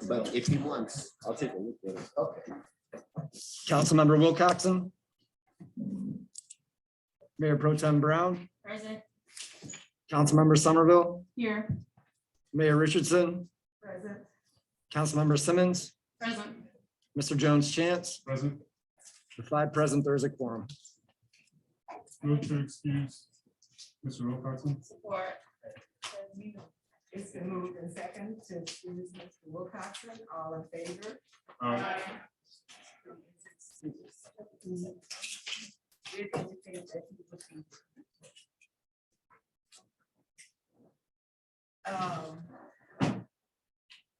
But if he wants, I'll take a look at it. Okay. Councilmember Wilcoxen. Mayor Pro Tem Brown, Present. Councilmember Somerville, Here. Mayor Richardson, Present. Councilmember Simmons, Present. Mr. Jones Chance. Present. The 5 present, there is a quorum. Move to excuse Mr. Wilcoxen. Support. It's been moved and second to excuse Mr. Wilcoxen. All in favor? Aye. Did indicate that he would be.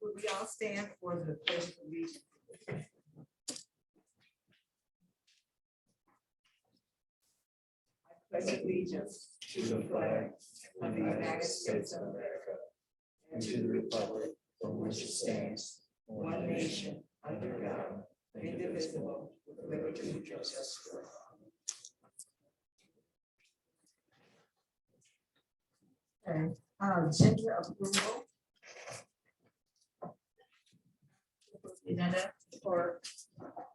Would we all stand for the pledge of allegiance? I pledge allegiance to the flag of the United States of America and to the republic for which it stands, one nation, under God, indivisible, with liberty and justice for all. Okay, agenda approval. Agenda for,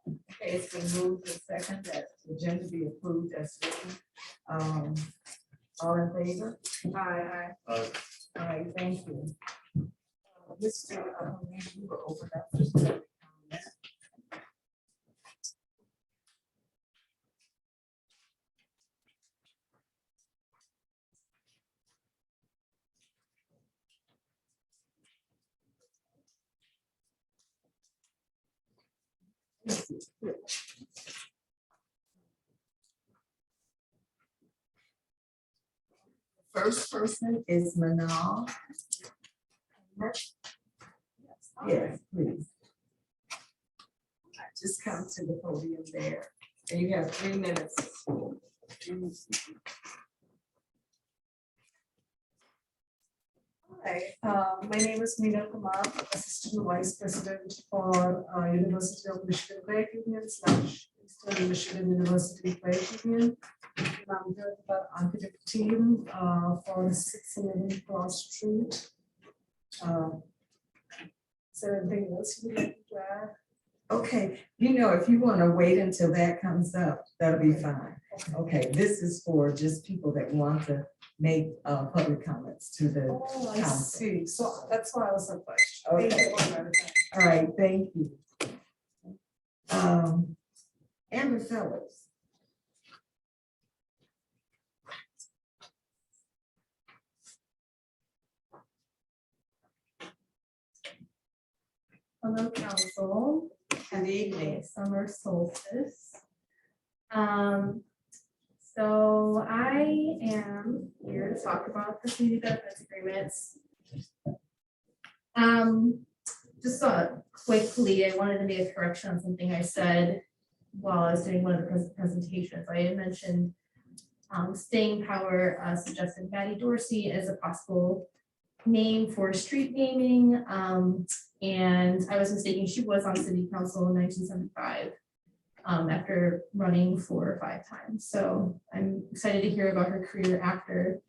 okay, it's been moved and second that the agenda be approved as written. All in favor? Aye. Aye. All right, thank you. Mr. You were open up for public comment. First person is Manal. Yes, please. Just come to the podium there, and you have 3 minutes. Hi, my name is Meena Kumar, Assistant Vice President for University of Michigan Credit Union / Eastern Michigan University Credit Union. And I'm here with the architect team for 611 Cross Street. Is there anything else you'd like to add? Okay, you know, if you want to wait until that comes up, that'll be fine. Okay, this is for just people that want to make public comments to the Oh, I council. see. So that's why I was surprised. Okay. Thank you for clarifying. All right, thank you. Amber Fellows. Hello, council. Good evening. Summer solstice. So I am here to talk about the community benefits agreements. Just quickly, I wanted to make a correction on something I said while I was doing one of the presentations. I had mentioned staying power suggested Maddie Dorsey as a possible name for street naming. And I was mistaken, she was on city council in 1975 after running 4 or 5 times. So I'm excited to hear about her career after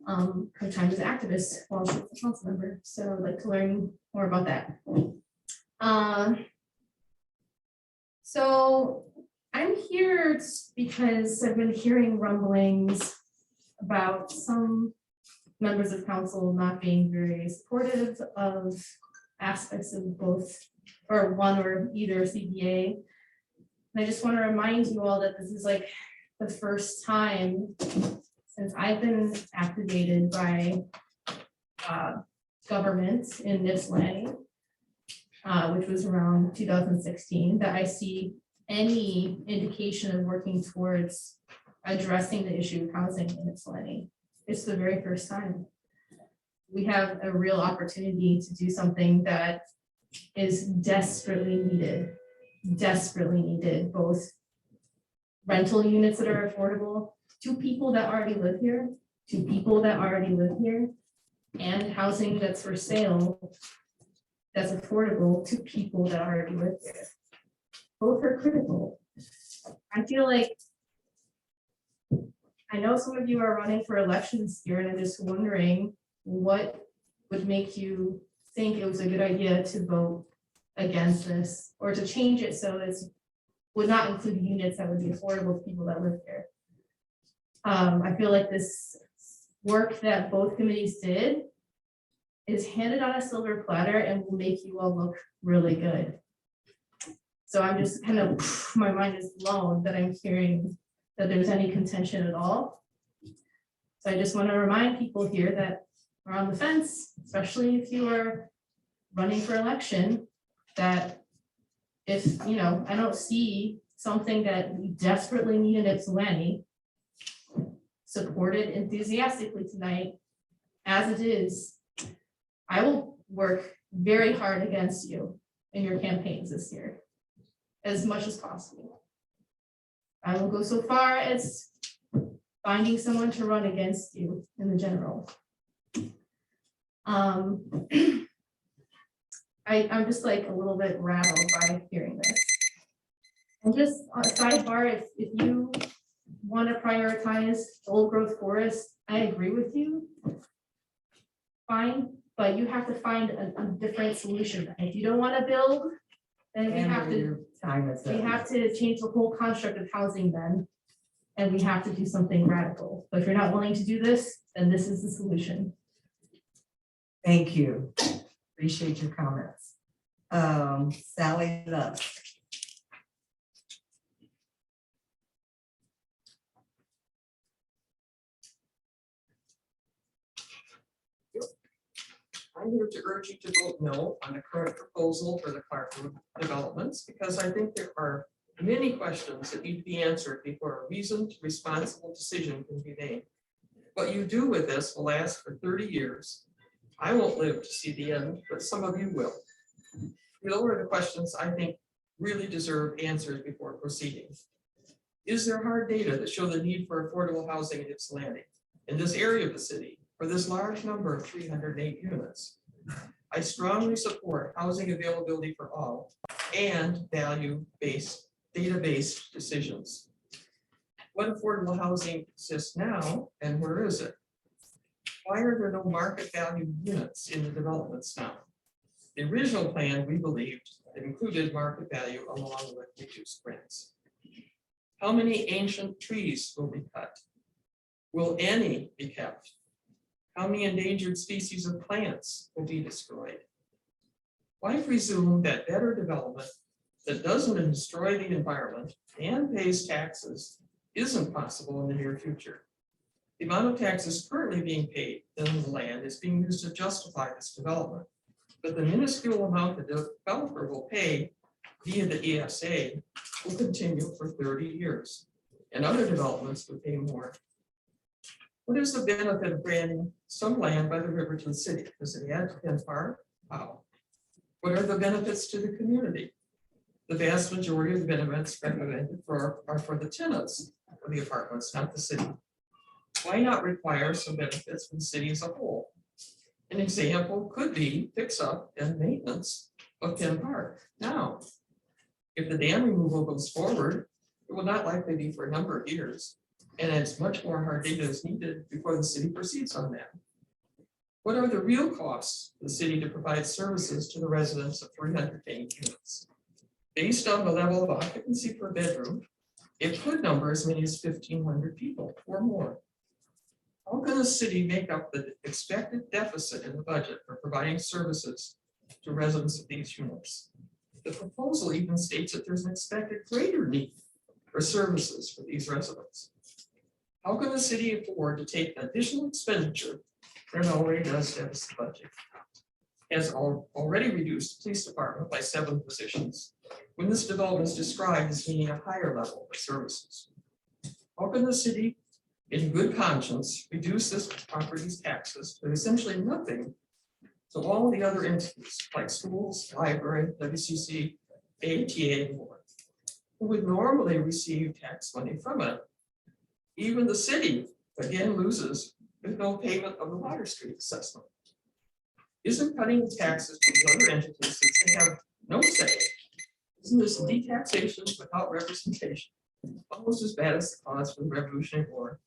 her time as an activist while she was a council member. So I'd like to learn more about that. So I'm here because I've been hearing rumblings about some members of council not being very supportive of aspects of both or one or either CBA. And I just want to remind you all that this is like the first time since I've been activated by government in Ypsilanti, which was around 2016, that I see any indication of working towards addressing the issue of housing in Ypsilanti. It's the very first time. We have a real opportunity to do something that is desperately needed, both rental units that are affordable to people that already live here, and housing that's for sale that's affordable to people that already live there. Both are critical. I feel like, I know some of you are running for elections here, and I'm just wondering what would make you think it was a good idea to vote against this or to change it so it's would not include units that would be affordable to people that live here. I feel like this work that both committees did is handed on a silver platter and will make you all look really good. So I'm just kind of, my mind is blown that I'm hearing that there's any contention at all. So I just want to remind people here that are on the fence, especially if you are running for election, that if, you know, I don't see something that we desperately need in Ypsilanti supported enthusiastically tonight, as it is, I will work very hard against you in your campaigns this year, as much as possible. I will go so far as finding someone to run against you in the general. I'm just like a little bit rattled by hearing this. And just on a sidebar, if you want to prioritize old growth forest, I agree with you. Fine, but you have to find a different solution. If you don't want to build, then we have to change the whole construct of housing then. And we have to do something radical. But if you're not willing to do this, then this is the solution. Thank you. Appreciate your comments. Sally Love. I'm here to urge you to vote no on the current proposal for the Clark Road developments, because I think there are many questions that need to be answered before a reasoned, responsible decision can be made. What you do with this will last for 30 years. I won't live to see the end, but some of you will. Those are the questions I think really deserve answers before proceeding. Is there hard data that show the need for affordable housing in Ypsilanti, in this area of the city, for this large number of 308 units? I strongly support housing availability for all and value-based, data-based decisions. What affordable housing exists now and where is it? Why are there no market value units in the developments now? The original plan, we believed, included market value along with reduced rents. How many ancient trees will be cut? Will any be kept? How many endangered species of plants will be destroyed? Why presume that better development that doesn't destroy the environment and pays taxes isn't possible in the near future? The amount of taxes currently being paid on the land is being used to justify this development. But the minuscule amount the developer will pay via the ESA will continue for 30 years, and other developments will pay more. What is the benefit of granting some land by the river to the city? Does it add to Penn Park? How? What are the benefits to the community? The vast majority of the benefits recommended are for the tenants of the apartments, not the city. Why not require some benefits from the city as a whole? An example could be fix-up and maintenance of Penn Park. Now, if the dam removal goes forward, it will not likely be for a number of years, and it's much more hard data is needed before the city proceeds on that. What are the real costs of the city to provide services to the residents of 308 units? Based on the level of occupancy per bedroom, it could number as many as 1,500 people or more. How can the city make up the expected deficit in the budget for providing services to residents of these units? The proposal even states that there's an expected greater need for services for these residents. How can the city afford to take additional expenditure that already does deficit budget? Has already reduced the police department by 7 positions, when this development is described as needing a higher level of services. How can the city, in good conscience, reduce this property's taxes to essentially nothing to all the other entities like schools, library, WCC, ATA, and more, who would normally receive tax money from it? Even the city again loses with no payment of the Water Street assessment. Isn't cutting the taxes to the other entities since they have no say? Isn't this detaxation without representation almost as bad as the cause for the Revolutionary War?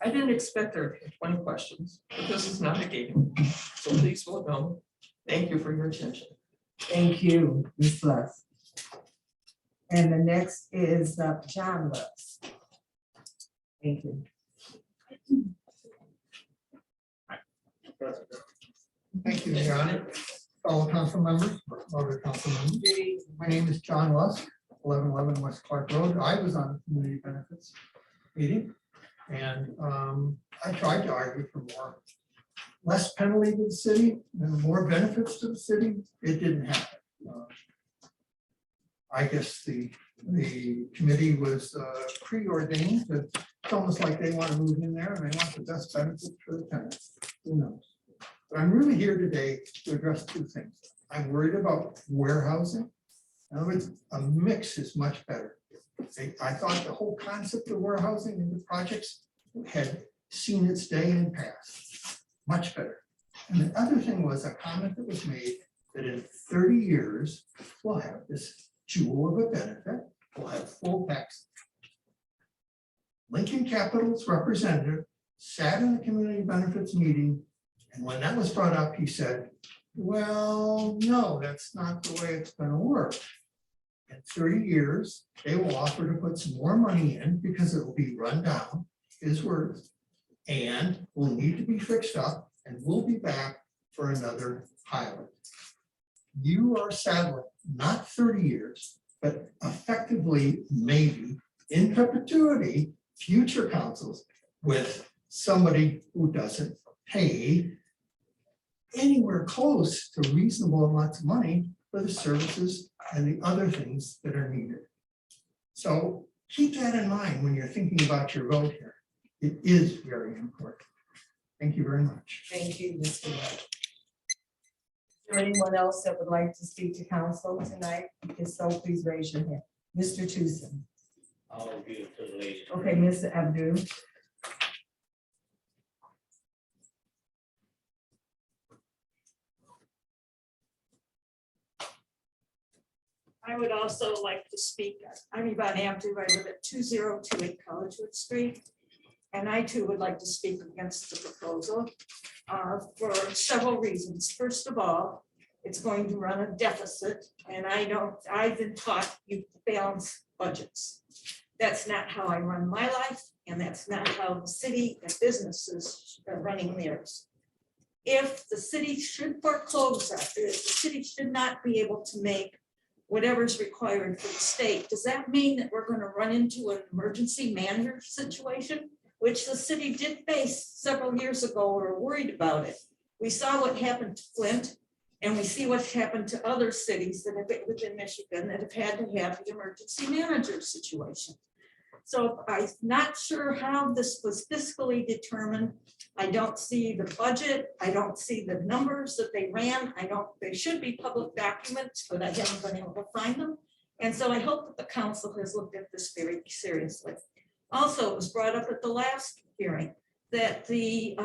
I didn't expect there to be 20 questions, but this is not a game, so please vote no. Thank you for your attention. Thank you, Ms. Lusk. And the next is John Lusk. Thank you. Thank you, John. Fellow council members, other council members. My name is John Lusk, 1111 West Clark Road. I was on the community benefits meeting. And I tried to argue for less penalty to the city and more benefits to the city. It didn't happen. I guess the committee was preordained. It's almost like they want to move in there and they want the best benefits for the tenants. Who knows? But I'm really here today to address two things. I'm worried about warehousing. In other words, a mix is much better. I thought the whole concept of warehousing and the projects had seen its day in past, much better. And the other thing was a comment that was made that in 30 years, we'll have this jewel of a benefit, we'll have full tax. Lincoln Capital's representative sat in the community benefits meeting, and when that was brought up, he said, well, no, that's not the way it's gonna work. In 30 years, they will offer to put some more money in because it will be run down, his words, and will need to be fixed up, and we'll be back for another pilot. You are saddling not 30 years, but effectively maybe in perpetuity, future councils with somebody who doesn't pay anywhere close to reasonable amounts of money for the services and the other things that are needed. So keep that in mind when you're thinking about your vote here. It is very important. Thank you very much. Thank you, Mr. Lusk. Is there anyone else that would like to speak to council tonight? If so, please raise your hand. Mr. Tucson. I'll give it to the lady. Okay, Mr. Abdul. I would also like to speak. I'm Yvonne Abdu. I live at 2028 Collegewood Street. And I too would like to speak against the proposal for several reasons. First of all, it's going to run a deficit, and I've been taught you balance budgets. That's not how I run my life, and that's not how the city and businesses are running theirs. If the city should foreclose, the city should not be able to make whatever's required for the state. Does that mean that we're going to run into an emergency manager situation, which the city did face several years ago? We were worried about it. We saw what happened to Flint, and we see what's happened to other cities that have been within Michigan that have had to have the emergency manager situation. So I'm not sure how this was fiscally determined. I don't see the budget. I don't see the numbers that they ran. They should be public documents, but I haven't been able to find them. And so I hope that the council has looked at this very seriously. Also, it was brought up at the last hearing that the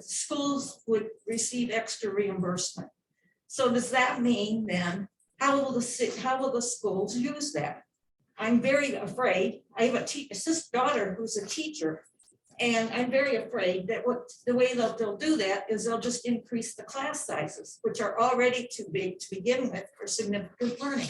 schools would receive extra reimbursement. So does that mean then, how will the schools use that? I'm very afraid. I have a daughter who's a teacher, and I'm very afraid that the way they'll do that is they'll just increase the class sizes, which are already too big to begin with for significant learning.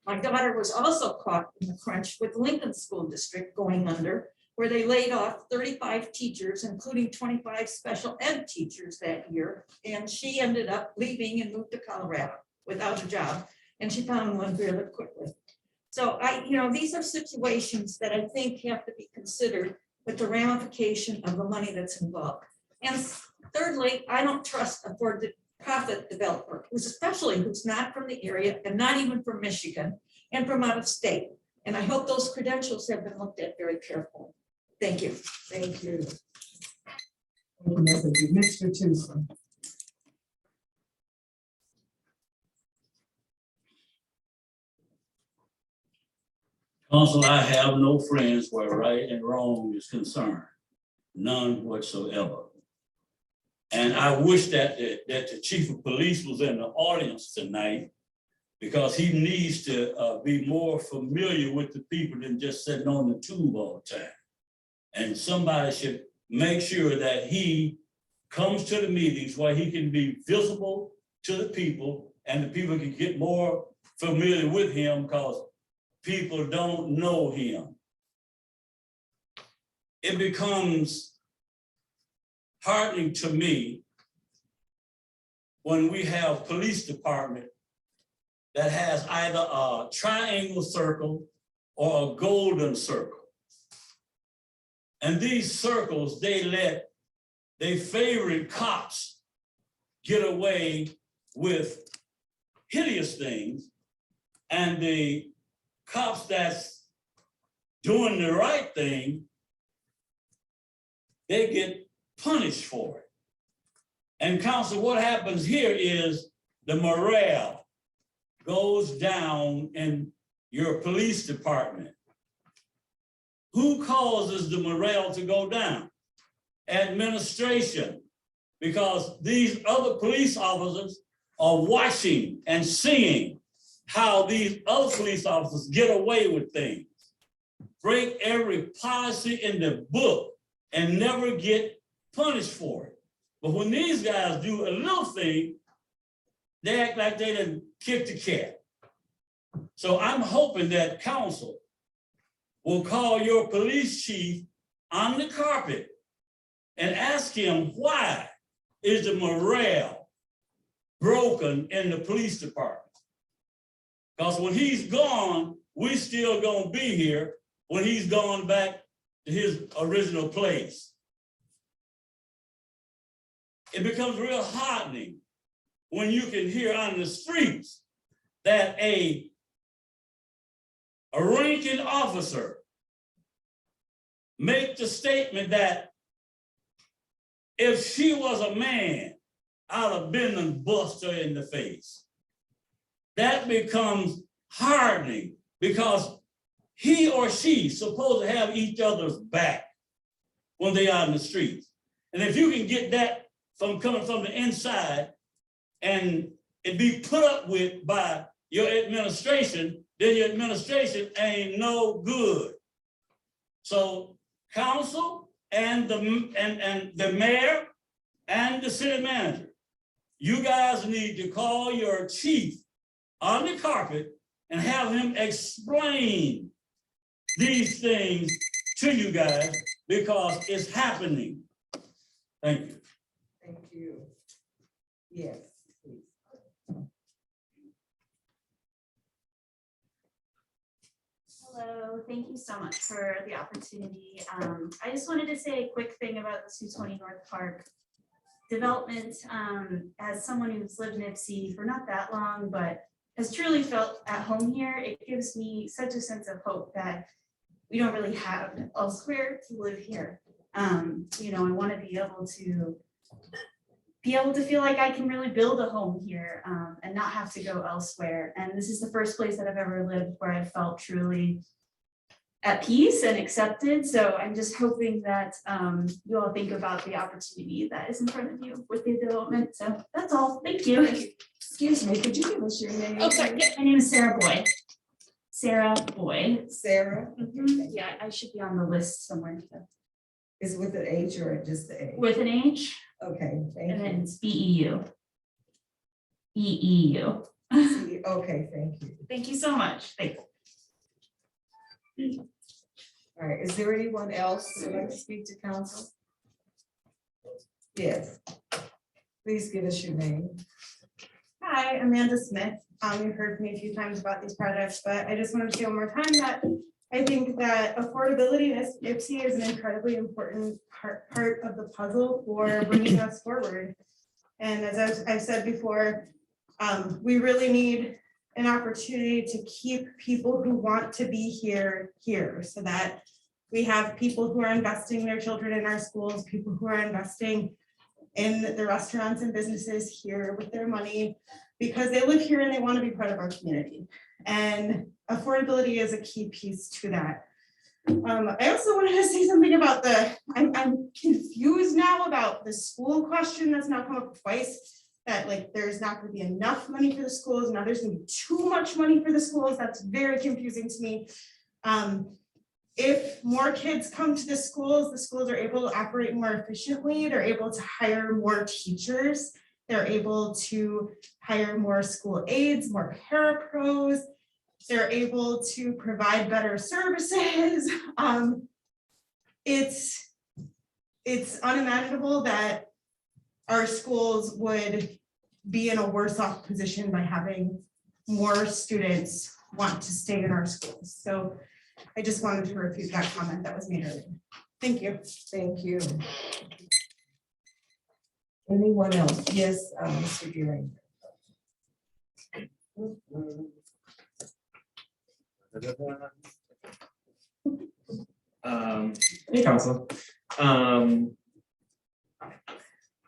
My daughter was also caught in the crunch with Lincoln School District going under, where they laid off 35 teachers, including 25 special ed teachers that year. And she ended up leaving and moved to Colorado without a job. And she found one really quickly. So these are situations that I think have to be considered with the ramification of the money that's involved. And thirdly, I don't trust a for-profit developer, who's not from the area and not even from Michigan and from out of state. And I hope those credentials have been looked at very carefully. Thank you. Thank you. Mr. Tucson. Council, I have no friends where right and wrong is concerned, none whatsoever. And I wish that the chief of police was in the audience tonight, because he needs to be more familiar with the people than just sitting on the tube all the time. And somebody should make sure that he comes to the meetings where he can be visible to the people, and the people can get more familiar with him because people don't know him. It becomes heartening to me when we have police department that has either a triangle circle or a golden circle. And these circles, they let their favorite cops get away with hideous things, and the cops that's doing the right thing, they get punished for it. And counsel, what happens here is the morale goes down in your police department. Who causes the morale to go down? Administration, because these other police officers are watching and seeing how these other police officers get away with things, break every policy in the book and never get punished for it. But when these guys do a little thing, they act like they didn't kick the cat. So I'm hoping that council will call your police chief on the carpet and ask him, why is the morale broken in the police department? Because when he's gone, we still gonna be here when he's gone back to his original place. It becomes real heartening when you can hear on the streets that a ranking officer make the statement that if she was a man, I'd have been and bust her in the face. That becomes heartening because he or she supposed to have each other's back when they are in the streets. And if you can get that from coming from the inside and it be put up with by your administration, then your administration ain't no good. So council and the mayor and the city manager, you guys need to call your chief on the carpet and have him explain these things to you guys because it's happening. Thank you. Thank you. Yes, please. Hello, thank you so much for the opportunity. I just wanted to say a quick thing about the 220 North Park development. As someone who's lived in Ipsy for not that long, but has truly felt at home here, it gives me such a sense of hope that we don't really have elsewhere to live here. You know, I want to be able to feel like I can really build a home here and not have to go elsewhere. And this is the first place that I've ever lived where I felt truly at peace and accepted. So I'm just hoping that you all think about the opportunity that is in front of you with the development. So that's all. Thank you. Excuse me, could you give us your name? Oh, sorry. Yeah, my name is Sarah Boyd. Sarah Boyd. Sarah? Yeah, I should be on the list somewhere. Is it with an H or just the A? With an H. Okay, thank And then you. it's BEU. EEU. Okay, thank you. Thank you so much. Thanks. All right, is there anyone else who would like to speak to council? Yes. Please give us your name. Hi, Amanda Smith. You've heard from me a few times about these projects, but I just wanted to say one more time that I think that affordability in Ipsy is an incredibly important part of the puzzle for bringing us forward. And as I've said before, we really need an opportunity to keep people who want to be here so that we have people who are investing their children in our schools, people who are investing in the restaurants and businesses here with their money because they live here and they want to be part of our community. And affordability is a key piece to that. I also wanted to say something about I'm confused now about the school question that's now come up twice, that like there's not going to be enough money for the schools, now there's going to be too much money for the schools. That's very confusing to me. If more kids come to the schools are able to operate more efficiently, they're able to hire more teachers. They're able to hire more school aides, more parapros. They're able to provide better services. It's unimaginable that our schools would be in a worse off position by having more students want to stay in our schools. So I just wanted to refute that comment that was made earlier. Thank you. Thank you. Anyone else? Yes, Mr. Gearing. Hey, council.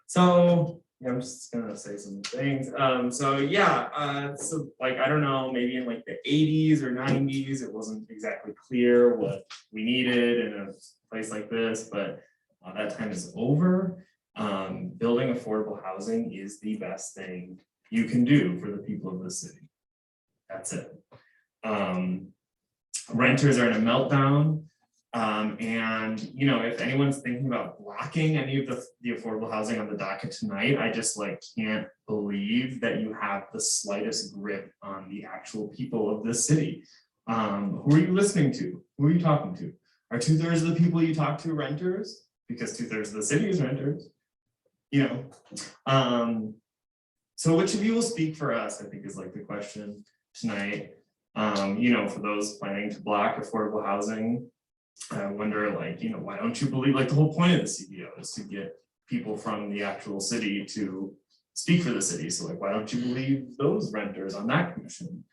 So yeah, I'm just gonna say some things. So like, I don't know, maybe in like the 80s or 90s, it wasn't exactly clear what we needed in a place like this, but that time is over. Building affordable housing is the best thing you can do for the people of the city. That's it. Renters are in a meltdown. And you know, if anyone's thinking about blocking any of the affordable housing on the docket tonight, I just like can't believe that you have the slightest grip on the actual people of this city. Who are you listening to? Who are you talking to? Are 2/3 of the people you talk to renters? Because 2/3 of the city is renters. You know, so which of you will speak for us, I think is like the question tonight. You know, for those planning to block affordable housing, I wonder, like, you know, why don't you believe, like, the whole point of the CBO is to get people from the actual city to speak for the city. So like, why don't you believe those renters on that commission?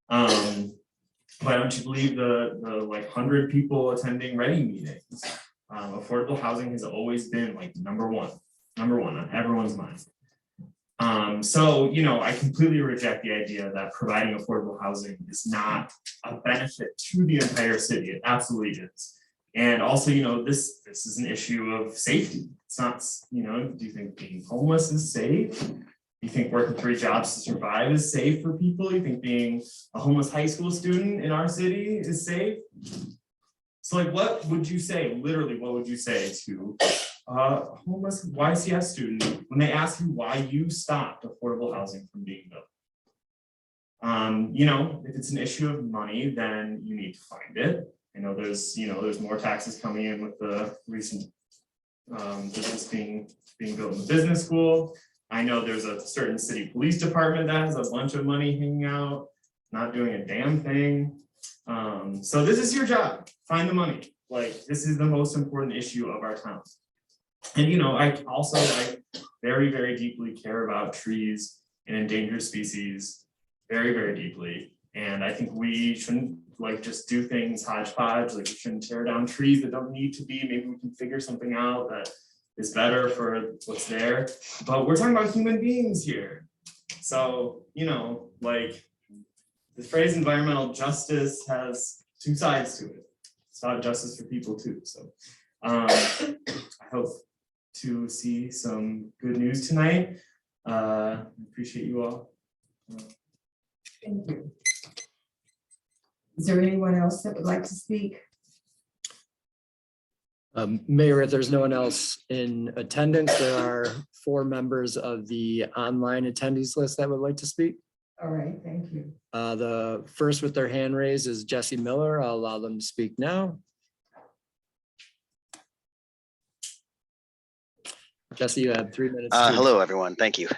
Why don't you believe the like 100 people attending Ready meetings? Affordable housing has always been like number one on everyone's mind. So, you know, I completely reject the idea that providing affordable housing is not a benefit to the entire city. It absolutely is. And also, you know, this is an issue of safety. It's not, you know, do you think being homeless is safe? You think working 3 jobs to survive is safe for people? You think being a homeless high school student in our city is safe? So like, what would you say, literally, what would you say to a homeless YCS student when they ask you why you stopped affordable housing from being built? You know, if it's an issue of money, then you need to find it. I know there's, you know, there's more taxes coming in with the recent business being built in the business school. I know there's a certain city police department that has a bunch of money hanging out, not doing a damn thing. So this is your job, find the money. Like, this is the most important issue of our town. And, you know, I also like very, very deeply care about trees and endangered species very, very deeply. And I think we shouldn't like just do things hodgepodge, like we shouldn't tear down trees that don't need to be. Maybe we can figure something out that is better for what's there. But we're talking about human beings here. So, you know, like the phrase environmental justice has 2 sides to it. It's about justice for people too. So I hope to see some good news tonight. I appreciate you all. Thank you. Is there anyone else that would like to speak? Mayor, if there's no one else in attendance, there are 4 members of the online attendees list that would like to speak. All right, thank you. The first with their hand raised is Jesse Miller. I'll allow them to speak now. Jesse, you have 3 minutes. Hello, everyone. Thank you.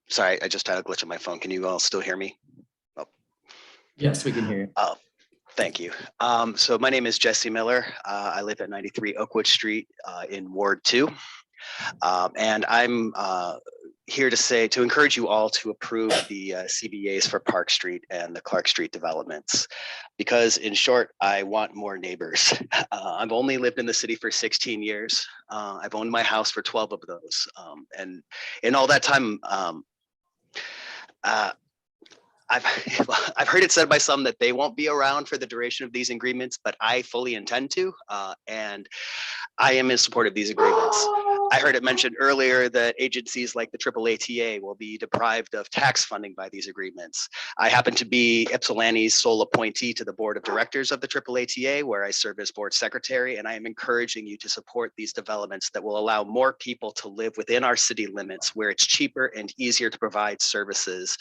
Sorry, I just had a glitch on my phone. Can you all still hear me? Yes, we can hear you. Oh, thank you. So my name is Jesse Miller. I live at 93 Oakwood Street in Ward 2. And I'm here to encourage you all to approve the CBAs for Park Street and the Clark Street developments. Because in short, I want more neighbors. I've only lived in the city for 16 years. I've owned my house for 12 of those. And in all that time, I've heard it said by some that they won't be around for the duration of these agreements, but I fully intend to, and I am in support of these agreements. I heard it mentioned earlier that agencies like the AAATA will be deprived of tax funding by these agreements. I happen to be Ypsilanti's sole appointee to the board of directors of the AAATA, where I serve as board secretary, and I am encouraging you to support these developments that will allow more people to live within our city limits where it's cheaper and easier to provide services,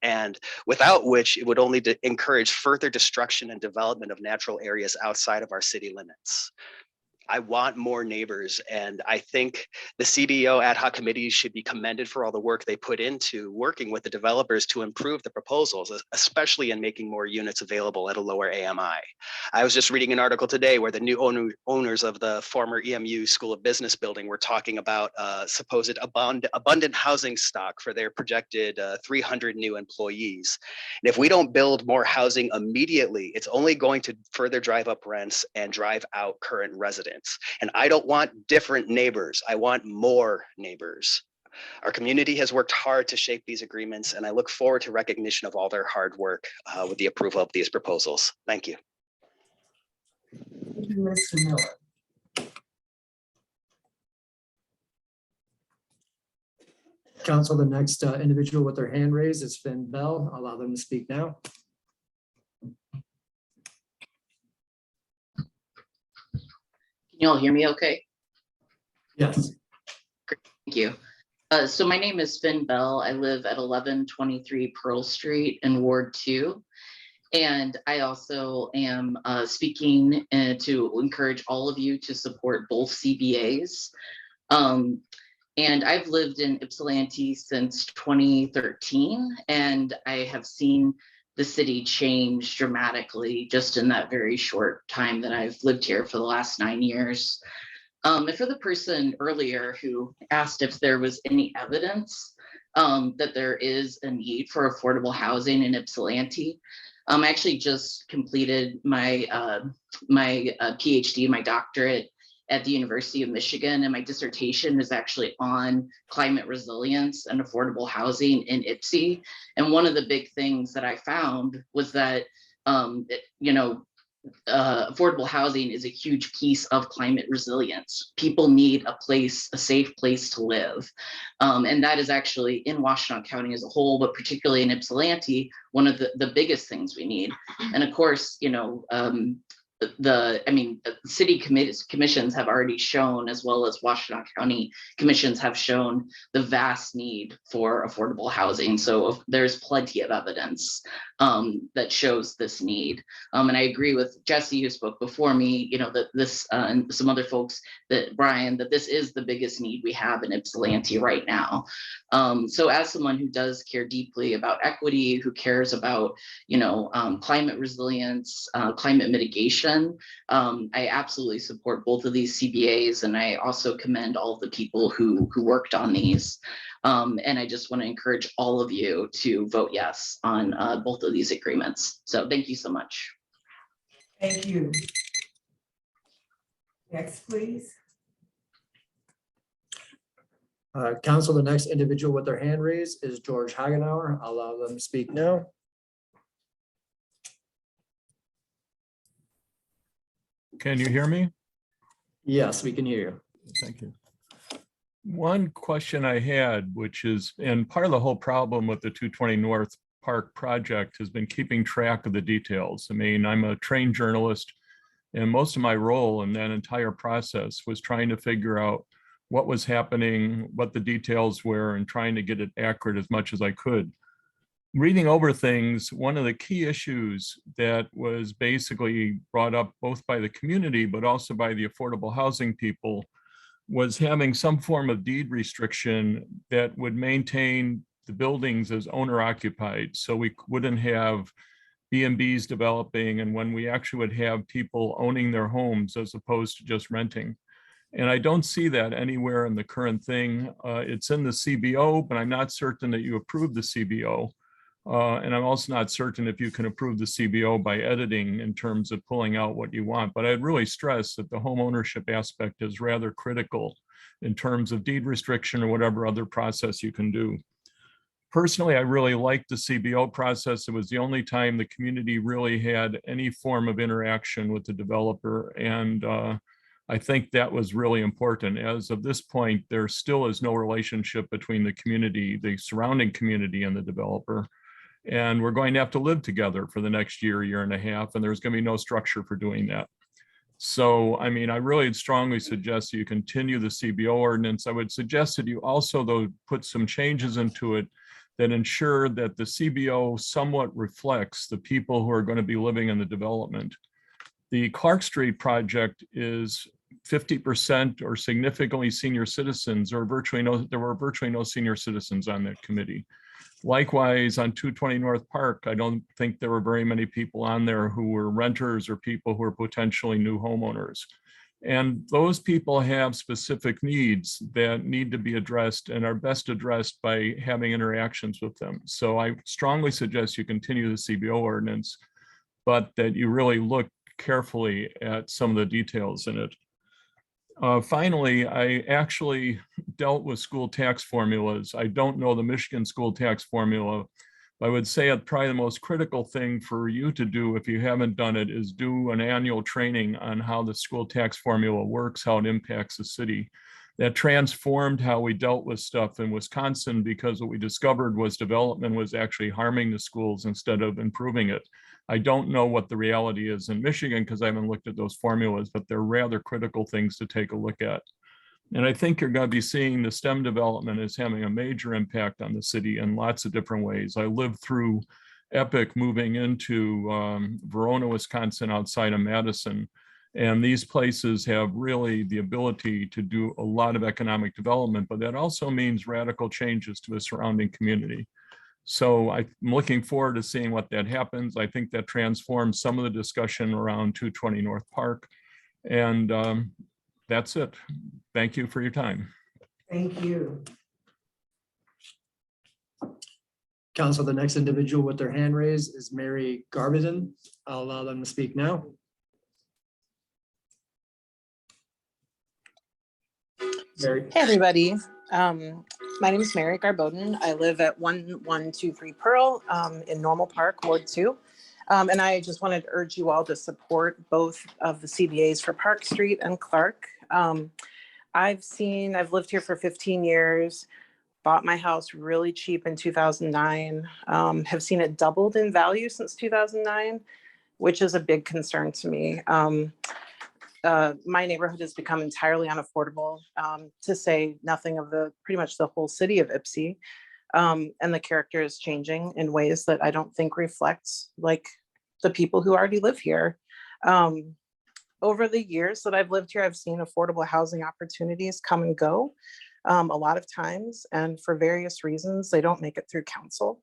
and without which it would only encourage further destruction and development of natural areas outside of our city limits. I want more neighbors, and I think the CBO ad hoc committee should be commended for all the work they put into working with the developers to improve the proposals, especially in making more units available at a lower AMI. I was just reading an article today where the new owners of the former EMU School of Business building were talking about supposed abundant housing stock for their projected 300 new employees. And if we don't build more housing immediately, it's only going to further drive up rents and drive out current residents. And I don't want different neighbors. I want more neighbors. Our community has worked hard to shape these agreements, and I look forward to recognition of all their hard work with the approval of these proposals. Thank you. Thank you, Mr. Miller. Council, the next individual with their hand raised is Finn Bell. I'll allow them to speak now. Can you all hear me okay? Yes. Thank you. So my name is Finn Bell. I live at 1123 Pearl Street in Ward 2. And I also am speaking to encourage all of you to support both CBAs. And I've lived in Ypsilanti since 2013, and I have seen the city change dramatically just in that very short time that I've lived here for the last 9 years. And for the person earlier who asked if there was any evidence that there is a need for affordable housing in Ypsilanti, I actually just completed my PhD, my doctorate at the University of Michigan, and my dissertation is actually on climate resilience and affordable housing in Ypsi. And one of the big things that I found was that, affordable housing is a huge piece of climate resilience. People need a place, a safe place to live. And that is actually in Washtenaw County as a whole, but particularly in Ypsilanti, one of the biggest things we need. And of course, city commissions have already shown, as well as Washtenaw County commissions have shown, the vast need for affordable housing. So there's plenty of evidence that shows this need. And I agree with Jesse, who spoke before me, that this and some other folks, that Brian, that this is the biggest need we have in Ypsilanti right now. So as someone who does care deeply about equity, who cares about, climate resilience, climate mitigation, I absolutely support both of these CBAs, and I also commend all of the people who worked on these. And I just want to encourage all of you to vote yes on both of these agreements. So thank you so much. Thank you. Next, please. Council, the next individual with their hand raised is George Hagenauer. I'll allow them to speak now. Can you hear me? Yes, we can hear you. Thank you. One question I had, which is, and part of the whole problem with the 220 North Park project has been keeping track of the details. I mean, I'm a trained journalist, and most of my role in that entire process was trying to figure out what was happening, what the details were, and trying to get it accurate as much as I could. Reading over things, one of the key issues that was basically brought up both by the community, but also by the affordable housing people, was having some form of deed restriction that would maintain the buildings as owner occupied. So we wouldn't have B&Bs developing, and when we actually would have people owning their homes as opposed to just renting. And I don't see that anywhere in the current thing. It's in the CBO, but I'm not certain that you approved the CBO. And I'm also not certain if you can approve the CBO by editing in terms of pulling out what you want. But I'd really stress that the home ownership aspect is rather critical in terms of deed restriction or whatever other process you can do. Personally, I really liked the CBO process. It was the only time the community really had any form of interaction with the developer. And I think that was really important. As of this point, there still is no relationship between the community, the surrounding community and the developer. And we're going to have to live together for the next year, year and a half, and there's going to be no structure for doing that. So, I mean, I really strongly suggest you continue the CBO ordinance. I would suggest that you also, though, put some changes into it that ensure that the CBO somewhat reflects the people who are going to be living in the development. The Clark Street project is 50% or significantly senior citizens, or there were virtually no senior citizens on that committee. Likewise, on 220 North Park, I don't think there were very many people on there who were renters or people who are potentially new homeowners. And those people have specific needs that need to be addressed and are best addressed by having interactions with them. So I strongly suggest you continue the CBO ordinance, but that you really look carefully at some of the details in it. Finally, I actually dealt with school tax formulas. I don't know the Michigan school tax formula. I would say that probably the most critical thing for you to do, if you haven't done it, is do an annual training on how the school tax formula works, how it impacts the city. That transformed how we dealt with stuff in Wisconsin, because what we discovered was development was actually harming the schools instead of improving it. I don't know what the reality is in Michigan because I haven't looked at those formulas, but they're rather critical things to take a look at. And I think you're going to be seeing the STEM development is having a major impact on the city in lots of different ways. I lived through EPIC moving into Verona, Wisconsin, outside of Madison. And these places have really the ability to do a lot of economic development, but that also means radical changes to the surrounding community. So I'm looking forward to seeing what that happens. I think that transforms some of the discussion around 220 North Park. And that's it. Thank you for your time. Thank you. Council, the next individual with their hand raised is Mary Garbison. I'll allow them to speak now. Mary. Hey, everybody. My name is Mary Garbodin. I live at 1123 Pearl in Normal Park, Ward 2. And I just wanted to urge you all to support both of the CBAs for Park Street and Clark. I've lived here for 15 years, bought my house really cheap in 2009, have seen it doubled in value since 2009, which is a big concern to me. My neighborhood has become entirely unaffordable, to say nothing of pretty much the whole city of Ypsi. And the character is changing in ways that I don't think reflects like the people who already live here. Over the years that I've lived here, I've seen affordable housing opportunities come and go a lot of times, and for various reasons, they don't make it through council.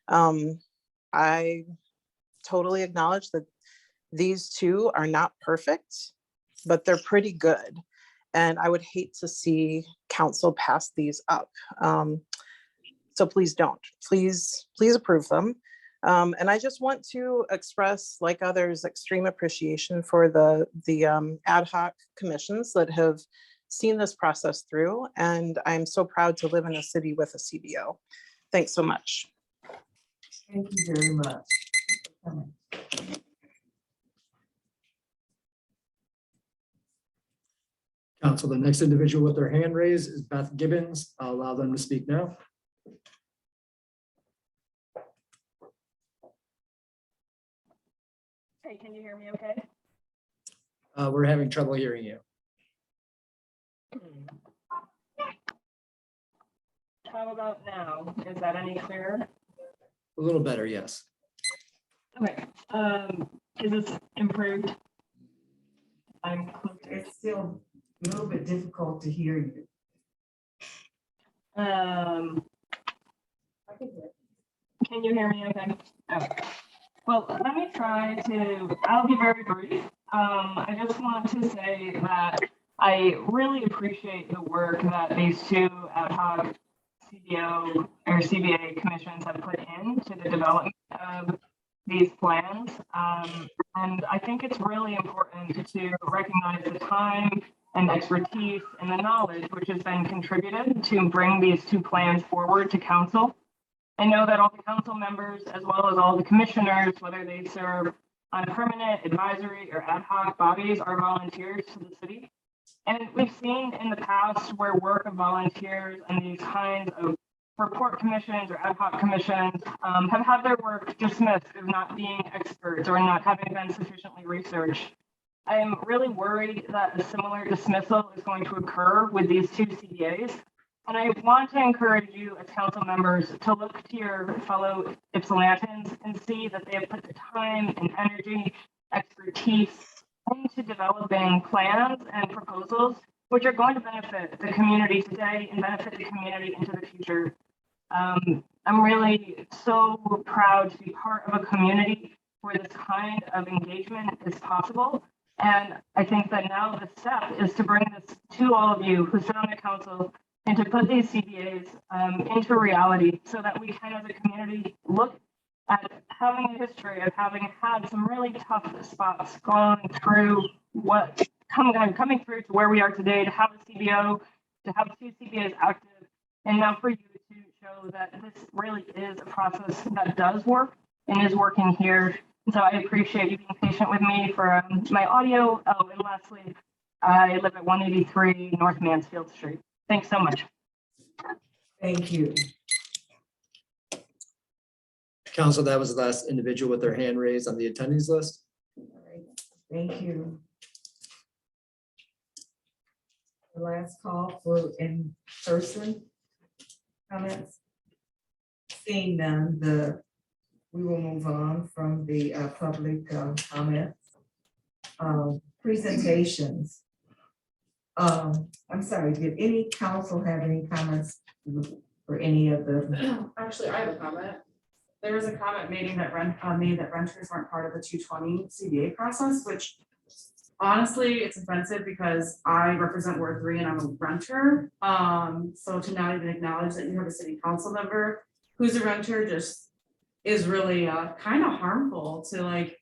I totally acknowledge that these two are not perfect, but they're pretty good. And I would hate to see council pass these up. So please don't, please approve them. And I just want to express, like others, extreme appreciation for the ad hoc commissions that have seen this process through. And I'm so proud to live in a city with a CBO. Thanks so much. Thank you very much. Council, the next individual with their hand raised is Beth Gibbons. I'll allow them to speak now. Hey, can you hear me okay? We're having trouble hearing you. How about now? Is that any clearer? A little better, yes. Okay, is this improved? It's still a little bit difficult to hear you. Can you hear me okay? Okay. Well, let me try to, I'll be very brief. I just want to say that I really appreciate the work that these two ad hoc CBO or CBA commissions have put into the development of these plans. And I think it's really important to recognize the time and expertise and the knowledge which has been contributed to bring these two plans forward to council. I know that all the council members, as well as all the commissioners, whether they serve on permanent, advisory, or ad hoc bodies, are volunteers to the city. And we've seen in the past where work of volunteers and these kinds of report commissions or ad hoc commissions have had their work dismissed as not being experts or not having been sufficiently researched. I am really worried that a similar dismissal is going to occur with these two CBAs. And I want to encourage you as council members to look to your fellow Ypsilantans and see that they have put the time and energy, expertise into developing plans and proposals which are going to benefit the community today and benefit the community into the future. I'm really so proud to be part of a community where this kind of engagement is possible. And I think that now the step is to bring this to all of you who sit on the council and to put these CBAs into reality so that we can, as a community, look at having a history of having had some really tough spots going through what coming through to where we are today, to have a CBO, to have two CBAs active, and now for you to show that this really is a process that does work and is working here. And so I appreciate you being patient with me for my audio. Oh, and lastly, I live at 183 North Mansfield Street. Thanks so much. Thank you. Council, that was the last individual with their hand raised on the attendees list. Thank you. The last call for in-person comments. Seeing none, we will move on from the public comments. Presentations. I'm sorry, did any council have any comments for any of the? Actually, I have a comment. There was a comment made that renters weren't part of the 220 CBA process, which honestly, it's offensive because I represent Ward 3 and I'm a renter. So to not even acknowledge that you have a city council member who's a renter just is really kind of harmful to like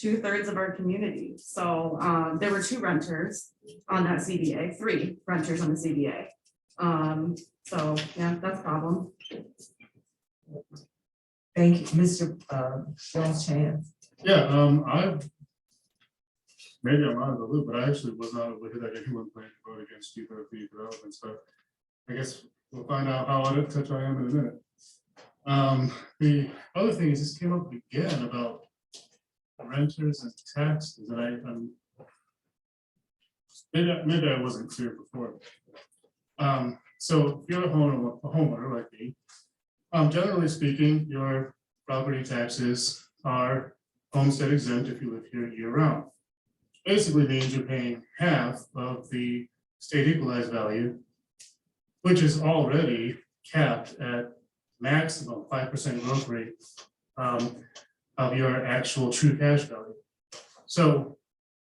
2/3 of our community. So there were 2 renters on that CBA, 3 renters on the CBA. So yeah, that's a problem. Thank you, Mr. Jones Chance. Yeah, maybe I'm out of the loop, but I actually was not aware that anyone planned to vote against either of the developments, but I guess we'll find out how out of touch I am in a minute. The other thing is this came up again about renters and taxes, and maybe I wasn't clear before. So if you're a homeowner like me, generally speaking, your property taxes are homestead exempt if you live here year round. Basically means you're paying half of the state equalized value, which is already capped at maximum 5% growth rate of your actual true cash value. So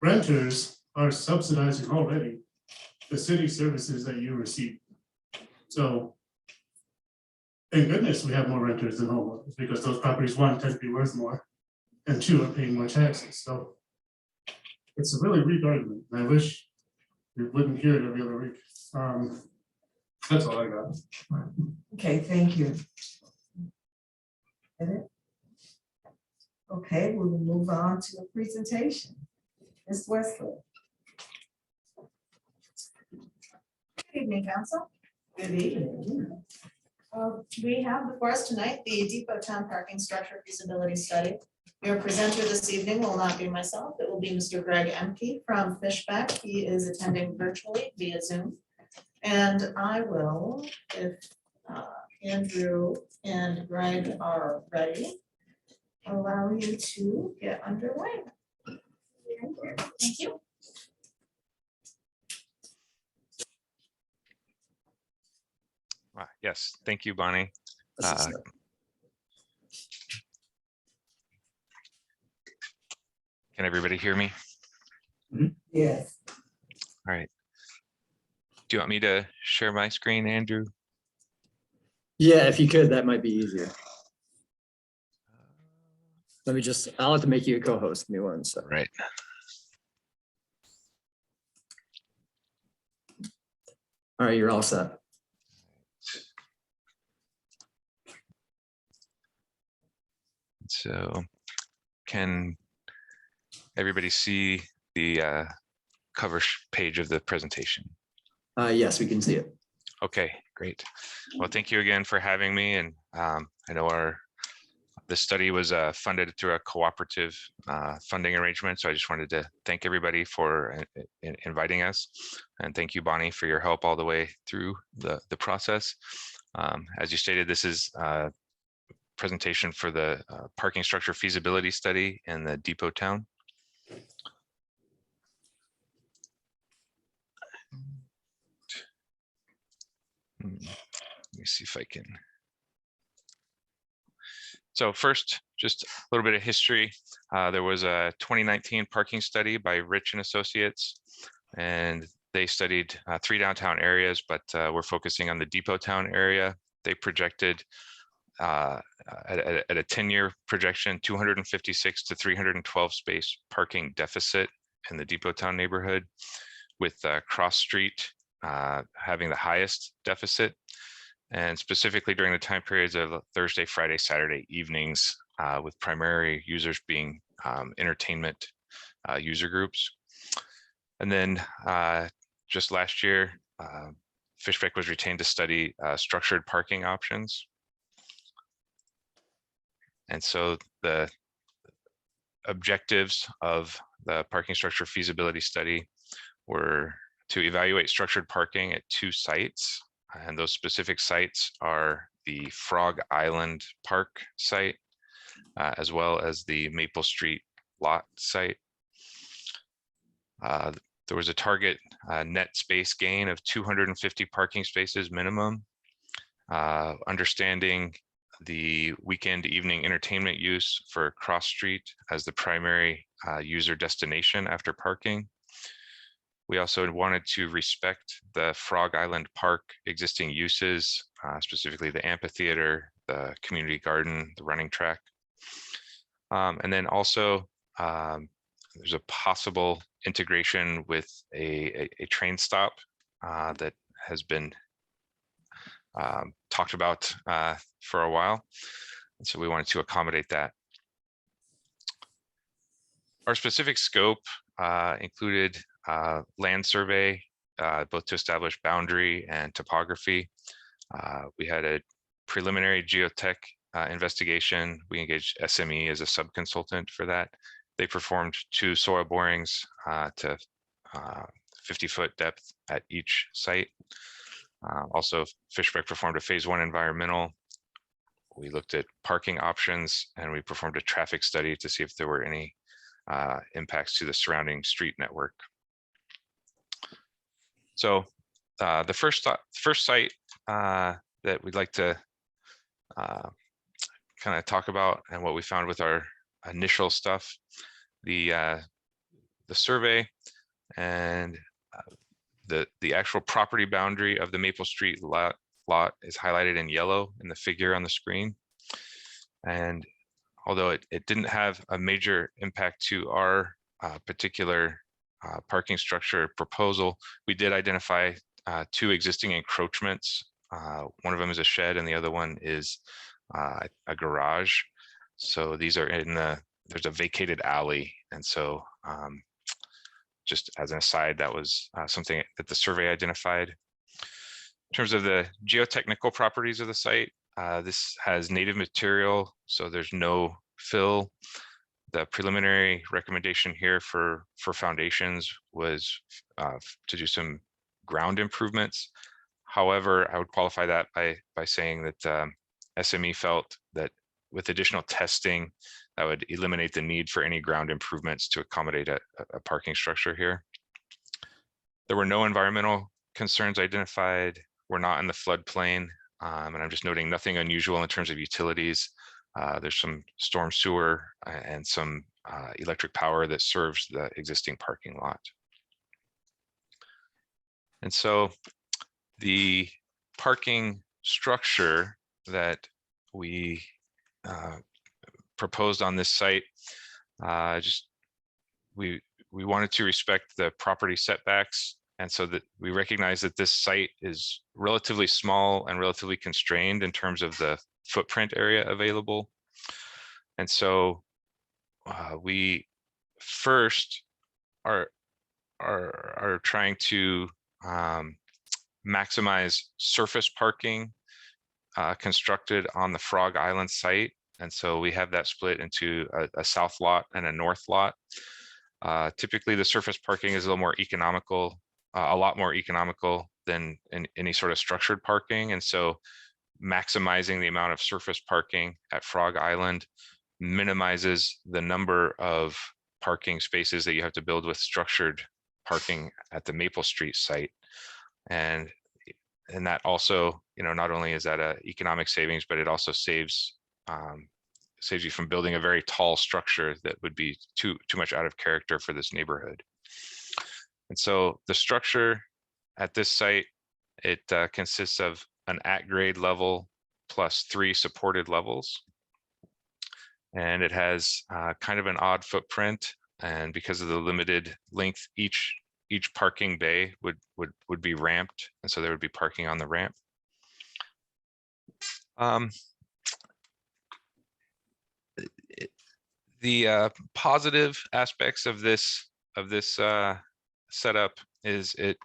renters are subsidizing already the city services that you receive. So thank goodness we have more renters than homeowners, because those properties, 1, tend to be worth more, and 2, are paying more taxes. So it's a really weak argument, and I wish we wouldn't hear it every other week. That's all I got. Okay, thank you. Okay, we will move on to a presentation. Ms. Wesley. Good evening, council. Good evening. We have before us tonight the Depot Town Parking Structure Feasibility Study. Your presenter this evening will not be myself. It will be Mr. Greg Emke from Fishback. He is attending virtually via Zoom. And I will, if Andrew and Greg are ready, allow you to get underway. Thank you. Yes, thank you, Bonnie. Can everybody hear me? Yes. All right. Do you want me to share my screen, Andrew? Yeah, if you could, that might be easier. Let me just, I'll have to make you a co-host. Give me one second. Right. All right, you're all set. So can everybody see the cover page of the presentation? Yes, we can see it. Okay, great. Well, thank you again for having me. And I know this study was funded through a cooperative funding arrangement. So I just wanted to thank everybody for inviting us. And thank you, Bonnie, for your help all the way through the process. As you stated, this is a presentation for the parking structure feasibility study in the Depot Town. Let me see if I can. So first, just a little bit of history. There was a 2019 parking study by Rich and Associates, and they studied 3 downtown areas, but we're focusing on the Depot Town area. They projected at a 10-year projection, 256 to 312 space parking deficit in the Depot Town neighborhood, with Cross Street having the highest deficit, and specifically during the time periods of Thursday, Friday, Saturday evenings, with primary users being entertainment user groups. And then just last year, Fishbeck was retained to study structured parking options. And so the objectives of the parking structure feasibility study were to evaluate structured parking at 2 sites. And those specific sites are the Frog Island Park site, as well as the Maple Street lot site. There was a target net space gain of 250 parking spaces minimum. Understanding the weekend evening entertainment use for Cross Street as the primary user destination after parking. We also wanted to respect the Frog Island Park existing uses, specifically the amphitheater, the community garden, the running track. And then also there's a possible integration with a train stop that has been talked about for a while. And so we wanted to accommodate that. Our specific scope included land survey, both to establish boundary and topography. We had a preliminary geotech investigation. We engaged SME as a sub-consultant for that. They performed 2 soil borings to 50-foot depth at each site. Also, Fishbeck performed a phase 1 environmental. We looked at parking options, and we performed a traffic study to see if there were any impacts to the surrounding street network. So the first site that we'd like to kind of talk about, and what we found with our initial stuff, the survey and the actual property boundary of the Maple Street lot is highlighted in yellow in the figure on the screen. And although it didn't have a major impact to our particular parking structure proposal, we did identify 2 existing encroachments. One of them is a shed and the other one is a garage. So these are there's a vacated alley. And so just as an aside, that was something that the survey identified. In terms of the geotechnical properties of the site, this has native material, so there's no fill. The preliminary recommendation here for foundations was to do some ground improvements. However, I would qualify that by saying that SME felt that with additional testing, that would eliminate the need for any ground improvements to accommodate a parking structure here. There were no environmental concerns identified. We're not in the floodplain, and I'm just noting nothing unusual in terms of utilities. There's some storm sewer and some electric power that serves the existing parking lot. And so the parking structure that we proposed on this site, we wanted to respect the property setbacks. And so that we recognize that this site is relatively small and relatively constrained in terms of the footprint area available. And so we first are trying to maximize surface parking constructed on the Frog Island site. And so we have that split into a south lot and a north lot. Typically, the surface parking is a little more economical, a lot more economical than any sort of structured parking. And so maximizing the amount of surface parking at Frog Island minimizes the number of parking spaces that you have to build with structured parking at the Maple Street site. And that also, not only is that a economic savings, but it also saves you from building a very tall structure that would be too much out of character for this neighborhood. And so the structure at this site, it consists of an at-grade level plus 3 supported levels. And it has kind of an odd footprint. And because of the limited length, each parking bay would be ramped. And so there would be parking on the ramp. The positive aspects of this setup is it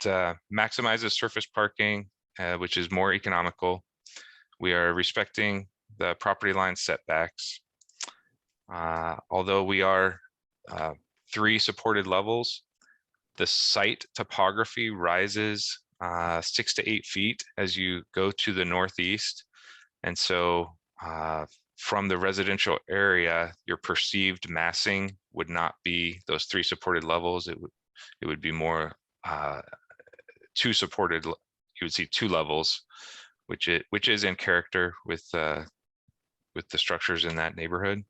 maximizes surface parking, which is more economical. We are respecting the property line setbacks. Although we are 3 supported levels, the site topography rises 6 to 8 feet as you go to the northeast. And so from the residential area, your perceived massing would not be those 3 supported levels. It would be more 2 supported. You would see 2 levels, which is in character with the structures in that neighborhood.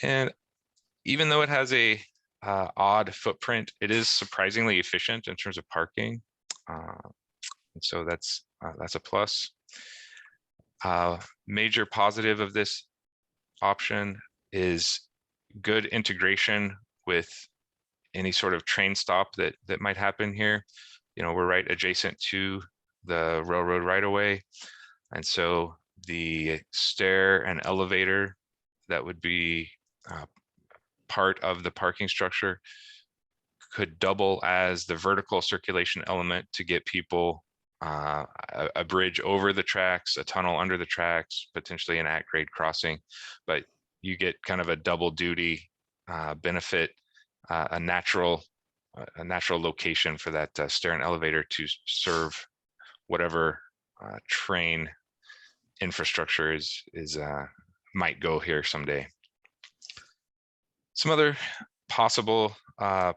And even though it has a odd footprint, it is surprisingly efficient in terms of parking. And so that's a plus. Major positive of this option is good integration with any sort of train stop that might happen here. We're right adjacent to the railroad right away. And so the stair and elevator that would be part of the parking structure could double as the vertical circulation element to get people a bridge over the tracks, a tunnel under the tracks, potentially an at-grade crossing. But you get kind of a double duty benefit, a natural location for that stair and elevator to serve whatever train infrastructure is might go here someday. Some other possible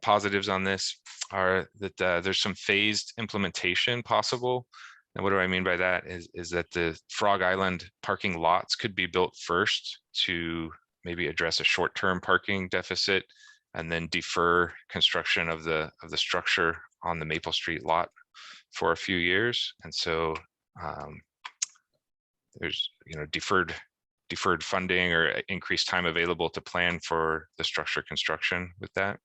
positives on this are that there's some phased implementation possible. And what do I mean by that is that the Frog Island parking lots could be built first to maybe address a short-term parking deficit and then defer construction of the structure on the Maple Street lot for a few years. And so there's deferred funding or increased time available to plan for the structure construction with that.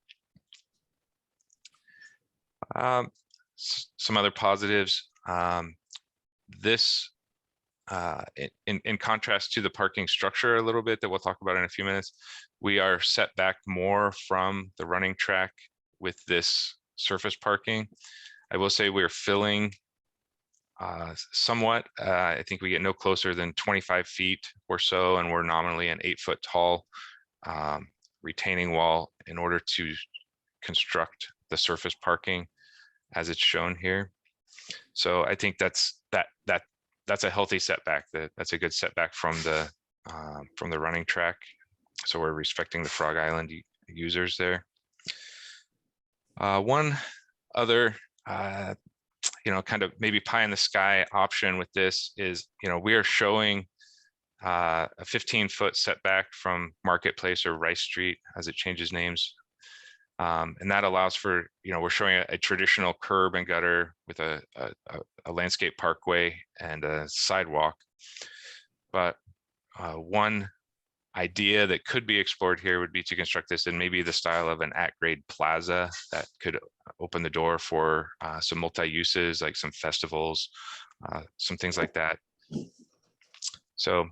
Some other positives. This, in contrast to the parking structure a little bit that we'll talk about in a few minutes, we are set back more from the running track with this surface parking. I will say we're filling somewhat. I think we get no closer than 25 feet or so, and we're nominally an 8-foot tall retaining wall in order to construct the surface parking as it's shown here. So I think that's a healthy setback. That's a good setback from the running track. So we're respecting the Frog Island users there. One other kind of maybe pie in the sky option with this is, we are showing a 15-foot setback from Marketplace or Rice Street as it changes names. And that allows for, we're showing a traditional curb and gutter with a landscape parkway and a sidewalk. But one idea that could be explored here would be to construct this in maybe the style of an at-grade plaza that could open the door for some multi-uses, like some festivals, some things like that. So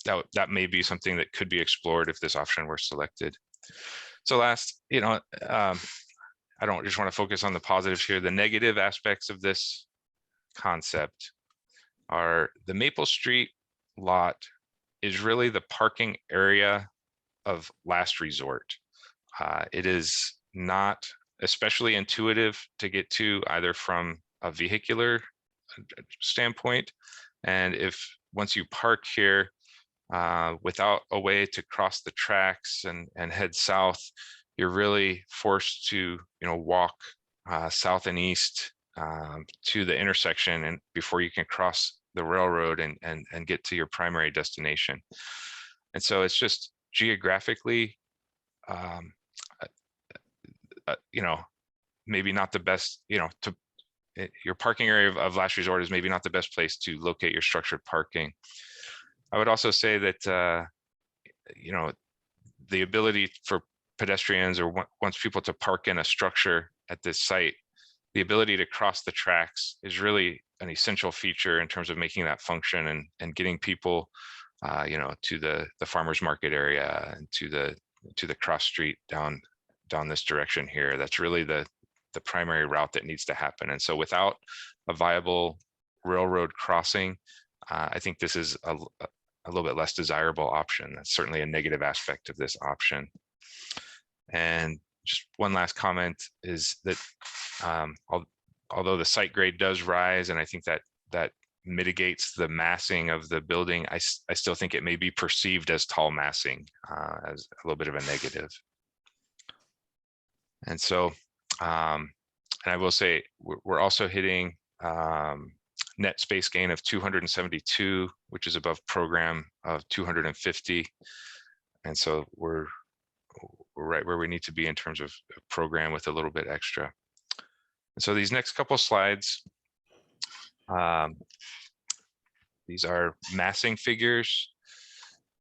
that may be something that could be explored if this option were selected. So last, I don't just want to focus on the positives here. The negative aspects of this concept are the Maple Street lot is really the parking area of last resort. It is not especially intuitive to get to either from a vehicular standpoint. And once you park here without a way to cross the tracks and head south, you're really forced to walk south and east to the intersection and before you can cross the railroad and get to your primary destination. And so it's just geographically maybe not the best, your parking area of last resort is maybe not the best place to locate your structured parking. I would also say that the ability for pedestrians or wants people to park in a structure at this site, the ability to cross the tracks is really an essential feature in terms of making that function and getting people to the farmers market area and to the cross street down this direction here. That's really the primary route that needs to happen. And so without a viable railroad crossing, I think this is a little bit less desirable option. That's certainly a negative aspect of this option. And just one last comment is that although the site grade does rise, and I think that mitigates the massing of the building, I still think it may be perceived as tall massing as a little bit of a negative. And so, and I will say, we're also hitting net space gain of 272, which is above program of 250. And so we're right where we need to be in terms of program with a little bit extra. And so these next couple slides, these are massing figures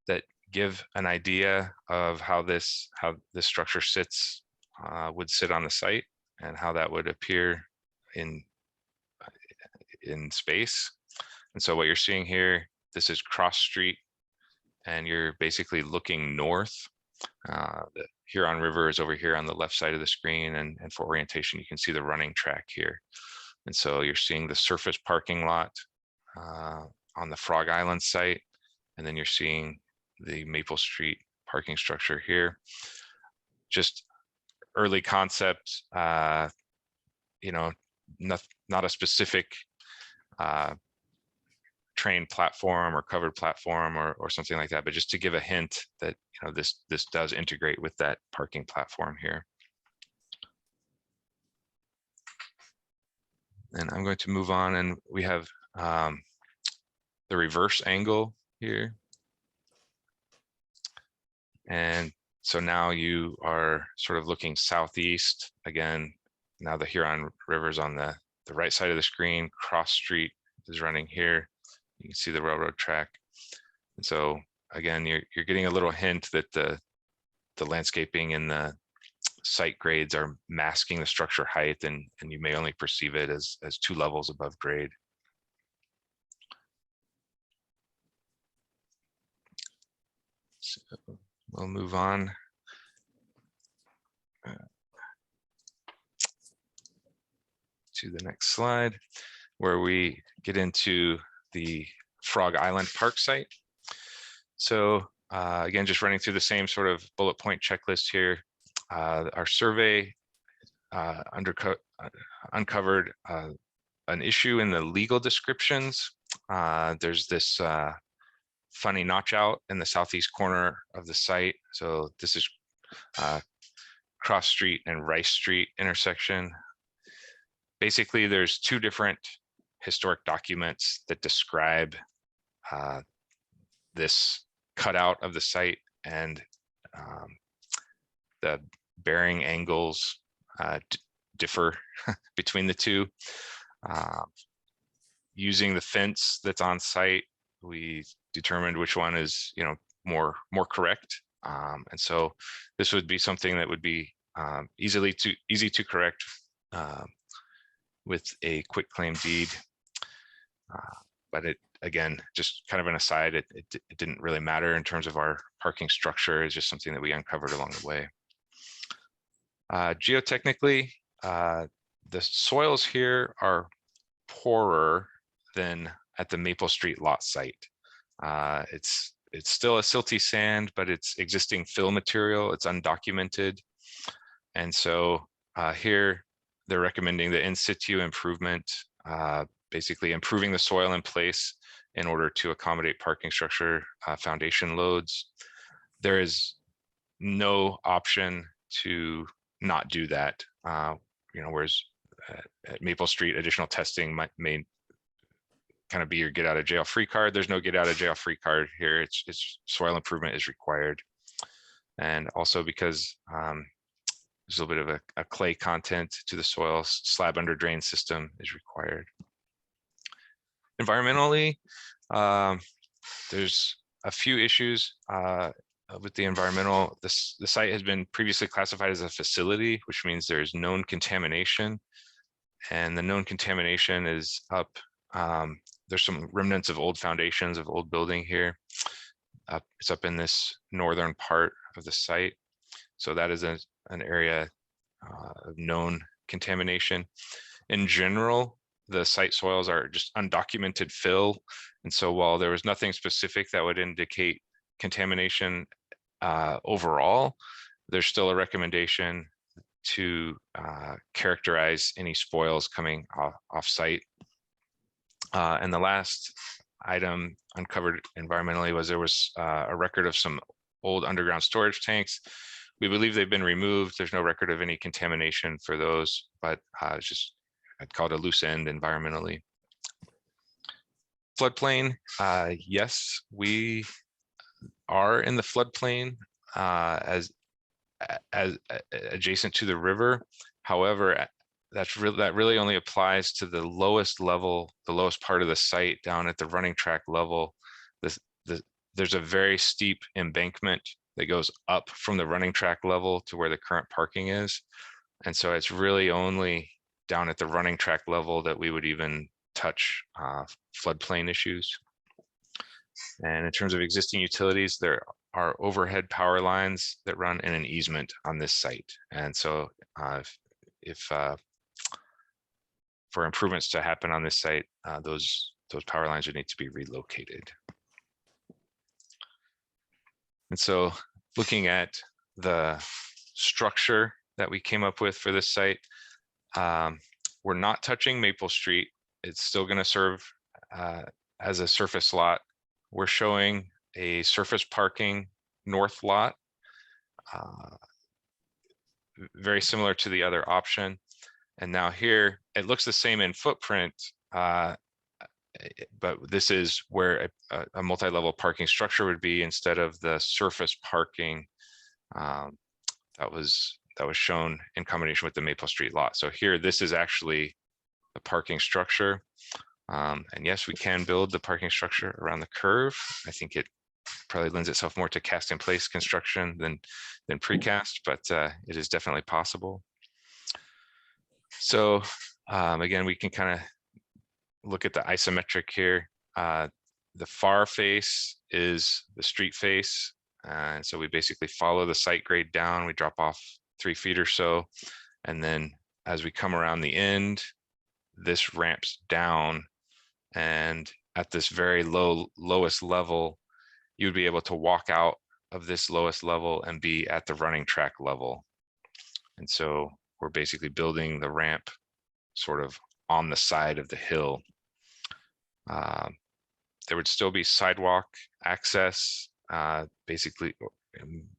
that give an idea of how this structure sits, would sit on the site and how that would appear in space. And so what you're seeing here, this is cross street, and you're basically looking north. The Huron River is over here on the left side of the screen, and for orientation, you can see the running track here. And so you're seeing the surface parking lot on the Frog Island site, and then you're seeing the Maple Street parking structure here. Just early concept, not a specific train platform or covered platform or something like that, but just to give a hint that this does integrate with that parking platform here. And I'm going to move on, and we have the reverse angle here. And so now you are sort of looking southeast. Again, now the Huron River is on the right side of the screen. Cross Street is running here. You can see the railroad track. And so again, you're getting a little hint that the landscaping and the site grades are masking the structure height, and you may only perceive it as 2 levels above grade. So we'll move on. To the next slide, where we get into the Frog Island Park site. So again, just running through the same sort of bullet point checklist here. Our survey uncovered an issue in the legal descriptions. There's this funny notch out in the southeast corner of the site. So this is Cross Street and Rice Street intersection. Basically, there's 2 different historic documents that describe this cutout of the site, and the bearing angles differ between the 2. Using the fence that's on site, we determined which one is more correct, and so this would be something that would be easy to correct with a quick claim deed. But it, again, just kind of an aside, it didn't really matter in terms of our parking structure. It's just something that we uncovered along the way. Geotechnically, the soils here are poorer than at the Maple Street lot site. It's still a silty sand, but it's existing fill material. It's undocumented. And so here they're recommending the in situ improvement, basically improving the soil in place in order to accommodate parking structure foundation loads. There is no option to not do that. Whereas at Maple Street, additional testing may kind of be your get out of jail free card. There's no get out of jail free card here. It's soil improvement is required. And also because there's a little bit of a clay content to the soil, slab under drain system is required. Environmentally, there's a few issues with the environmental. The site has been previously classified as a facility, which means there's known contamination. And the known contamination is up. There's some remnants of old foundations of old building here. It's up in this northern part of the site. So that is an area of known contamination. In general, the site soils are just undocumented fill. And so while there was nothing specific that would indicate contamination overall, there's still a recommendation to characterize any spoils coming off site. And the last item uncovered environmentally was there was a record of some old underground storage tanks. We believe they've been removed. There's no record of any contamination for those, but it's just, I'd call it a loose end environmentally. Floodplain, yes, we are in the floodplain as adjacent to the river. However, that really only applies to the lowest level, the lowest part of the site down at the running track level. There's a very steep embankment that goes up from the running track level to where the current parking is. And so it's really only down at the running track level that we would even touch floodplain issues. And in terms of existing utilities, there are overhead power lines that run in an easement on this site. And so for improvements to happen on this site, those power lines would need to be relocated. And so looking at the structure that we came up with for this site, we're not touching Maple Street. It's still going to serve as a surface lot. We're showing a surface parking north lot, very similar to the other option. And now here, it looks the same in footprint, but this is where a multi-level parking structure would be instead of the surface parking that was shown in combination with the Maple Street lot. So here, this is actually the parking structure. And yes, we can build the parking structure around the curve. I think it probably lends itself more to cast in place construction than precast, but it is definitely possible. So again, we can kind of look at the isometric here. The far face is the street face. And so we basically follow the site grade down. We drop off 3 feet or so. And then as we come around the end, this ramps down. And at this very lowest level, you'd be able to walk out of this lowest level and be at the running track level. And so we're basically building the ramp sort of on the side of the hill. There would still be sidewalk access, basically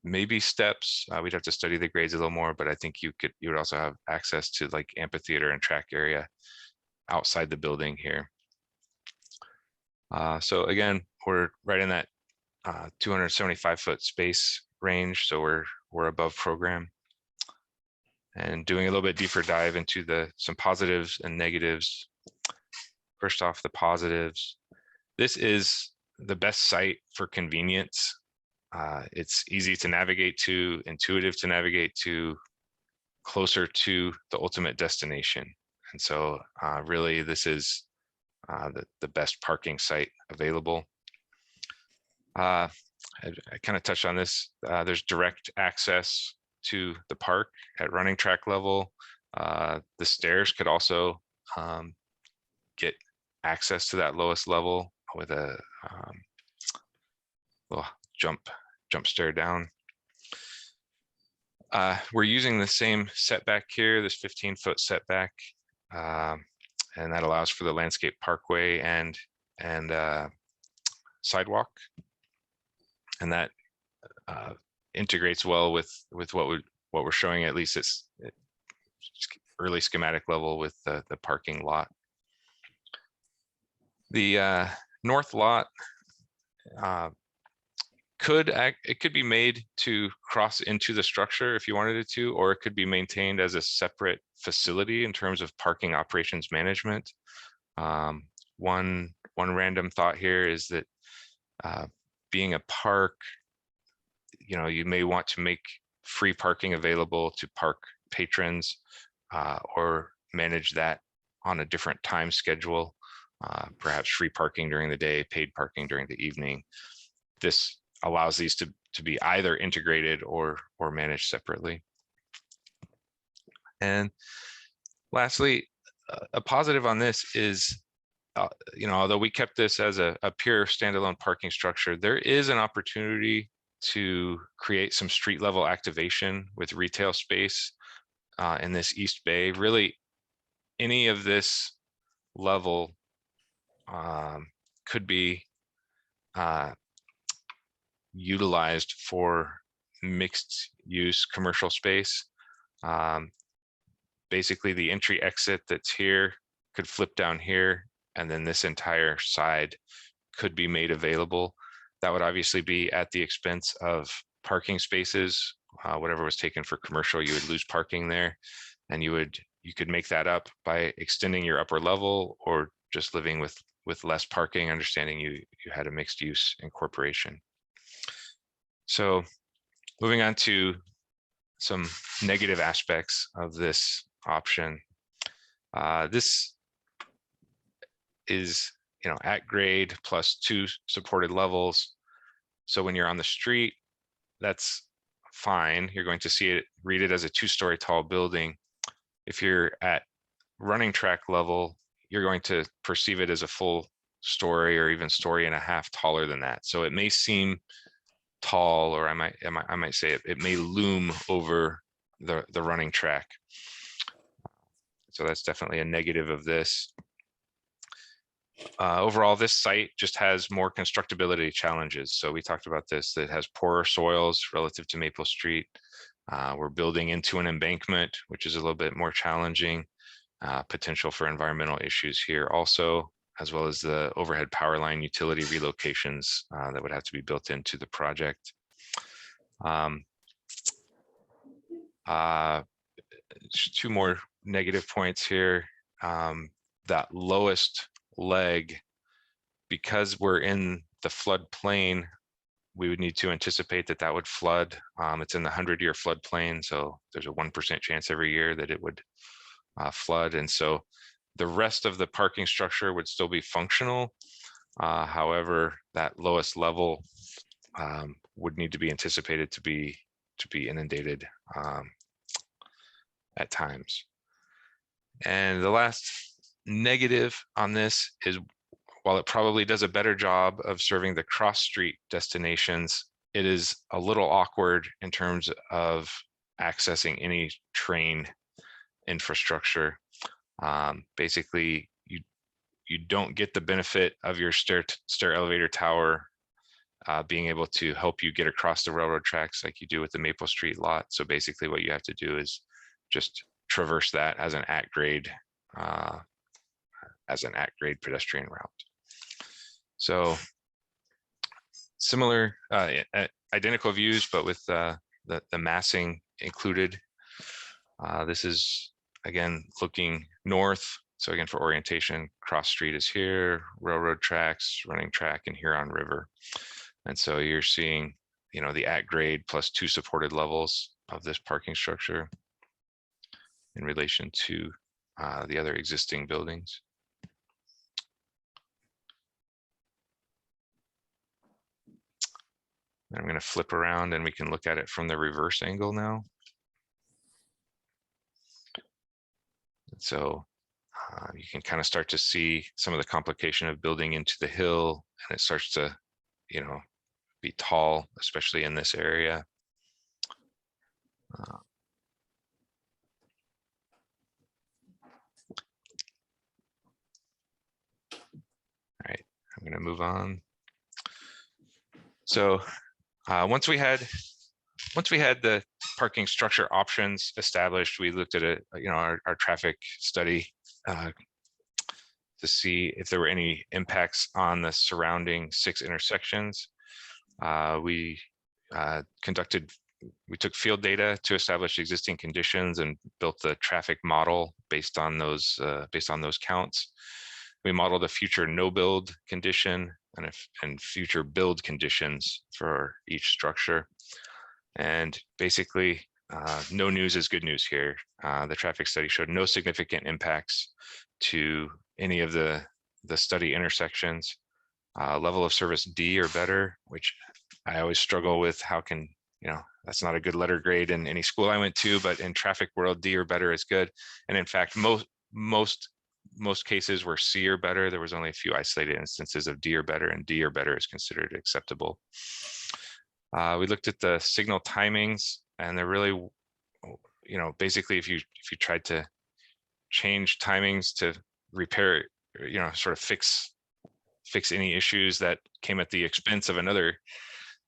maybe steps. We'd have to study the grades a little more, but I think you would also have access to like amphitheater and track area outside the building here. So again, we're right in that 275-foot space range, so we're above program. And doing a little bit deeper dive into some positives and negatives. First off, the positives. This is the best site for convenience. It's easy to navigate to, intuitive to navigate to, closer to the ultimate destination. And so really this is the best parking site available. I kind of touched on this. There's direct access to the park at running track level. The stairs could also get access to that lowest level with a little jump stair down. We're using the same setback here, this 15-foot setback, and that allows for the landscape parkway and sidewalk, and that integrates well with what we're showing, at least it's early schematic level, with the parking lot. The north lot it could be made to cross into the structure if you wanted it to, or it could be maintained as a separate facility in terms of parking operations management. One random thought here is that being a park, you may want to make free parking available to park patrons, or manage that on a different time schedule, perhaps free parking during the day, paid parking during the evening. This allows these to be either integrated or managed separately. And lastly, a positive on this is, although we kept this as a pure standalone parking structure, there is an opportunity to create some street level activation with retail space in this East Bay. Really, any of this level could be utilized for mixed use commercial space. Basically, the entry exit that's here could flip down here, and then this entire side could be made available. That would obviously be at the expense of parking spaces. Whatever was taken for commercial, you would lose parking there, and you could make that up by extending your upper level, or just living with less parking, understanding you had a mixed use incorporation. So moving on to some negative aspects of this option. This is, at grade plus 2 supported levels. So when you're on the street, that's fine. You're going to read it as a 2-story tall building. If you're at running track level, you're going to perceive it as a full story or even story and a half taller than that. So it may seem tall, or I might say it may loom over the running track. So that's definitely a negative of this. Overall, this site just has more constructability challenges. So we talked about this, that has poorer soils relative to Maple Street. We're building into an embankment, which is a little bit more challenging. Potential for environmental issues here also, as well as the overhead power line utility relocations that would have to be built into the project. Two more negative points here. That lowest leg, because we're in the floodplain, we would need to anticipate that would flood. It's in the 100-year floodplain, so there's a 1% chance every year that it would flood. And so the rest of the parking structure would still be functional. However, that lowest level would need to be anticipated to be inundated at times. And the last negative on this is, while it probably does a better job of serving the cross street destinations, it is a little awkward in terms of accessing any train infrastructure. Basically, you don't get the benefit of your stair elevator tower being able to help you get across the railroad tracks like you do with the Maple Street lot. So basically what you have to do is just traverse that as an at-grade pedestrian route. So similar, identical views, but with the massing included. This is, again, looking north. So again, for orientation, cross street is here, railroad tracks, running track, and Huron River. And so you're seeing, the at-grade plus 2 supported levels of this parking structure in relation to the other existing buildings. I'm going to flip around and we can look at it from the reverse angle now. So you can kind of start to see some of the complication of building into the hill, and it starts to, you know, be tall, especially in this area. All right, I'm going to move on. So once we had the parking structure options established, we looked at our traffic study to see if there were any impacts on the surrounding 6 intersections. We took field data to establish existing conditions and built the traffic model based on those counts. We modeled a future no build condition and future build conditions for each structure. And basically, no news is good news here. The traffic study showed no significant impacts to any of the study intersections. Level of service D or better, which I always struggle with. How can, that's not a good letter grade in any school I went to, but in traffic world, D or better is good. And in fact, most cases were C or better. There was only a few isolated instances of D or better, and D or better is considered acceptable. We looked at the signal timings, and they're really, basically if you tried to change timings to repair, sort of fix any issues that came at the expense of another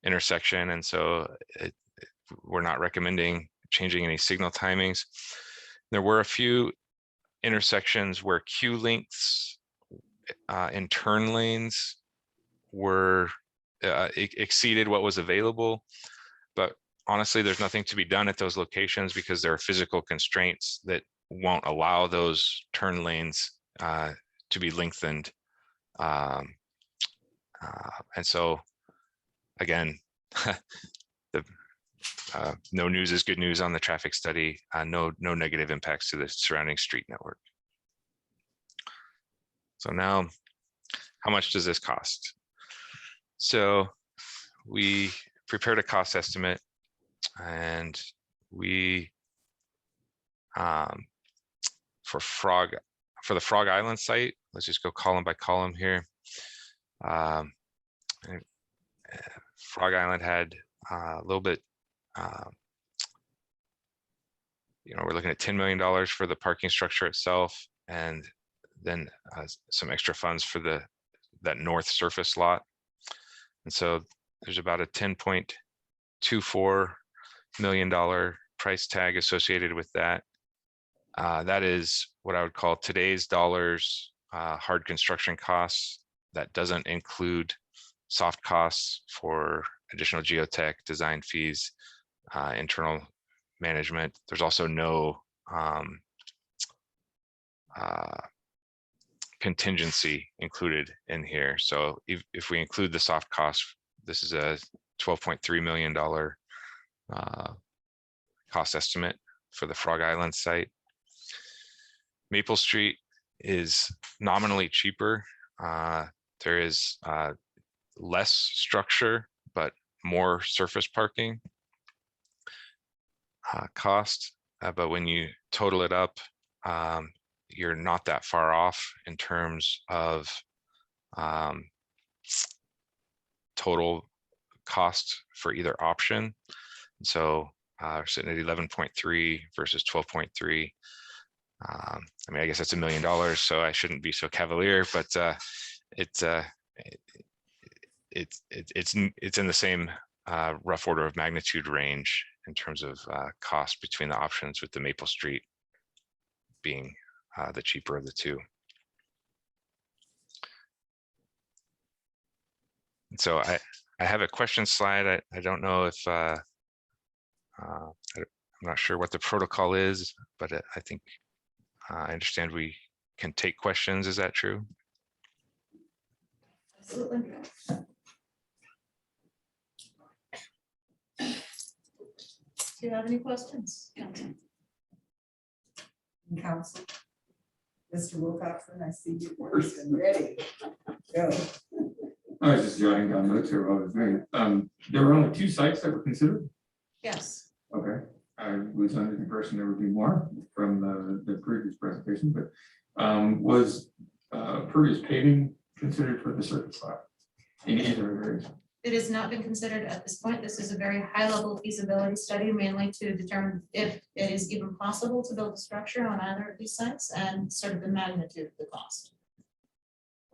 intersection. And so we're not recommending changing any signal timings. There were a few intersections where queue lengths in turn lanes were exceeded what was available, but honestly, there's nothing to be done at those locations because there are physical constraints that won't allow those turn lanes to be lengthened. And so, again, no news is good news on the traffic study. No negative impacts to the surrounding street network. So now, how much does this cost? So we prepared a cost estimate, and we for the Frog Island site, let's just go column by column here. Frog Island had a little bit, we're looking at $10 million for the parking structure itself, and then some extra funds for that north surface lot. And so there's about a $10.24 million price tag associated with that. That is what I would call today's dollars hard construction costs. That doesn't include soft costs for additional geotech, design fees, internal management. There's also no contingency included in here. So if we include the soft costs, this is a $12.3 million cost estimate for the Frog Island site. Maple Street is nominally cheaper. There is less structure, but more surface parking cost. But when you total it up, you're not that far off in terms of total cost for either option. So we're sitting at 11.3 versus 12.3. I mean, I guess that's $1 million, so I shouldn't be so cavalier, but it's in the same rough order of magnitude range in terms of cost between the options, with the Maple Street being the cheaper of the two. And so I have a question slide. I don't know if I'm not sure what the protocol is, but I think I understand we can take questions. Is that true? Absolutely. Do you have any questions? Council. Mr. Wilcoxon, I see you first and ready. Go. I was just jotting down notes here while I was doing it. There were only 2 sites that were considered? Yes. Okay. I was under the impression there would be more from the previous presentation, but was previous paving considered for the surface lot in either areas? It has not been considered at this point. This is a very high-level feasibility study, mainly to determine if it is even possible to build a structure on either of these sites and sort of the magnitude of the cost.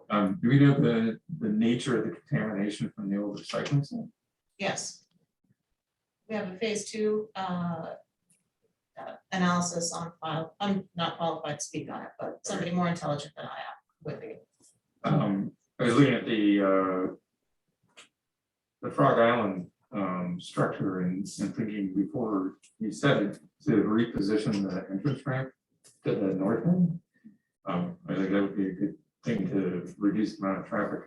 Do we know the nature of the contamination from the old recycling center? Yes. We have a phase 2 analysis on file. I'm not qualified to speak on it, but somebody more intelligent than I am would be. I was looking at the Frog Island structure and thinking before you said it, to reposition the entrance ramp to the north end. I think that would be a good thing to reduce the amount of traffic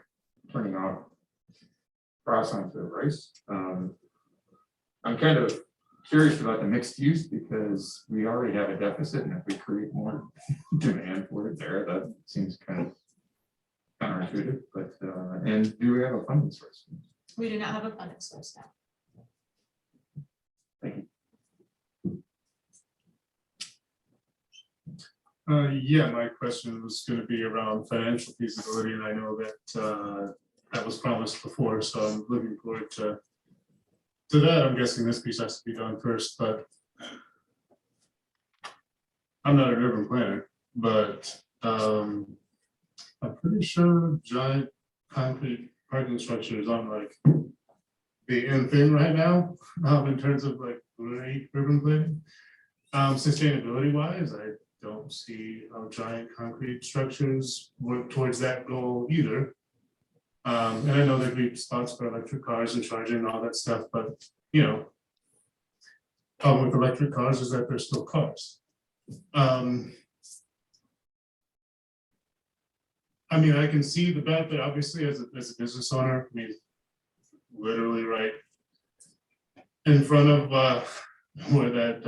turning off cross onto the race. I'm kind of curious about the mixed use because we already have a deficit, and if we create more demand for it there, that seems kind of counterintuitive. But and do we have a funding source? We do not have a funding source now. Thank you. Yeah, my question was going to be around financial feasibility, and I know that that was promised before, so I'm looking forward to that. I'm guessing this piece has to be done first, but I'm not an urban planner, but I'm pretty sure giant concrete parking structure is on like the in thing right now, in terms of like great urban planning. Sustainability wise, I don't see how giant concrete structures work towards that goal either. And I know there'd be spots for electric cars and charging and all that stuff, but you know, problem with electric cars is that they're still cars. I mean, I can see the benefit, obviously, as a business owner. I mean, literally right in front of where that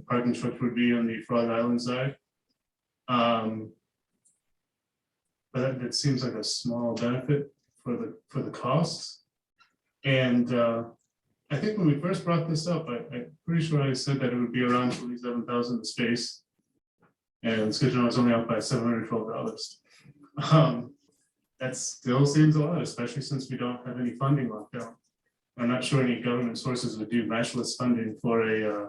parking structure would be on the Frog Island side. But it seems like a small benefit for the costs. And I think when we first brought this up, I'm pretty sure I said that it would be around 27,000 a space. And Skidmore was only out by $712. That still seems a lot, especially since we don't have any funding locked down. I'm not sure any government sources would do matchless funding for a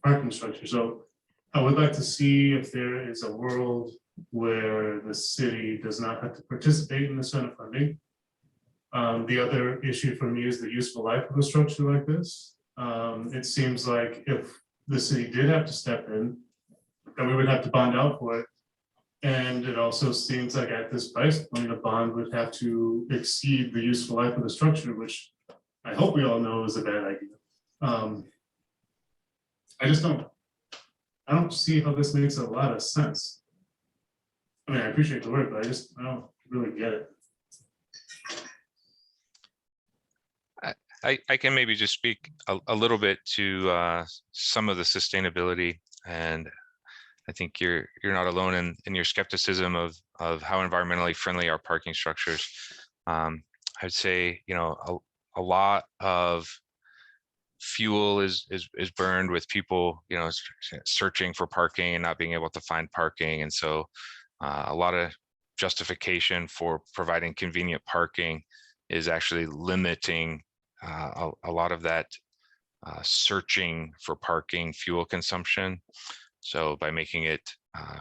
parking structure. So I would like to see if there is a world where the city does not have to participate in this kind of funding. The other issue for me is the useful life of a structure like this. It seems like if the city did have to step in, then we would have to bond out for it. And it also seems like at this price point, a bond would have to exceed the useful life of the structure, which I hope we all know is a bad idea. I don't see how this makes a lot of sense. I mean, I appreciate the work, but I don't really get it. I can maybe just speak a little bit to some of the sustainability, and I think you're not alone in your skepticism of how environmentally friendly our parking structures. I'd say, you know, a lot of fuel is burned with people, you know, searching for parking and not being able to find parking, and so a lot of justification for providing convenient parking is actually limiting a lot of that searching for parking fuel consumption. So by making it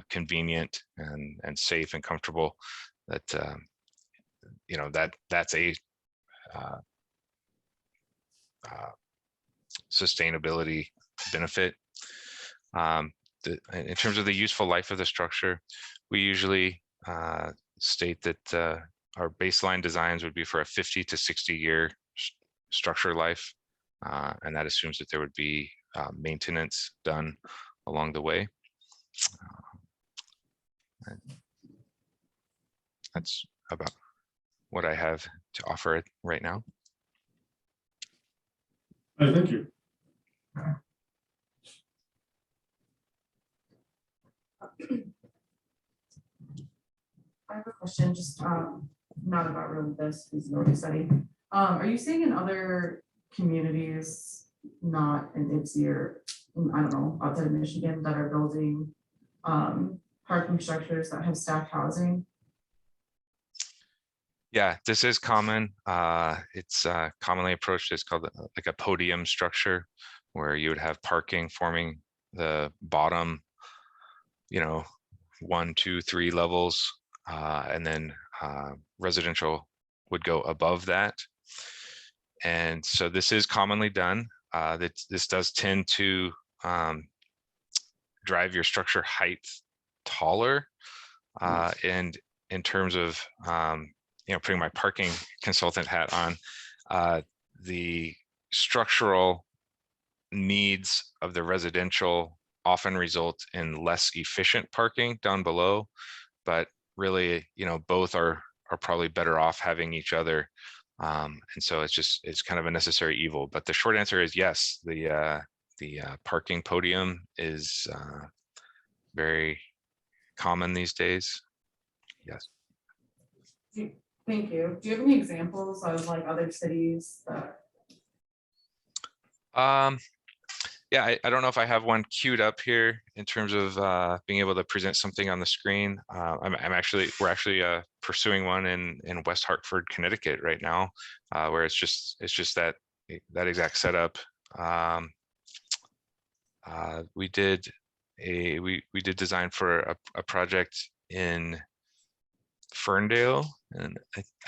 convenient and safe and comfortable, that you know, that's a sustainability benefit. In terms of the useful life of the structure, we usually state that our baseline designs would be for a 50 to 60 year structure life, and that assumes that there would be maintenance done along the way. That's about what I have to offer right now. Thank you. I have a question, just not about really this feasibility study. Are you seeing in other communities not in IPSI or, I don't know, outside of Michigan that are building parking structures that have staff housing? Yeah, this is common. It's commonly approached as called like a podium structure, where you would have parking forming the bottom, 1, 2, 3 levels, and then residential would go above that. And so this is commonly done. This does tend to drive your structure height taller. And in terms of putting my parking consultant hat on, the structural needs of the residential often result in less efficient parking down below, but really, both are probably better off having each other. And so it's kind of a necessary evil. But the short answer is yes, the parking podium is very common these days. Yes. Thank you. Do you have any examples of like other cities that? Yeah, I don't know if I have one queued up here in terms of being able to present something on the screen. We're actually pursuing one in West Hartford, Connecticut right now, where it's just that exact setup. We did design for a project in Ferndale, and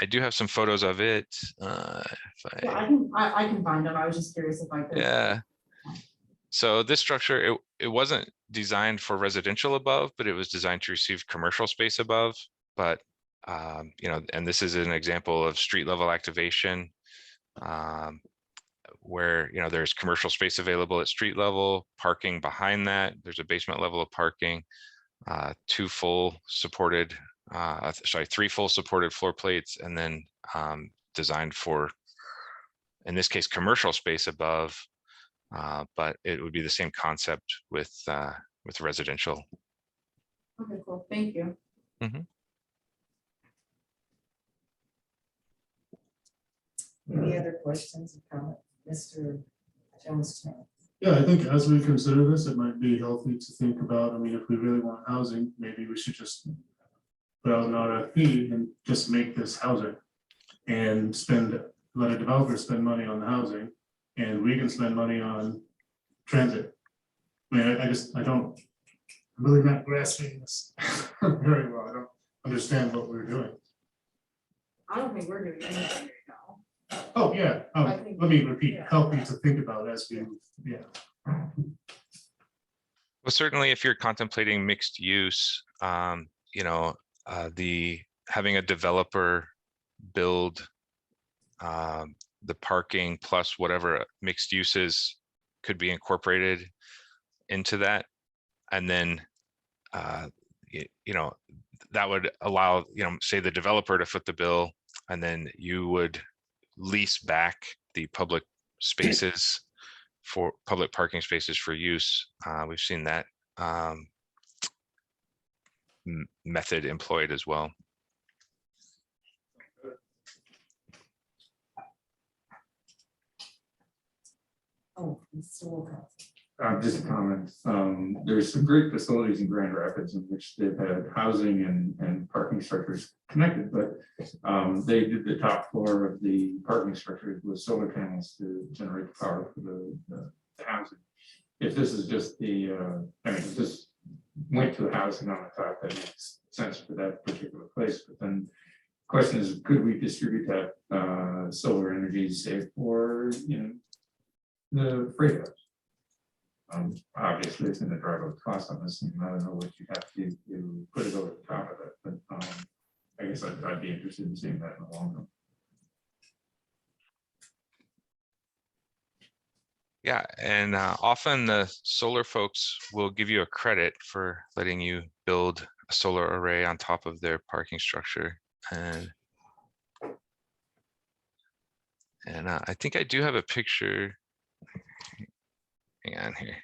I do have some photos of it. Yeah, I can find them. I was just curious if I could. Yeah. So this structure, it wasn't designed for residential above, but it was designed to receive commercial space above. But and this is an example of street level activation, where there's commercial space available at street level, parking behind that. There's a basement level of parking, 3 full supported floor plates, and then designed for, in this case, commercial space above. But it would be the same concept with residential. Okay, cool. Thank you. Mhm. Any other questions or comments, Mr. Jonestown? Yeah, I think as we consider this, it might be healthy to think about, if we really want housing, maybe we should just put out an RFP and just make this housing and let a developer spend money on the housing, and we can spend money on transit. I'm really not grasping this very well. I don't understand what we're doing. I don't think we're doing anything right now. Oh, yeah. I think- Let me repeat, yeah. help me to think about as we, yeah. Well, certainly if you're contemplating mixed use, having a developer build the parking plus whatever mixed uses could be incorporated into that. And then, that would allow, say the developer to foot the bill, and then you would lease back the public spaces for public parking spaces for use. We've seen that method employed as well. Oh, Mr. Wilcox. Just a comment. There's some great facilities in Grand Rapids in which they've had housing and parking structures connected, but they did the top floor of the parking structures with solar panels to generate the power for the housing. If this is just if this went to the housing on the top, that makes sense for that particular place. But then the question is, could we distribute that solar energy, say, for the freight house? Obviously, it's going to drive up cost on this, and I don't know what you have to put it over the top of it, but I guess I'd be interested in seeing that in the long run. Yeah, and often the solar folks will give you a credit for letting you build a solar array on top of their parking structure. And I think I do have a picture. Hang on here.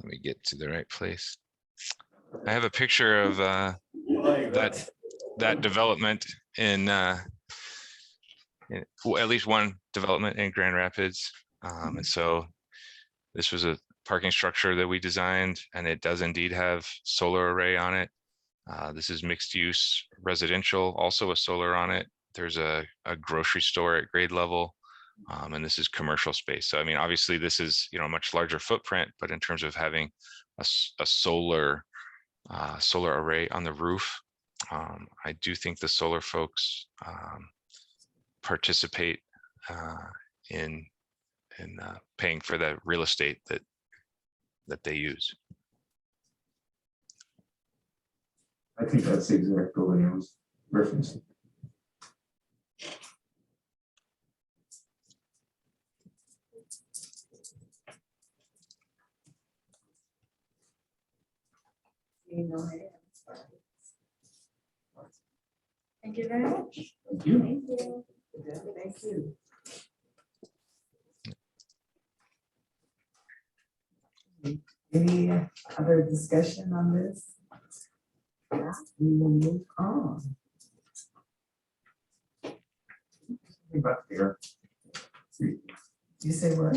Let me get to the right place. I have a picture of that development in well, at least one development in Grand Rapids. And so This was a parking structure that we designed, and it does indeed have solar array on it. This is mixed use residential, also a solar on it. There's a grocery store at grade level. And this is commercial space. So I mean, obviously this is, you know, a much larger footprint, but in terms of having a solar array on the roof, I do think the solar folks participate in paying for the real estate that they use. I think that's the exact building I was referencing. Thank you very much. Thank you. Thank you. Thank you. Any other discussion on this? Yeah, we will move on. About the air. You say what?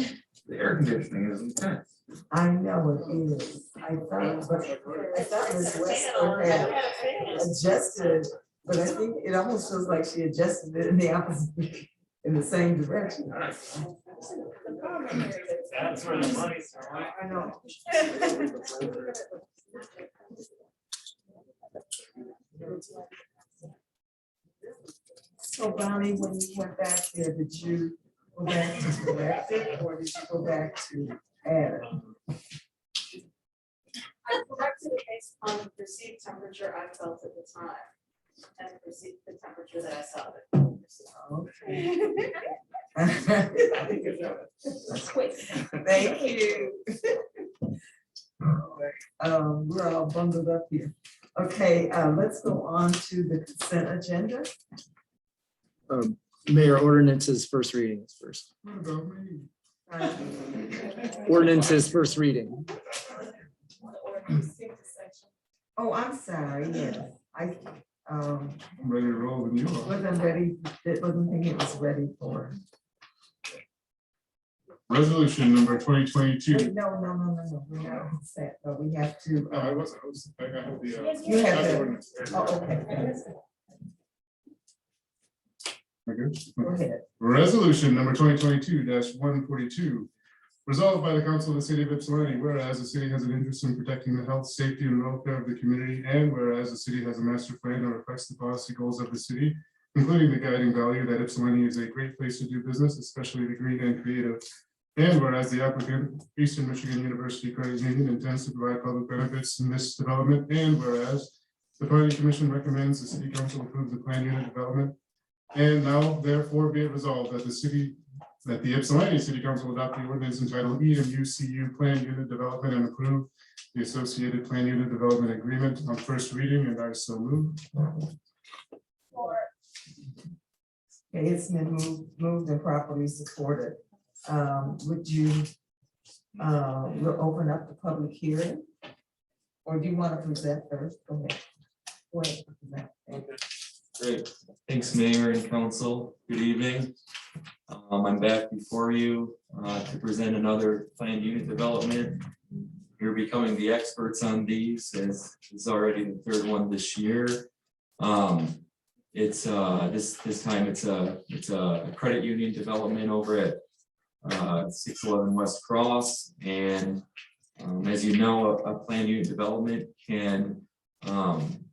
The air conditioning is intense. I know it is. I thought Ms. Westler had adjusted, but I think it almost feels like she adjusted it in the opposite, in the same direction. That's where the money's from. I know. So Bonnie, when you went back there, did you go back to correct it, or did you go back to add it? I corrected it based on the perceived temperature I felt at the time and perceived the temperature that I saw it. Okay. Thank you. We're all bundled up here. Okay, let's go on to the consent agenda. Mayor, ordinance's first reading is first. Ordinance's first reading. Oh, I'm sorry, yes, I'm ready to roll with you. wasn't ready, wasn't thinking it was ready for. Resolution number 2022. No, we're not consent, but we have to. No, I wasn't. I got the. You have draft to, ordinance. oh, okay. Okay. Go ahead. Resolution number 2022-142. Resolved by the council of the city of Ypsilanti, whereas the city has an interest in protecting the health, safety, and welfare of the community, and whereas the city has a master plan that reflects the policy goals of the city, including the guiding value that Ypsilanti is a great place to do business, especially the green and creative. And whereas the applicant, Eastern Michigan University Credit Union, intends to provide public benefits in this development, and whereas the planning commission recommends the city council approve the plan unit development. And now therefore be it resolved that the Ypsilanti City Council adopt the ordinance entitled EMUCU Plan Unit Development and approve the associated plan unit development agreement on first reading, and I so move. Okay, it's been moved and properly supported. Would you, we'll open up the public hearing? Or do you want to present first? Go ahead. Go ahead. Present. Thank you. Great, thanks, Mayor and Council. Good evening. I'm back before you to present another planned unit development. You're becoming the experts on these, as it's already the third one this year. It's this time it's a credit union development over at 611 West Cross, and as you know, a planned unit development can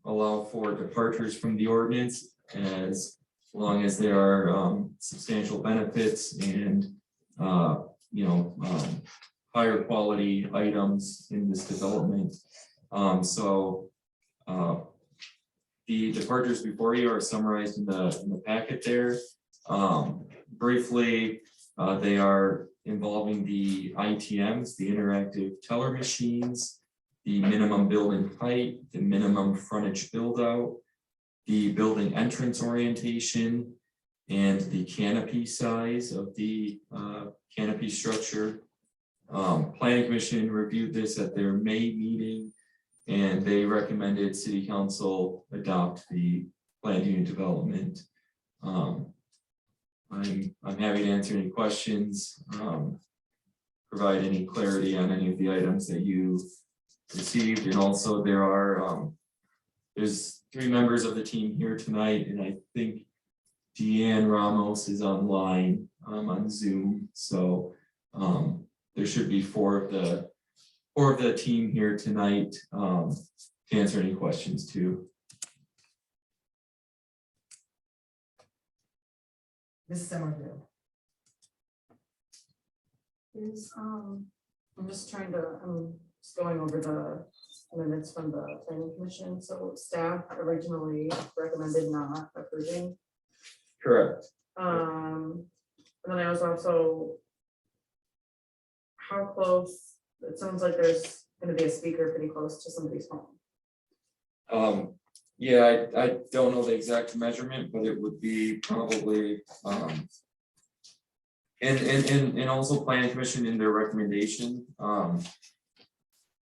allow for departures from the ordinance as long as there are substantial benefits and higher quality items in this development. The departures before you are summarized in the packet there. Briefly, they are involving the ITMs, the interactive teller machines, the minimum building height, the minimum frontage build out, the building entrance orientation, and the canopy size of the canopy structure. Planning Commission reviewed this at their May meeting, and they recommended City Council adopt the planned unit development. I'm happy to answer any questions. provide any clarity on any of the items that you received. And also there are, there's 3 members of the team here tonight, and I think Deanne Ramos is online on Zoom. So there should be 4 of the team here tonight to answer any questions too. Ms. Somerville. I'm just trying to, I'm just going over the minutes from the planning commission. So staff originally recommended not approving. Correct. And then I was also, how close, it sounds like there's gonna be a speaker pretty close to somebody's home. Yeah, I don't know the exact measurement, but it would be probably, and also planning commission in their recommendation. And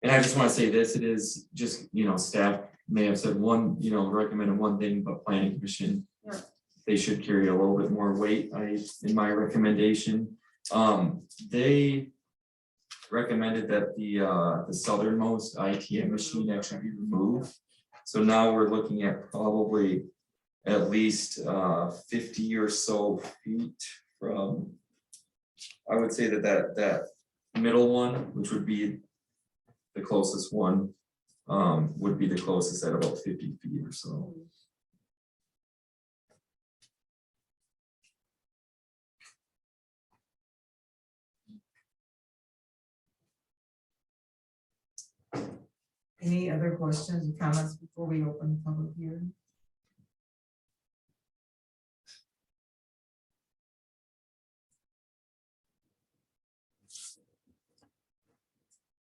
I just want to say this, it is just, staff may have said one, recommended one thing, but planning commission, Yeah. they should carry a little bit more weight, in my recommendation. They recommended that the southernmost ITM machine actually be removed. So now we're looking at probably at least 50 or so feet from, I would say that middle one, which would be the closest one, would be the closest at about 50 feet or so. Any other questions or comments before we open the public hearing?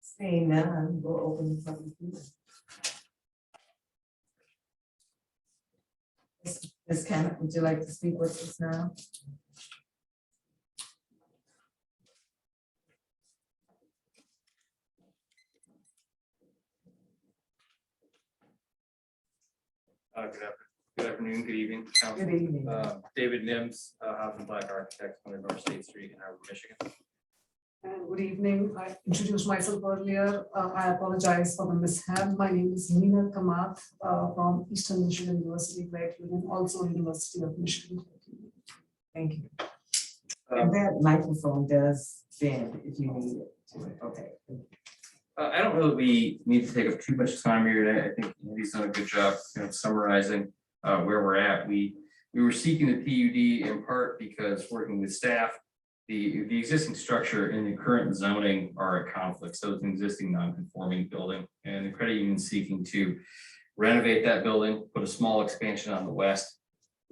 Seeing none, we'll open the public hearing. Ms. Kenneth, would you like to speak with us now? Good afternoon, good evening. Council. Good evening. David Nims, House and Black Architects, 100 North State Street in Harbor, Michigan. And good evening. I introduced myself earlier. I apologize for the mishap. My name is Nina Kamath from Eastern Michigan University, Great Union, also University of Michigan. Thank you. And that microphone does bend if you need it. Okay. I don't know that we need to take up too much time here today. I think Andy's done a good job summarizing where we're at. We were seeking the PUD in part because working with staff, the existing structure and the current zoning are at conflict. So it's an existing non-conforming building, and the credit union is seeking to renovate that building, put a small expansion on the west.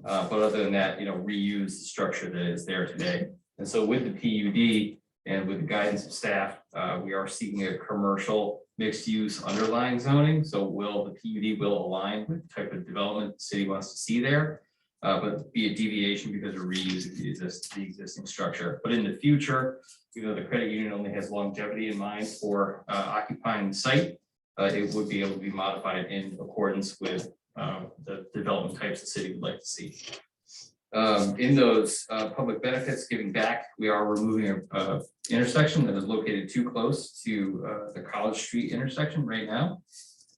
But other than that, reuse the structure that is there today. And so with the PUD and with the guidance of staff, we are seeking a commercial mixed use underlying zoning. So the PUD will align with the type of development the city wants to see there. But be a deviation because we're reusing the existing structure. But in the future, the credit union only has longevity in mind for occupying the site, it would be able to be modified in accordance with the development types the city would like to see. In those public benefits giving back, we are removing a intersection that is located too close to the College Street intersection right now.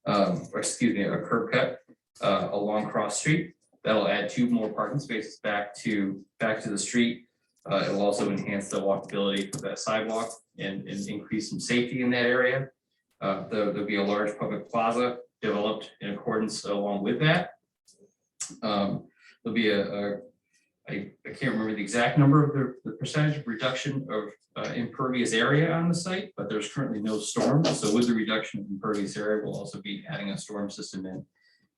Or excuse me, a curb cut along Cross Street. That'll add 2 more parking spaces back to the street. It'll also enhance the walkability for that sidewalk and increase some safety in that area. There'll be a large public plaza developed in accordance along with that. There'll be I can't remember the exact number of the percentage of reduction of impervious area on the site, but there's currently no storm. So with the reduction of impervious area, we'll also be adding a storm system in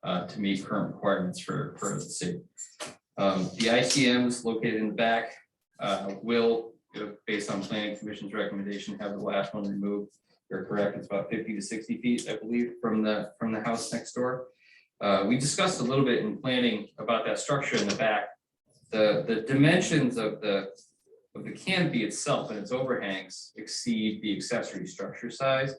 to meet current requirements for the city. The ICMs located in the back will, based on planning commission's recommendation, have the last one removed. You're correct, it's about 50 to 60 feet, I believe, from the house next door. We discussed a little bit in planning about that structure in the back. The dimensions of the canopy itself and its overhangs exceed the accessory structure size,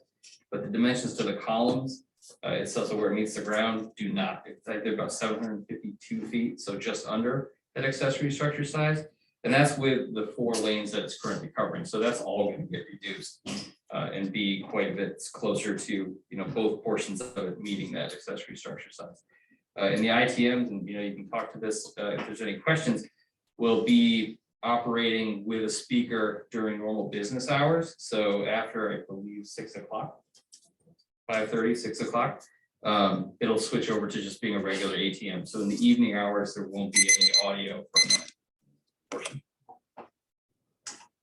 but the dimensions to the columns itself, so where it meets the ground, do not. It's like they're about 752 feet, so just under that accessory structure size. And that's with the 4 lanes that it's currently covering, so that's all gonna get reduced. And be quite a bit closer to, you know, both portions of it meeting that accessory structure size. And the ITMs, and you know, you can talk to this if there's any questions, will be operating with a speaker during normal business hours. So after, I believe, 6 o'clock, 5:30, 6 o'clock, it'll switch over to just being a regular ATM. So in the evening hours, there won't be any audio from that portion.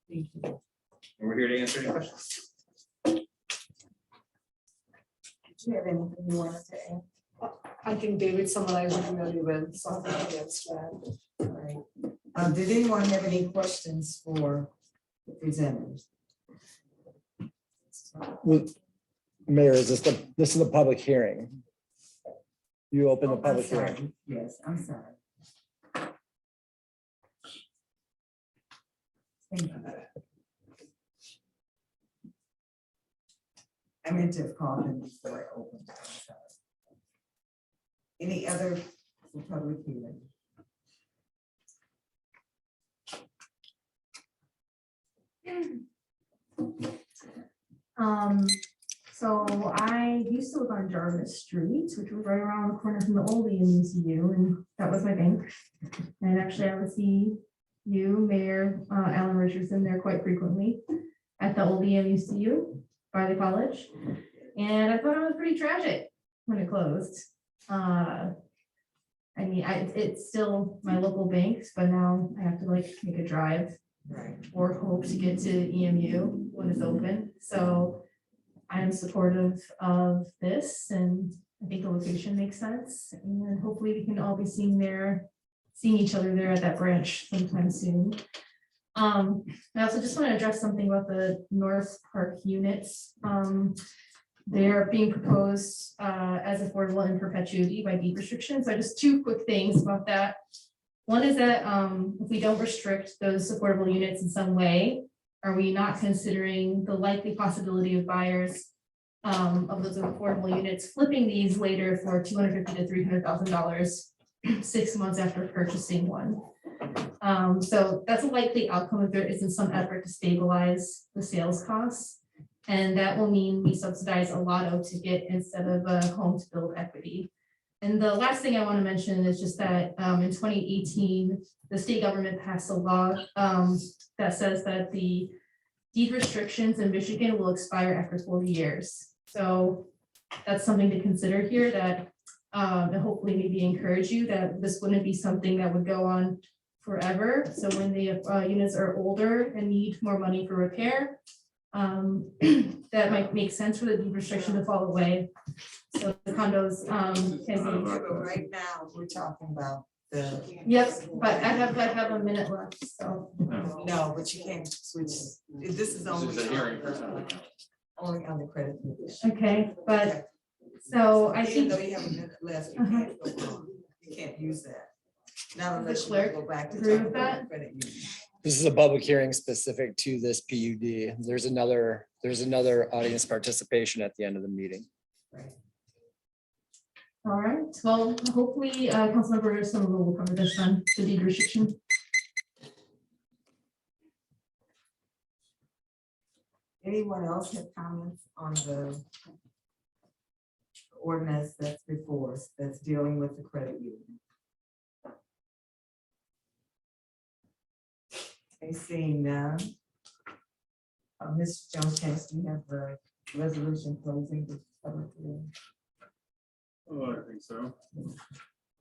Thank you. And we're here to answer any questions. Do you have anything you wanted to add? I think David summarized it really well, so I think that's right. All right. Did anyone have any questions for the presenters? Mayor, is this is the public hearing? You open the I'm public sorry. hearing. Yes, I'm sorry. Thank you. I meant to have called him before I opened. I'm sorry. Any other public hearing? So I used to live on Jarvis Street, which was right around the corner from the old EMCU, and that was my bank. And actually, I would see you, Mayor Alan Richardson, there quite frequently at the old EMCU by the college. And I thought it was pretty tragic when it closed. I mean, it's still my local banks, but now I have to like make a drive or hope to get to EMU when it's open. So I am supportive of this, and I think the location makes sense. And hopefully we can all be seeing each other there at that branch sometime soon. I also just want to address something about the North Park units. They're being proposed as affordable in perpetuity by deed restrictions. So just 2 quick things about that. One is that if we don't restrict those affordable units in some way, are we not considering the likely possibility of buyers of those affordable units flipping these later for $250,000 to $300,000 6 months after purchasing one? So that's a likely outcome if there isn't some effort to stabilize the sales costs. And that will mean we subsidize a lotto ticket instead of a home to build equity. And the last thing I want to mention is just that in 2018, the state government passed a law that says that the deed restrictions in Michigan will expire after 40 years. So that's something to consider here, that and hopefully maybe encourage you that this wouldn't be something that would go on forever. So when the units are older and need more money for repair, that might make sense for the deed restriction to fall away. So the condos can be. Right now, we're talking about the. Yes, but I have a minute left, so. No, but you can't switch. This is only. Only on the credit. Okay, but so I Even think. though you have a minute left, you can't go on. You can't use that. Not unless you clerk go back to. agree talk with about that? credit union. This is a public hearing specific to this PUD. There's another audience participation at the end of the meeting. All right, well, hopefully, Councilmember Summerville will cover this one, the deed restriction. Anyone else have comments on the ordinance that's before us, that's dealing with the credit union? Okay, seeing none. Ms. Jones, do you have the resolution closing the public hearing? Oh, I think so.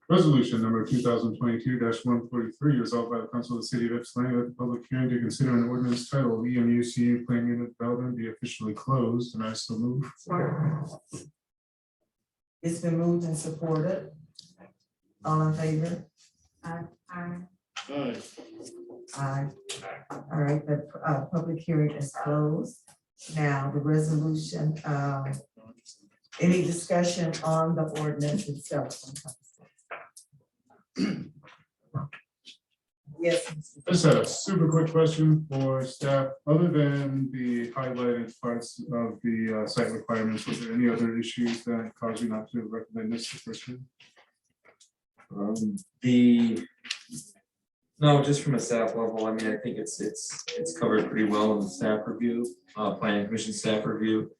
Resolution number 2022-143, resolved by the council of the city of Ypsilanti that the public hearing to consider an ordinance titled EMUCU Plan Unit Development be officially closed, and I so move. It's been moved and supported. All in favor? Aye. Aye. All right, the public hearing is closed. Now, the resolution, any discussion on the ordinance itself? Yes. Mr. Just a super quick question for staff. Other than the highlighted parts of the site requirements, was there any other issues that caused you not to recommend this the first time? The No, just from a staff level, I mean, I think it's covered pretty well in the staff review, planning commission staff review.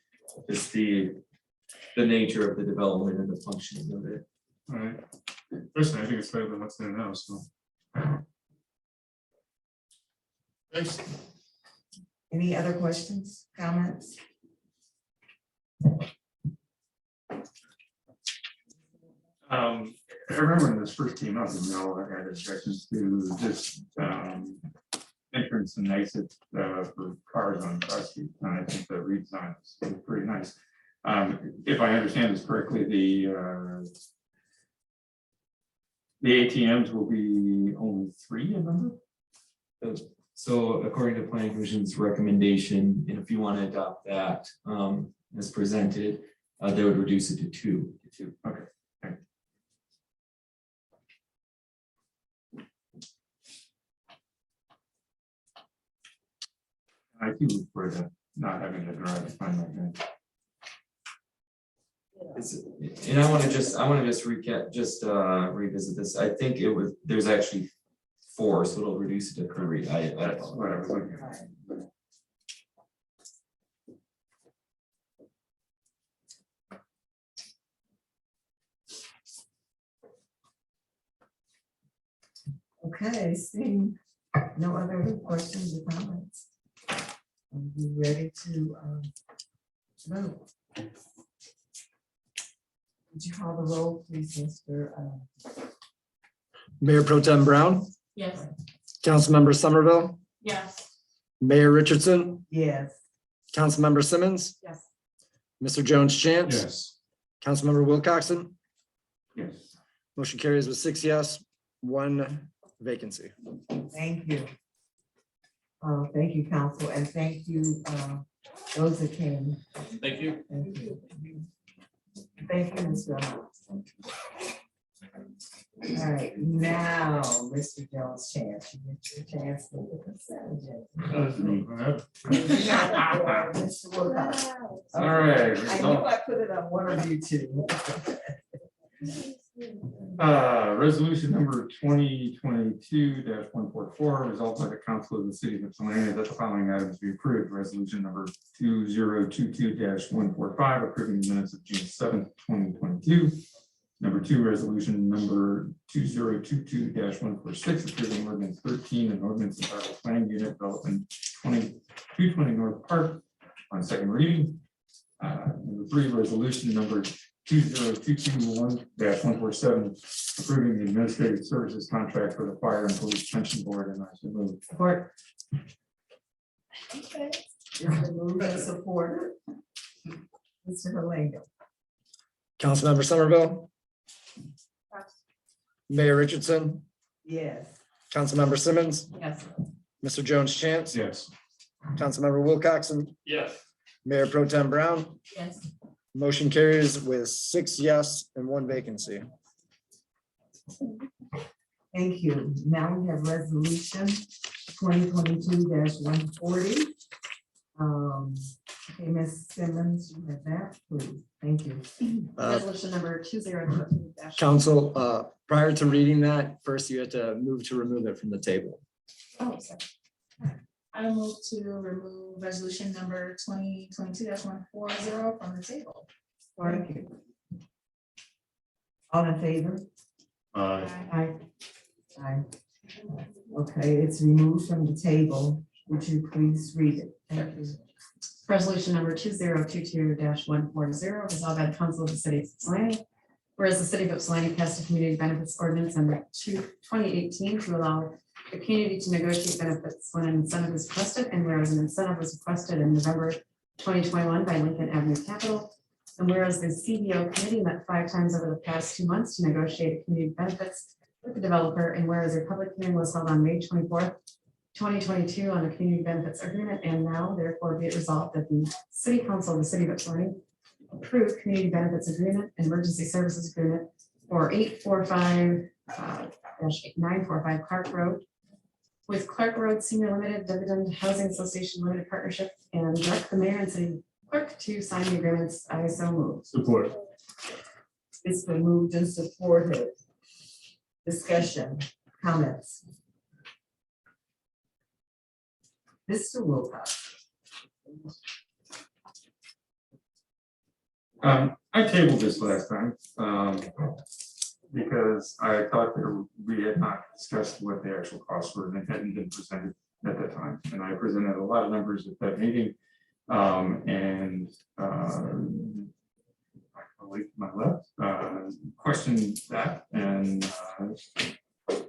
Just the nature of the development and the functioning of it. All right. Personally, I think it's better than what's there now, so. Thanks. Any other questions, comments? I remember when this first came up, and we all had objections to this entrance and exit for cars on Cross Street. And I think the redesign is pretty nice. If I understand this correctly, the ATMs will be only 3 of them. So according to planning commission's recommendation, and if you want to adopt that as presented, they would reduce it to 2. Okay. I do look for the not having to drive behind my head. And I want to just recap, revisit this. I think there's actually 4, so it'll reduce it to 3. That's what I was looking at. Okay, seeing no other questions or comments. Are you ready to vote? Would you call the roll, please, Mr. Mayor Pro Tem Brown, Yes. Councilmember Somerville, Yes. Mayor Richardson, Yes. Councilmember Simmons, Yes. Mr. Jones Chance. Yes. Councilmember Wilcoxen. Yes. Motion carries with 6 yes, 1 vacancy. Thank you. Thank you, council, and thank you, those that came. Thank you. Thank you. Thank you, Ms. Reynolds. All right, now, Mr. Jones Chance, you get your chance to look at the Mr. Wilcox. All right. I knew I put it on one of you two. Resolution number 2022-144, resolved by the council of the city of Ypsilanti that the following items be approved. Resolution number 2022-145, approving the minutes of June 7th, 2022. Number 2, resolution number 2022-146, approving ordinance 13 and ordinance entitled Planning Unit Development 220 North Park on second reading. Number 3, resolution number 2022-147, approving the administrative services contract for the fire and police pension board, and I should move. Support. Okay. It's been moved and supported. Mr. Halinga. Councilmember Somerville, Mayor Richardson, Yes. Councilmember Simmons, Yes. Mr. Jones Chance. Yes. Councilmember Wilcoxen, Yes. Mayor Pro Tem Brown. Yes. Motion carries with 6 yes and 1 vacancy. Thank you. Now we have resolution 2022-140. Okay, Ms. Simmons, you have that, please. Thank you. Resolution number 2022. Council, prior to reading that, first you have to move to remove it from the table. Oh, sorry. I move to remove resolution number 2022-140 from the table. Thank you. All in favor? Aye. Aye. Okay, it's removed from the table. Would you please read it? Thank you. Resolution number 2022-140 resolved by the council of the city of Ypsilanti. Whereas the city of Ypsilanti passed a community benefits ordinance number 2018 to allow the community to negotiate benefits when an incentive is requested, and whereas an incentive was requested in November 2021 by Lincoln Avenue Capital. And whereas the CBO committee met 5 times over the past 2 months to negotiate community benefits with the developer, and whereas a public hearing was held on May 24th, 2022 on the community benefits agreement, and now therefore be it resolved that the city council of the city of Ypsilanti approve community benefits agreement and emergency services agreement for 845-945 Clark Road with Clark Road Senior Limited Dividend Housing Association Limited Partnership, and direct the mayor and city clerk to sign the agreements. I so move. Support. It's been moved and supported. Discussion, comments. Mr. Wilcox. I tabled this last time, because I thought we had not discussed what the actual costs were, and it hadn't been presented at that time. And I presented a lot of numbers at that meeting, and my colleague to my left questioned that, and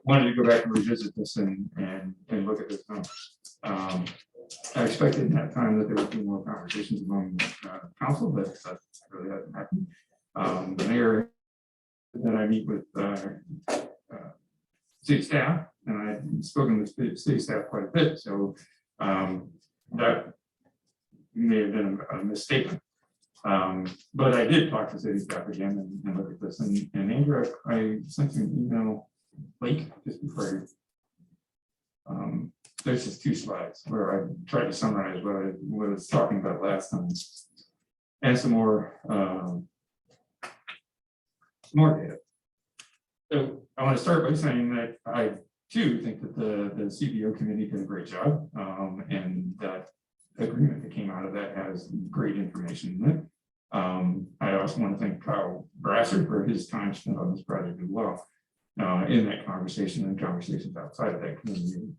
wanted to go back and revisit this and look at those numbers. I expected in that time that there would be more conversations among council, but that really hasn't happened. The mayor, that I meet with city staff, and I've spoken with city staff quite a bit, so that may have been a misstatement. But I did talk to city staff again and look at this, and Andrew, I sent you an email late just before there's just 2 slides where I tried to summarize what I was talking about last time and some more data. So I want to start by saying that I too think that the CBO committee did a great job, and that agreement that came out of that has great information in it. I also want to thank Kyle Brasser for his time spent on this project as well, in that conversation and conversations outside of that community.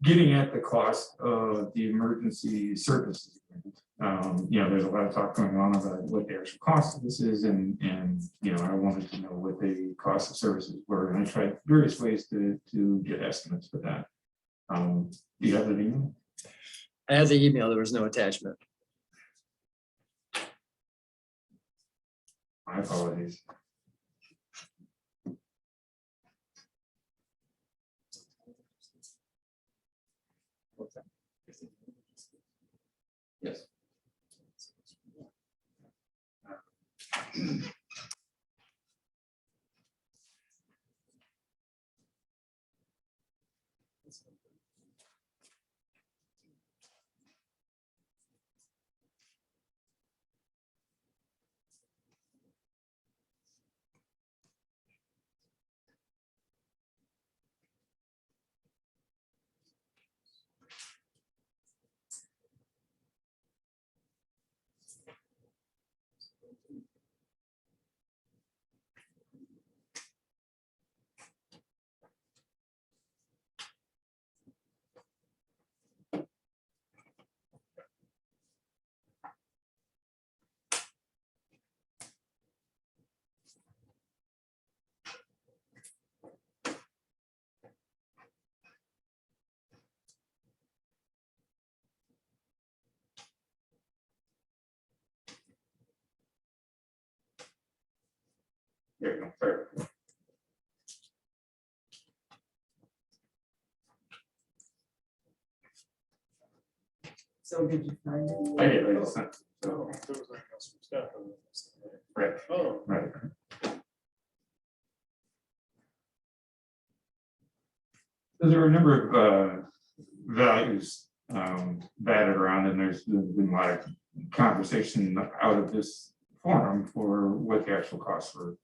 Getting at the cost of the emergency services. There's a lot of talk going on about what the actual cost of this is, and I wanted to know what the cost of services were, and I tried various ways to get estimates for that. Do you have the email? I had the email, there was no attachment. My apologies. Yes. There you go. Sorry. So did you find it? I did. I just sent it, so. Right. Oh. Right. So there are a number of values batted around, and there's been a lot of conversation out of this forum for what the actual costs were.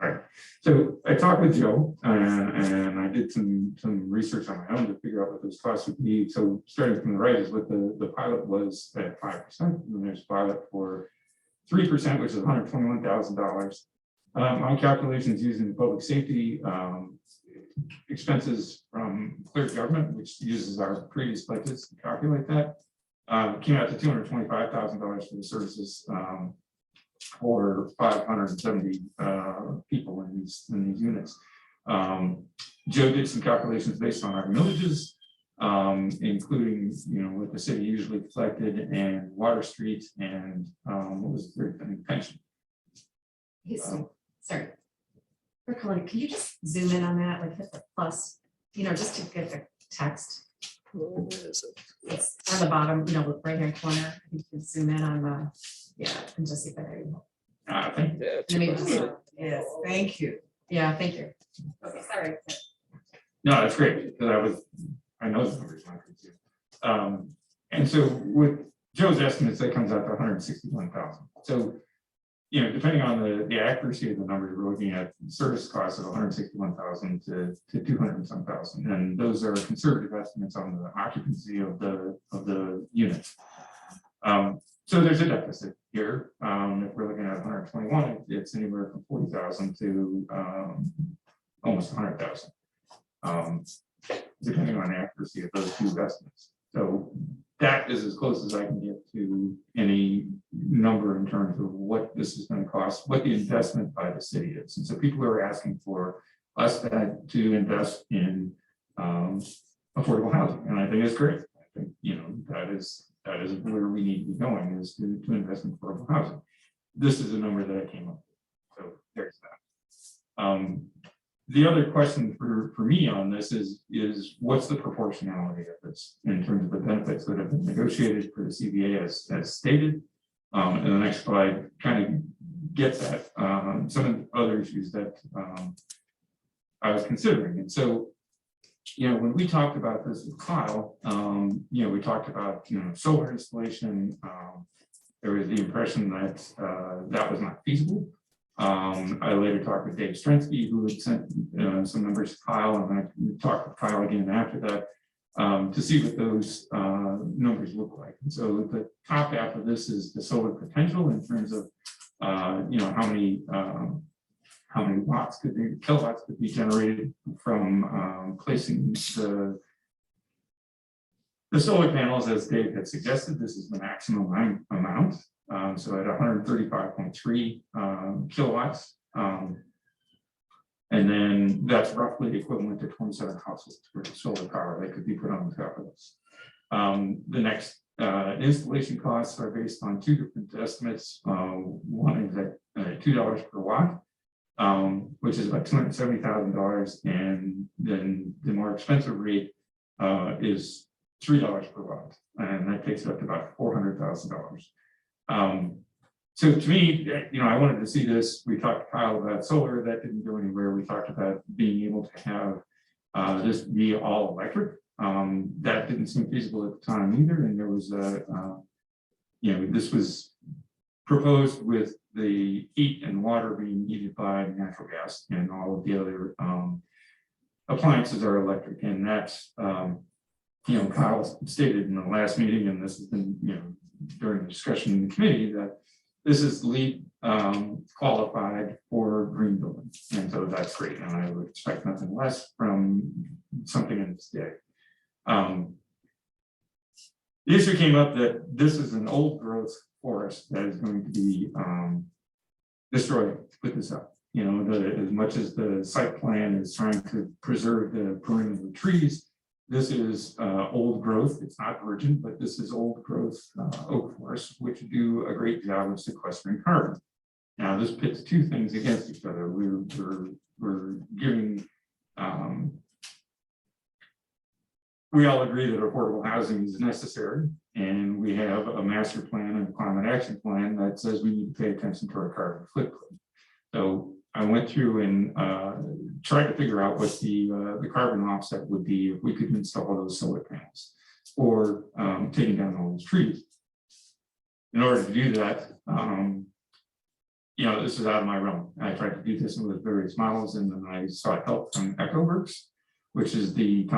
All right, so I talked with Joe, and I did some research on my own to figure out what those costs would be. So starting from the right is what the pilot was at 5%, and there's a pilot for 3%, which is $121,000. My calculations using the public safety expenses from Clear Government, which uses our previous budgets to calculate that, came out to $225,000 for the services. For 570 people in these units. Joe did some calculations based on our millages, including what the city usually collected, and Water Street, and what was the third thing, pension. Sorry. Can you just zoom in on that, like hit the plus, just to get the text? It's on the bottom, right hand corner. You can zoom in on the, and just see if that. Thank you. Yes, thank you. Yeah, thank you. Okay, sorry. No, that's great, because I know the numbers. And so with Joe's those estimates, that comes out to 161,000. So, you know, depending on the accuracy of the numbers, we're looking at service costs of 161,000 to 200 and some thousand. And those are conservative estimates on the occupancy of the unit. So there's a deficit here. If we're looking at 121, it's anywhere from 40,000 to almost 100,000, depending on the accuracy of those two estimates. So that is as close as I can get to any number in terms of what this is going to cost, what the investment by the city is. And so people are asking for us to invest in affordable housing, and I think it's great. I think, you know, that is where we need to be going, is to invest in affordable housing. This is a number that I came up with. So there's that. The other question for me on this is what's the proportionality of this in terms of the benefits that have been negotiated for the CBA as stated? And the next slide kind of gets at some of the other issues that I was considering. And so, you know, when we talked about this with Kyle, you know, we talked about, you know, solar installation. There was the impression that that was not feasible. I later talked with Dave Strensky, who had sent some numbers to Kyle, and I talked with Kyle again after that to see what those numbers look like. And so the top half of this is the solar potential in terms of you know, how many kilowatts could be generated from placing the solar panels, as Dave had suggested. This is the maximum amount. So at 135.3 kilowatts. And then that's roughly equivalent to 27 households for solar power that could be put on the top of this. The next installation costs are based on two different estimates. One is at $2 per watt, which is about $270,000. And then the more expensive rate is $3 per watt. And that takes it up to about $400,000. So to me, you know, I wanted to see this. We talked to Kyle about solar, that didn't go anywhere. We talked about being able to have this be all electric. That didn't seem feasible at the time either. And there was you know, this was proposed with the heat and water being heated by natural gas, and all of the other appliances are electric. And that's, you know, Kyle stated in the last meeting, and this has been, you know, during the discussion in the committee, that this is LEED qualified for green building. And so that's great. And I would expect nothing less from something in this day. The issue came up that this is an old growth forest that is going to be destroyed to put this up. You know, as much as the site plan is trying to preserve the perennial trees, this is old growth. It's not virgin, but this is old growth oak forests, which do a great job of sequestering carbon. Now, this pits two things against each other. We're giving, we all agree that affordable housing is necessary, and we have a master plan and a climate action plan that says we need to pay attention to our carbon footprint. So I went through and tried to figure out what the carbon offset would be if we could install those solar panels or taking down all those trees. In order to do that, you know, this is out of my realm. I tried to do this with various models, and then I sought help from Ecoworks, which is the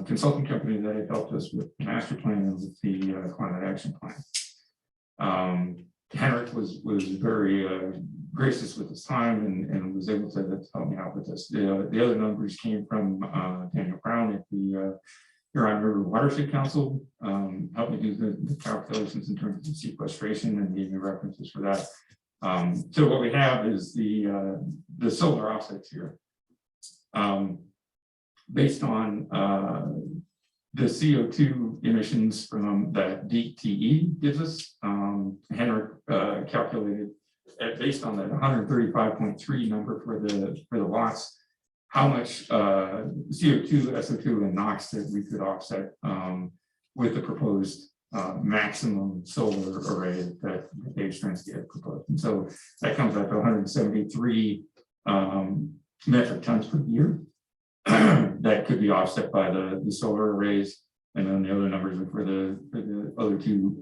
consulting company that had helped us with the master plan and with the climate action plan. Henrik was very gracious with his time and was able to help me out with this. The other numbers came from Daniel Brown at the Huron River Watershed Council, helped me do the calculations in terms of sequestration and gave me references for that. So what we have is the solar offsets here. Based on the CO2 emissions from that DTE gives us, Henrik calculated based on that 135.3 number for the watts, how much CO2, SO2, and NOx that we could offset with the proposed maximum solar array that Dave Strensky had proposed. And so that comes up to 173 metric tons per year that could be offset by the solar arrays. And then the other numbers are for the other two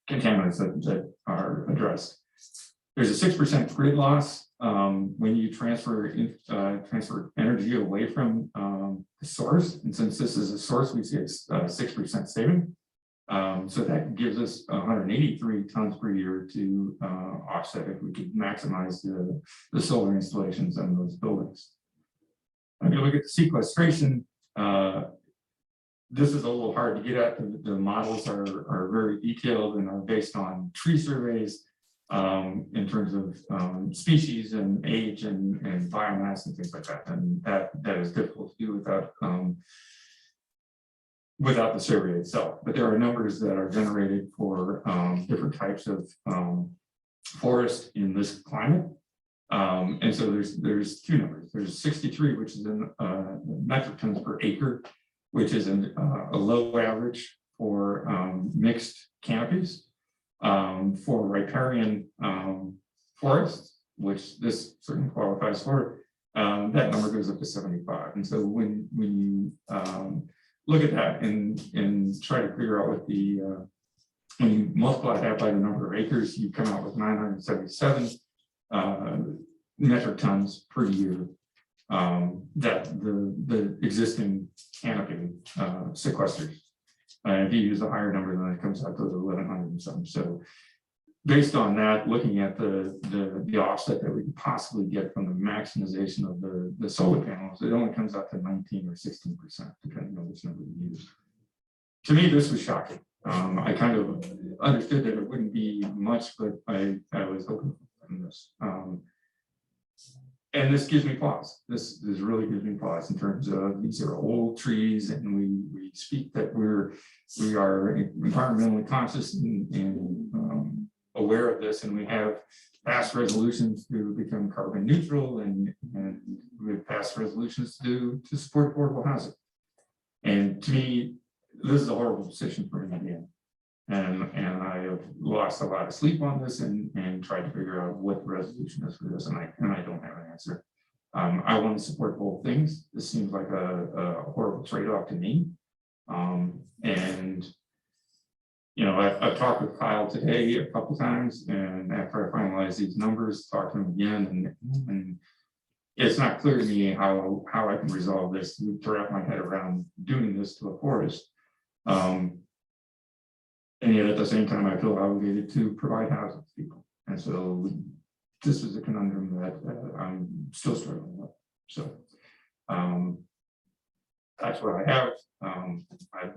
contaminants that are addressed. There's a 6% grid loss when you transfer energy away from the source. And since this is a source, we see it's 6% saving. So that gives us 183 tons per year to offset if we could maximize the solar installations on those buildings. If you look at the sequestration, this is a little hard to get at. The models are very detailed and are based on tree surveys in terms of species and age and biomass and things like that. And that is difficult to do without the survey itself. But there are numbers that are generated for different types of forest in this climate. And so there's two numbers. There's 63, which is in metric tons per acre, which is a low average for mixed canopies. For riparian forests, which this certainly qualifies for, that number goes up to 75. And so when you look at that and try to figure out what when you multiply that by the number of acres, you come out with 977 metric tons per year that the existing canopy sequesters. And if you use a higher number, then it comes out to 1,100 and something. So based on that, looking at the offset that we could possibly get from the maximization of the solar panels, it only comes out to 19 or 16%, depending on which number you use. To me, this was shocking. I kind of understood that it wouldn't be much, but I was hoping for this. And this gives me pause. This really gives me pause in terms of these are old trees, and we speak that we are environmentally conscious and aware of this, and we have passed resolutions to become carbon neutral, and we've passed resolutions to support affordable housing. And to me, this is a horrible decision for me again. And I have lost a lot of sleep on this and tried to figure out what the resolution is for this, and I don't have an answer. I want to support both things. This seems like a horrible trade-off to me. And you know, I've talked with Kyle today a couple times, and after I finalize these numbers, talk to him again, and it's not clear to me how I can resolve this to wrap my head around doing this to a forest. And yet at the same time, I feel obligated to provide housing to people. And so this is a conundrum that I'm still struggling with. So that's what I have. I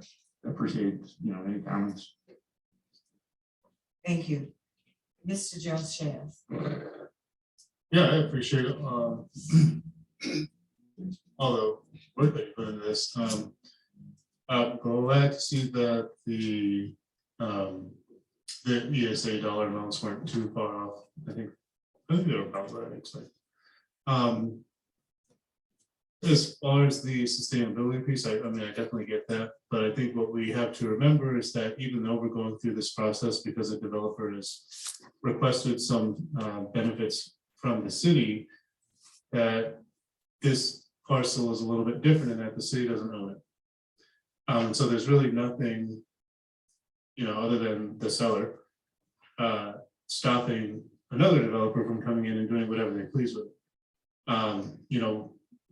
appreciate, any comments. Thank you. Mr. Jones Chance. Yeah, I appreciate it. All the work that you put into this. I'm glad to see that the ESA dollar amounts weren't too far off. I think they were about right, actually. As far as the sustainability piece, I mean, I definitely get that, but I think what we have to remember is that even though we're going through this process because a developer has requested some benefits from the city, that this parcel is a little bit different in that the city doesn't own it. So there's really nothing, other than the seller stopping another developer from coming in and doing whatever they please with.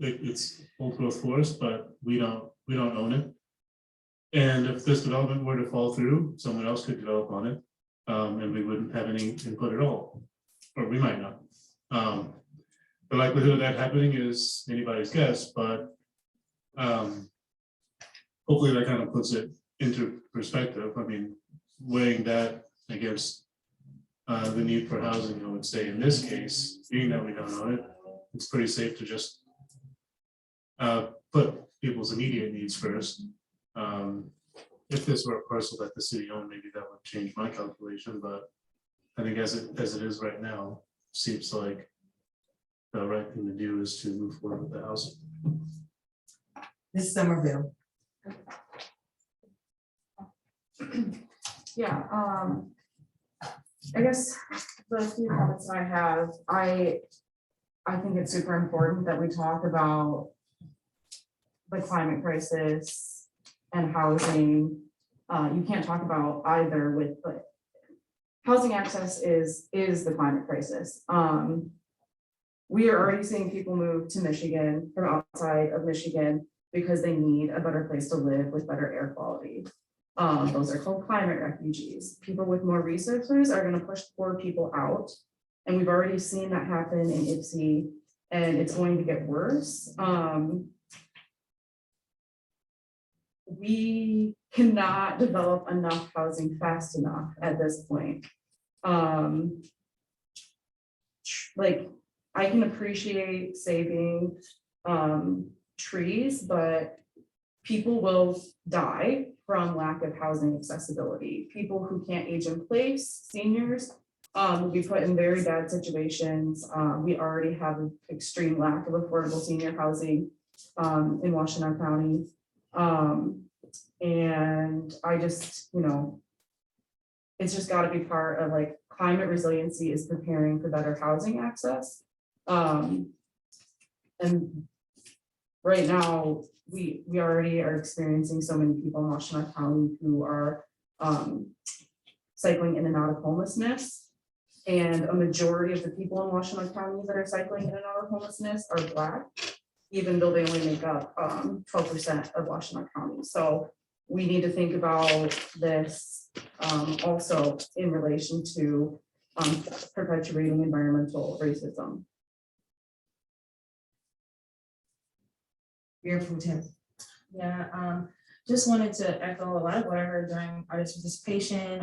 It's old growth forest, but we don't own it. And if this development were to fall through, someone else could develop on it, and we wouldn't have any input at all, or we might not. The likelihood of that happening is anybody's guess, but hopefully that kind of puts it into perspective. I mean, weighing that against the need for housing, I would say in this case, being that we don't own it, it's pretty safe to just put people's immediate needs first. If this were a parcel that the city owned, maybe that would change my calculation, but I think as it is right now, seems like the right thing to do is to move forward with the housing. Ms. Somerville. Yeah, I guess the few comments I have, I think it's super important that we talk about the climate crisis and housing, you can't talk about either but housing access is the climate crisis. We are already seeing people move to Michigan from outside of Michigan because they need a better place to live with better air quality. Those are called climate refugees. People with more resources are going to push poor people out. And we've already seen that happen in Ypsi, and it's going to get worse. We cannot develop enough housing fast enough at this point. Like, I can appreciate saving trees, but people will die from lack of housing accessibility. People who can't age in place, seniors, will be put in very bad situations. We already have an extreme lack of affordable senior housing in Washtenaw County. And I just, it's just got to be part of like climate resiliency is preparing for better housing access. And right now, we already are experiencing so many people in Washtenaw County who are cycling in and out of homelessness. And a majority of the people in Washtenaw County that are cycling in and out of homelessness are Black, even though they only make up 12% of Washtenaw County. So we need to think about this also in relation to perpetuating environmental racism. Mayor Pro Tem. Yeah, just wanted to echo a lot of what I heard during artist participation.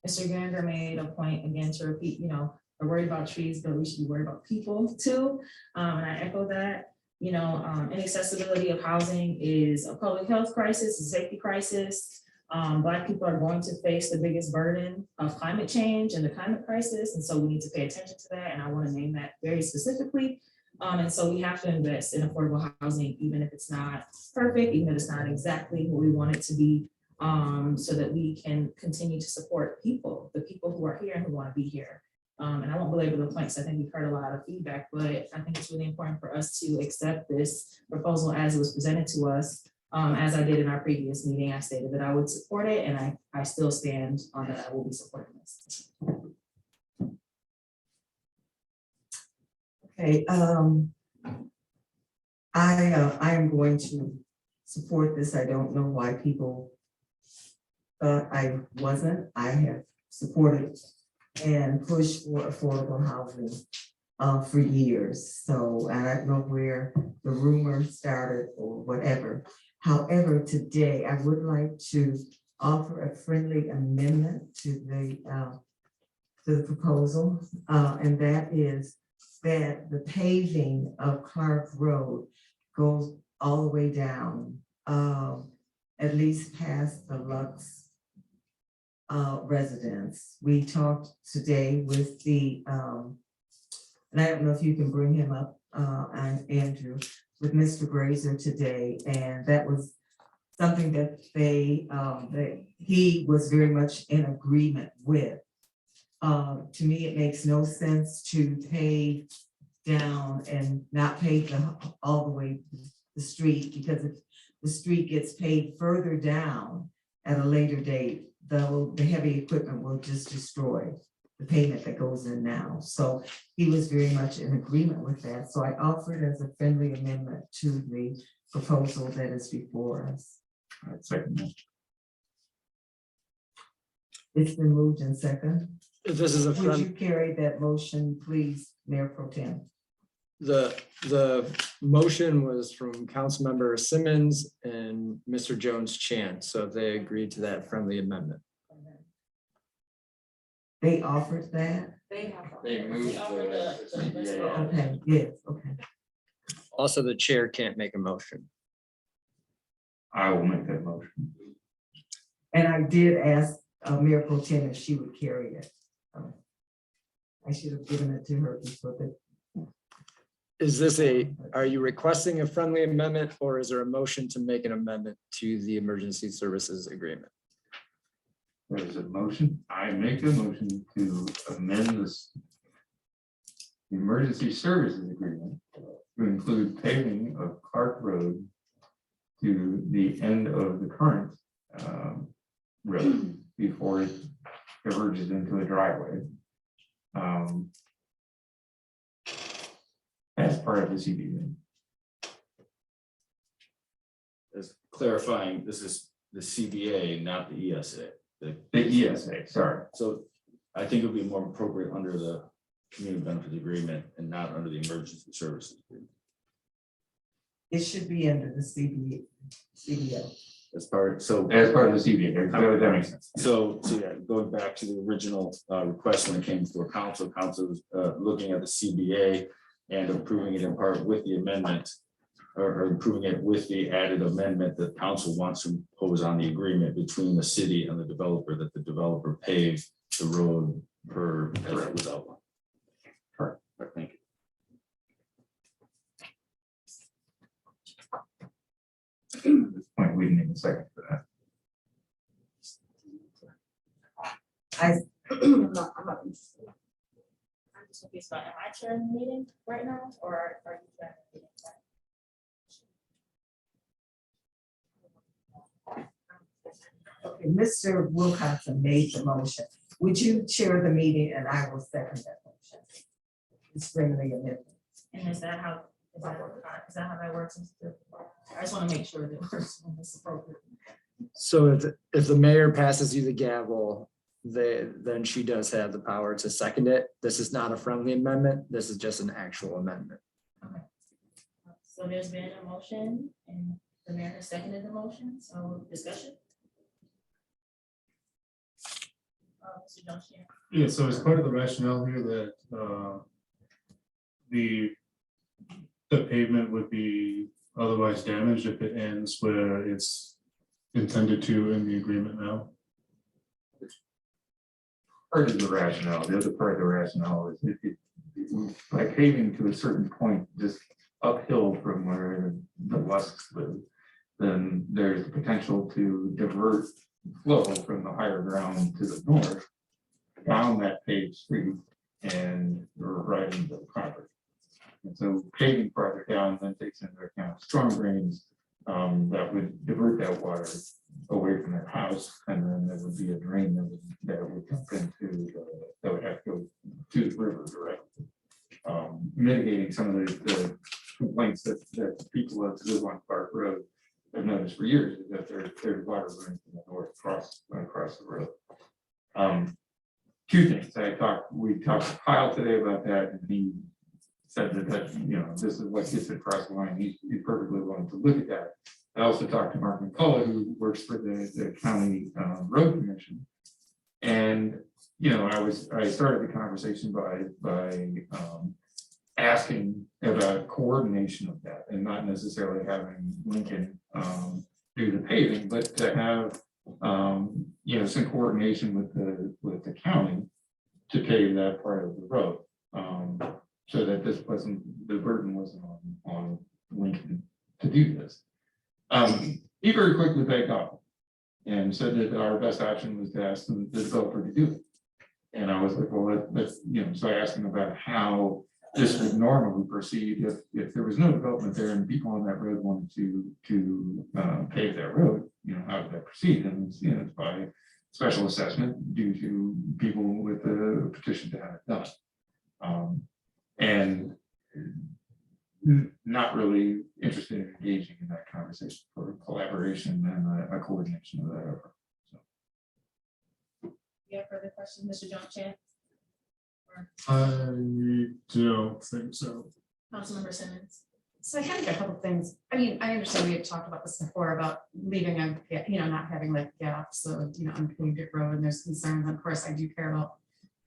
Mr. Ganger made a point again to repeat, we're worried about trees, but we should be worried about people too. And I echo that. Inaccessibility of housing is a public health crisis, a safety crisis. Black people are going to face the biggest burden of climate change and the climate crisis. And so we need to pay attention to that. And I want to name that very specifically. And so we have to invest in affordable housing, even if it's not perfect, even if it's not exactly what we want it to be, so that we can continue to support people, the people who are here and who want to be here. And I won't belabor the points. I think we've heard a lot of feedback, but I think it's really important for us to accept this proposal as it was presented to us. As I did in our previous meeting, I stated that I would support it, and I still stand on that. I will be supporting this. Okay, I am going to support this. I don't know why people thought I wasn't. I have supported and pushed for affordable housing for years. So I don't know where the rumor started or whatever. However, today I would like to offer a friendly amendment to the proposal, and that is that the paving of Clark Road goes all the way down, at least past the Lux residence. We talked today with the, and I don't know if you can bring him up, Andrew, with Mr. Grazer today, and that was something that that he was very much in agreement with. To me, it makes no sense to pave down and not pave all the way the street, because if the street gets paved further down at a later date, the heavy equipment will just destroy the pavement that goes in now. So he was very much in agreement with that. So I offered as a friendly amendment to the proposal that is before us. All right, second. It's been moved in second. This is a Would you carry that motion, please, Mayor Pro Tem? The motion was from Councilmember Simmons and Mr. Jones Chan, so they agreed to that friendly amendment. They offered that? They moved. Okay, yes, okay. Also, the chair can't make a motion. I will make that motion. And I did ask Mayor Pro Tem if she would carry it. I should have given it to her before the. Is this are you requesting a friendly amendment, or is there a motion to make an amendment to the emergency services agreement? There's a motion. I make a motion to amend this emergency services agreement to include paving of Clark Road to the end of the current road before it diverges into a driveway. As part of the CBA. As clarifying, this is the CBA, not the ESA. The ESA, sorry. So I think it would be more appropriate under the community benefits agreement and not under the emergency services agreement. It should be under the CBO. As part, so. As part of the CBA, that makes sense. So yeah, going back to the original request when it came to council was looking at the CBA and approving it in part with the amendment, or approving it with the added amendment that council wants to impose on the agreement between the city and the developer, that the developer pave the road per, as it was outlined. Correct. Thank you. At this point, we didn't need a second for that. I'm not interested. I'm just confused about, am I chairing the meeting right now, or are you chairing the meeting? Okay, Mr. Wilcoxon made the motion. Would you chair the meeting and I will second that motion? It's friendly amendment. And is that how that works? I just want to make sure that it works when it's appropriate. So if the mayor passes you the gavel, then she does have the power to second it. This is not a friendly amendment. This is just an actual amendment. So there's been a motion and the mayor has seconded the motion, so discussion. Mr. Jones, yeah. Yeah, so as part of the rationale here that the pavement would be otherwise damaged if it ends where it's intended to in the agreement now. Part of the rationale, the other part of the rationale is by paving to a certain point, just uphill from where the Lusks live, then there's the potential to divert flow from the higher ground to the north down that paved street and right into the property. And so paving farther down then takes into account storm drains that would divert that water away from their house, and then there would be a drain that would dump into that would have to go to the river directly. Mitigating some of the complaints that people that live on Park Road have noticed for years is that there's water running from the north across the road. Two things. We talked to Kyle today about that, and he said that this is what gets it across the line. He's perfectly willing to look at that. I also talked to Mark McCullough, who works for the county road commission, and I started the conversation by asking about coordination of that, and not necessarily having Lincoln do the paving, but to have some coordination with the county to pave that part of the road, so that the burden wasn't on Lincoln to do this. He very quickly backed off and said that our best option was to ask the developer to do it. And I was like, well, that's so I asked him about how this would normally proceed if there was no development there and people on that road wanted to pave that road, how would that proceed? And it's by special assessment due to people with a petition to have it done. And not really interested in engaging in that conversation for collaboration and a coordination of that effort. You have further questions, Mr. John Chan? I don't think so. Councilmember Simmons? So I kind of got a couple of things. I mean, I understand we had talked about this before about leaving a, not having like gaps, so, unpaved road, and there's concerns. Of course, I do care about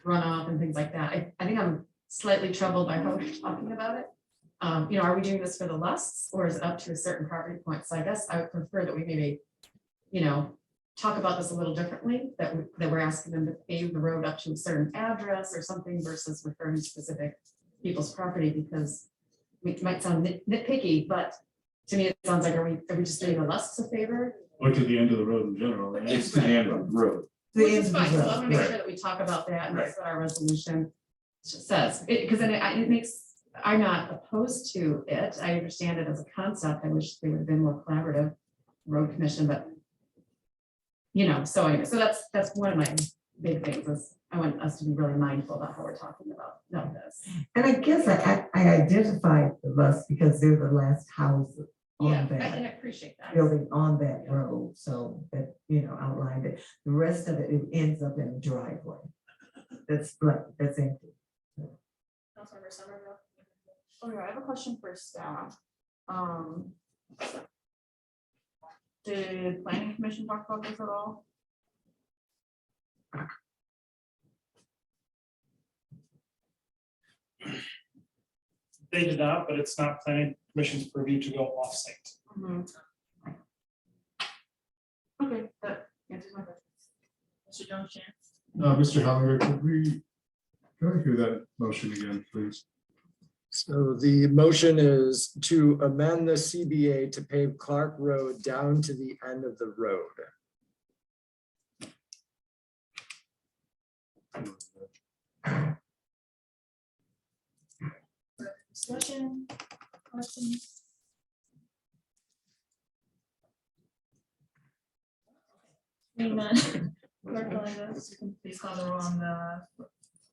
runoff and things like that. I think I'm slightly troubled by how we're talking about it. Are we doing this for the Lusks, or is it up to a certain property point? So I guess I would prefer that we maybe, talk about this a little differently, that we're asking them to pave the road up to a certain address or something versus referring to specific people's property, because it might sound nitpicky, but to me, it sounds like, are we just doing the Lusks a favor? Or to the end of the road in general. Right? It's to the end of the road. Which is fine, so I'm gonna make sure that we talk about that, and that's Right. what our resolution says, because then it makes I'm not opposed to it. I understand it as a concept. I wish they would have been more collaborative, road commission, but you know, so anyway, so that's one of my big things is I want us to be really mindful about how we're talking about this. And I guess I identified the bus because they're the last house Yeah, on I can that appreciate that. building on that road, so that, you know, outlined it. The rest of it, it ends up in a driveway. That's like, that's empty. Councilmember Somerville. Oh, yeah, I have a question for staff. Did planning commission talk about this at all? They did not, but it's not planning commission's purview to go off-site. Okay, that answers my question. Mr. Jones Chance. Mr. Hellinger, could I hear that motion again, please? So the motion is to amend the CBA to pave Clark Road down to the end of the road. Discussion, questions? Seeing none, Clerk Kalenda, you can please call the roll on the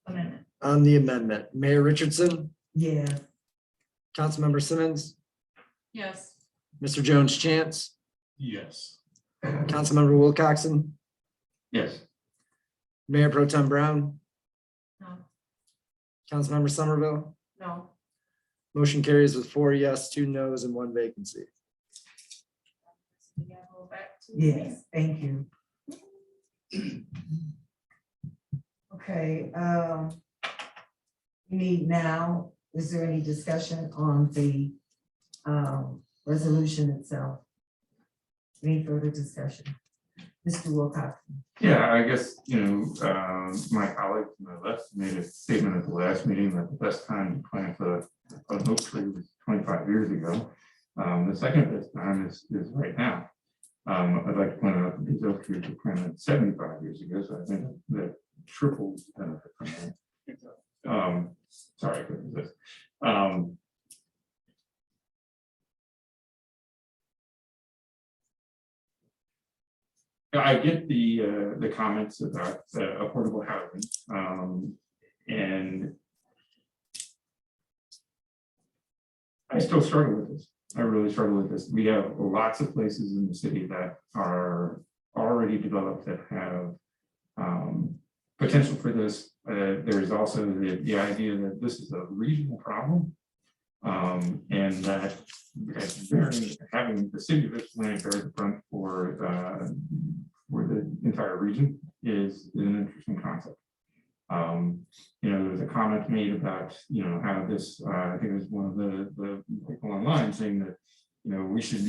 amendment. On the amendment, Mayor Richardson, Yeah. Councilmember Simmons, Yes. Mr. Jones Chance, Yes. Councilmember Wilcoxen, Yes. Mayor Pro Tem Brown, No. Councilmember Somerville. No. Motion carries with 4 yes, 2 no's, and 1 vacancy. Yes, thank you. Okay, we need now, is there any discussion on the resolution itself? Any further discussion? Mr. Wilcox? Yeah, I guess, my colleague to my left made a statement at the last meeting that the best time to plant a oak tree was 25 years ago. The second best time is right now. I'd like to point out that these oak trees were planted 75 years ago, so I think that triples benefit from that. Sorry, I couldn't resist. I get the comments about affordable housing, and I still struggle with this. I really struggle with this. We have lots of places in the city that are already developed that have potential for this. There's also the idea that this is a regional problem, and that having the city of Ypsilanti bear the front for the entire region is an interesting concept. There was a comment made about, how this, I think it was one of the people online saying that, we should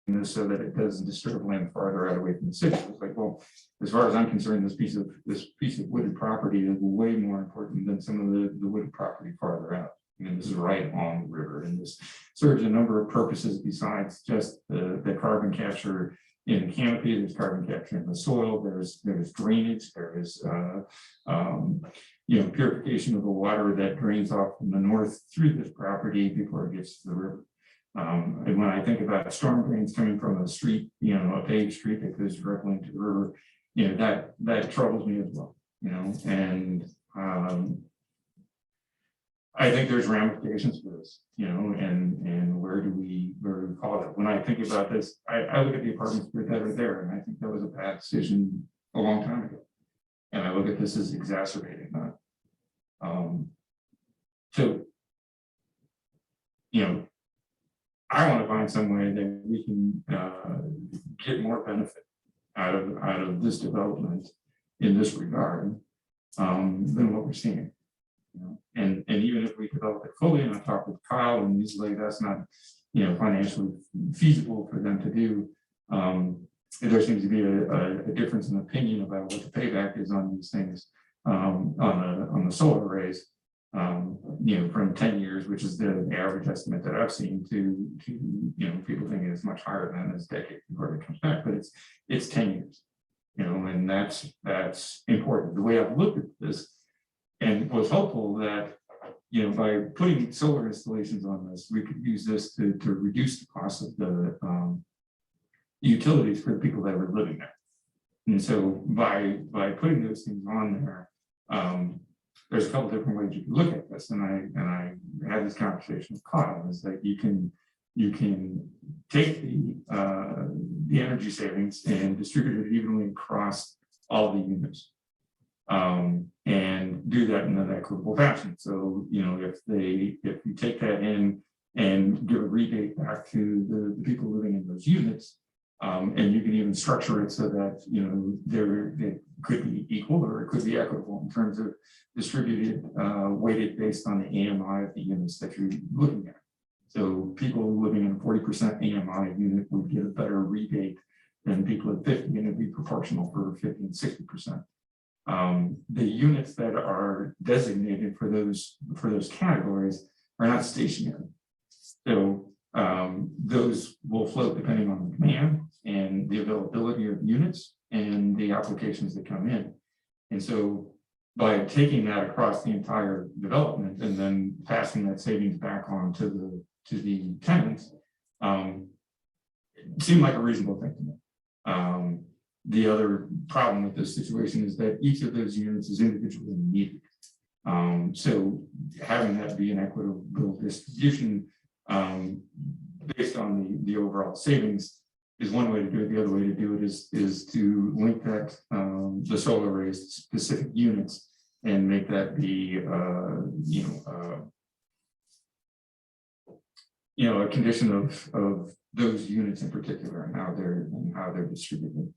do this so that it doesn't disturb land farther out away from the city. It's like, well, as far as I'm concerned, this piece of wooded property is way more important than some of the wooded property farther out. This is right on the river, and this serves a number of purposes besides just the carbon capture in the canopy. There's carbon capture in the soil. There's drainage. There is purification of the water that drains off from the north through this property before it gets to the river. And when I think about storm drains coming from a street, a paved street that goes directly into the river, that troubles me as well. And I think there's ramifications for this, and where do we call it? When I think about this, I look at the apartments that are there, and I think that was a bad decision a long time ago. And I look at this as exacerbating that. I want to find some way that we can get more benefit out of this development in this regard than what we're seeing. And even if we develop it fully, and I talked with Kyle, and he's like, that's not, financially feasible for them to do. There seems to be a difference in opinion about what the payback is on these things, on the solar arrays, from 10 years, which is the average estimate that I've seen, to people thinking it's much higher than this decade before it comes back, but it's 10 years, and that's important. The way I've looked at this, and was hopeful that, by putting solar installations on this, we could use this to reduce the cost of the utilities for the people that were living there. And so by putting those things on there, there's a couple different ways you can look at this. And I had this conversation with Kyle, is that you can take the energy savings and distribute it evenly across all the units. And do that in an equitable fashion. So, if you take that in and give a rebate back to the people living in those units, and you can even structure it so that, it could be equal or it could be equitable in terms of distributed, weighted based on the AMI of the units that you're looking at. So people living in a 40% AMI unit would get a better rebate than people at 50, and it'd be proportional for 50 and 60%. The units that are designated for those categories are not stationary. So those will float depending on the demand and the availability of units and the applications that come in. And so by taking that across the entire development and then passing that savings back on to the tenants, it seemed like a reasonable thing to me. The other problem with this situation is that each of those units is individually needed. So having that be an equitable distribution based on the overall savings is one way to do it. The other way to do it is to link that the solar arrays to specific units and make that be a condition of those units in particular and how they're distributed.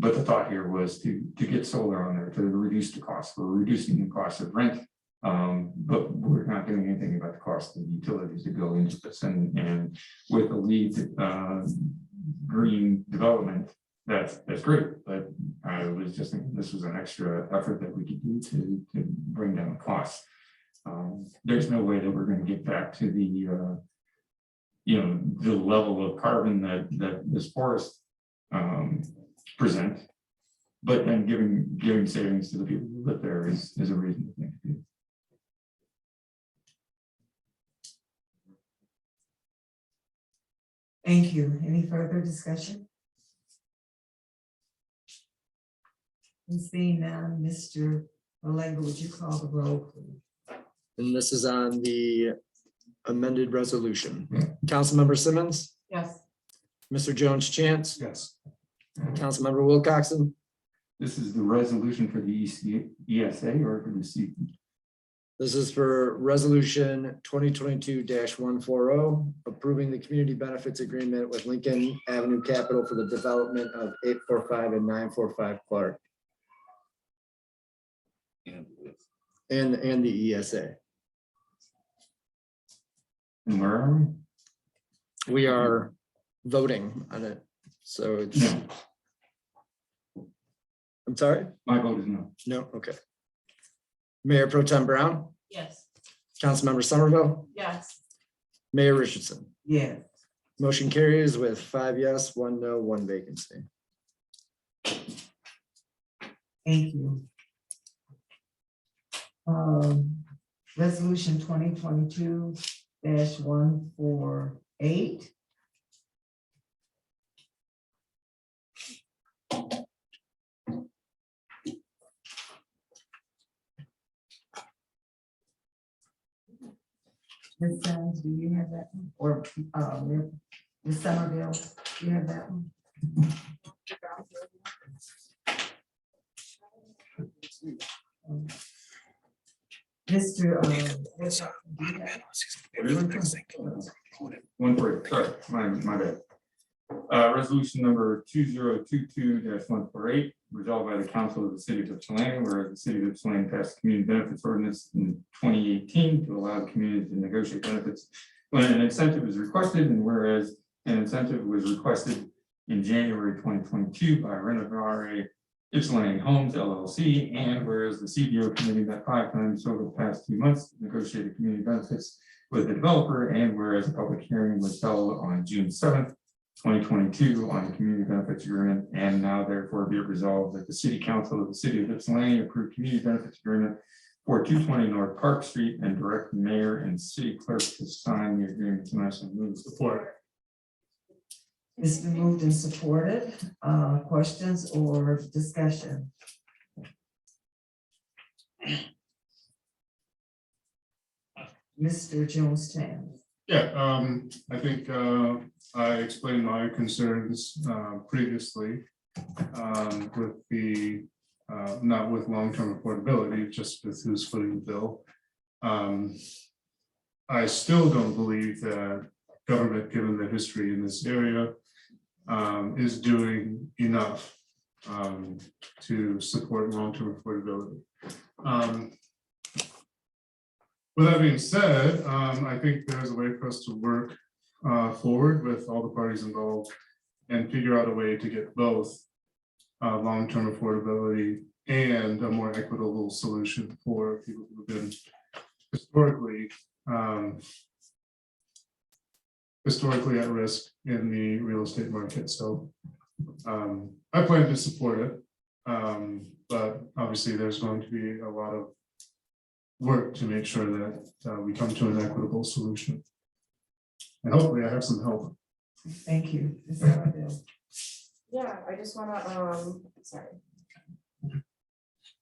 But the thought here was to get solar on there to reduce the cost. We're reducing the cost of rent, but we're not doing anything about the cost of utilities that go into this. And with the LEED green development, that's great. But I was just thinking this was an extra effort that we could do to bring down the costs. There's no way that we're going to get back to the level of carbon that this forest present, but then giving savings to the people who live there is a reasonable thing to do. Thank you. Any further discussion? And seeing now, Mr. Malengo, would you call the roll, please? And this is on the amended resolution. Councilmember Simmons, Yes. Mr. Jones Chance, Yes. Councilmember Wilcoxen, This is the resolution for the ESA or for the C. this is for resolution 2022-140, approving the community benefits agreement with Lincoln Avenue Capital for the development of 845 and 945 Clark. And the ESA. And where are we? We are voting on it, so it's. No. I'm sorry? My vote is no. No, okay. Mayor Pro Tem Brown, Yes. Councilmember Somerville, Yes. Mayor Richardson. Yes. Motion carries with 5 yes, 1 no, 1 vacancy. Thank you. Resolution 2022-148. Ms. Sims, do you have that one? Or Ms. Somerville, do you have that one? Mr. One word, sorry, my bad. Resolution number 2022-148, resolved by the council of the city of Ypsilanti, where the city of Ypsilanti passed a community benefits ordinance in 2018 to allow the community to negotiate benefits when an incentive is requested, and whereas an incentive was requested in January 2022 by Renovare Ypsilanti Homes LLC, and whereas the CBO committee met 5 times over the past 2 months to negotiate community benefits with the developer, and whereas a public hearing was held on June 7th, 2022 on the community benefits agreement, and now therefore be it resolved that the city council of the city of Ypsilanti approved community benefits agreement for 220 North Park Street and direct mayor and city clerk to sign the agreement. Tonight, so move support. It's been moved and supported. Questions or discussion? Mr. Jonestown. Yeah, I think I explained my concerns previously with the, not with long-term affordability, just with who's footing the bill. I still don't believe that government, given the history in this area, is doing enough to support long-term affordability. With that being said, I think there's a way for us to work forward with all the parties involved and figure out a way to get both long-term affordability and a more equitable solution for people who've been historically at risk in the real estate market. So I plan to support it, but obviously there's going to be a lot of work to make sure that we come to an equitable solution. And hopefully I have some help. Thank you. Yeah, I just wanna, sorry.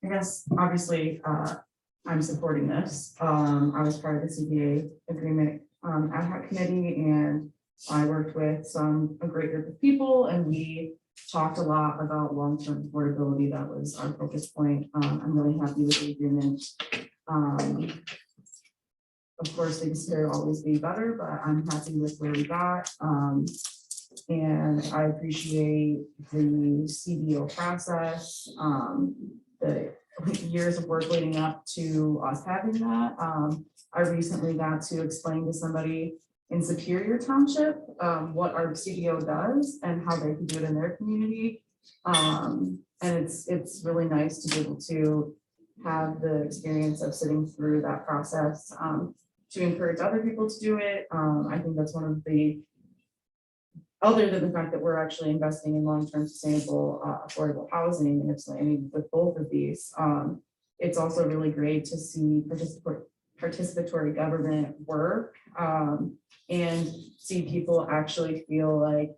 I guess, obviously, I'm supporting this. I was part of the CBA agreement ad hoc committee, and I worked with a great group of people, and we talked a lot about long-term affordability. That was our focus point. I'm really happy with the agreement. Of course, things could always be better, but I'm happy with where we got. And I appreciate the CBO process, the years of work leading up to us having that. I recently got to explain to somebody in Superior Township what our CBO does and how they can do it in their community. And it's really nice to be able to have the experience of sitting through that process to encourage other people to do it. I think that's one of the, other than the fact that we're actually investing in long-term sustainable affordable housing, and it's, I mean, with both of these, it's also really great to see participatory government work and see people actually feel like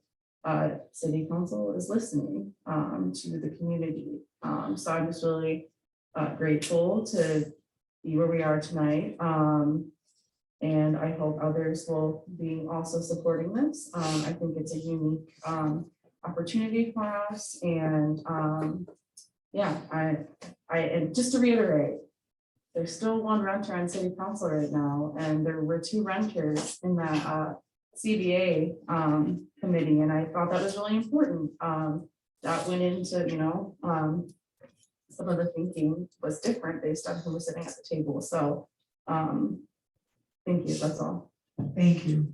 city council is listening to the community. So I'm just really grateful to be where we are tonight. And I hope others will be also supporting this. I think it's a unique opportunity for us. And yeah, and just to reiterate, there's still one renter on city council right now, and there were 2 renters in that CBA committee, and I thought that was really important. That went into, you know, some of the thinking was different based on who was sitting at the table. So thank you, that's all. Thank you.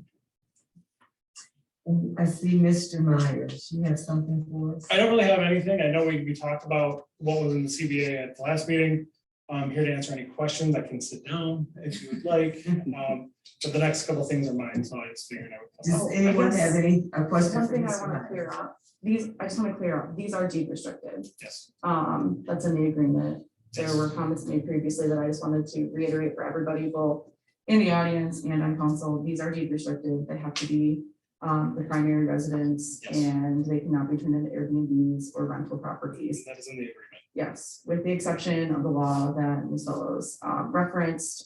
And I see Mr. Myers, you have something for us? I don't really have anything. I know we talked about what was in the CBA at the last meeting. I'm here to answer any questions. I can sit down if you would like. But the next couple of things are mine, so I just figured I would. Does anyone have any question? One thing I want to clear up, I just want to clear up, these are deed restricted. Yes. That's in the agreement. There were comments made previously that I just wanted to reiterate for everybody, both in the audience and on council. These are deed restricted. They have to be the primary residence, and they cannot be turned into Airbnbs or rental properties. That is in the agreement. Yes, with the exception of the law that Ms. Fellows referenced.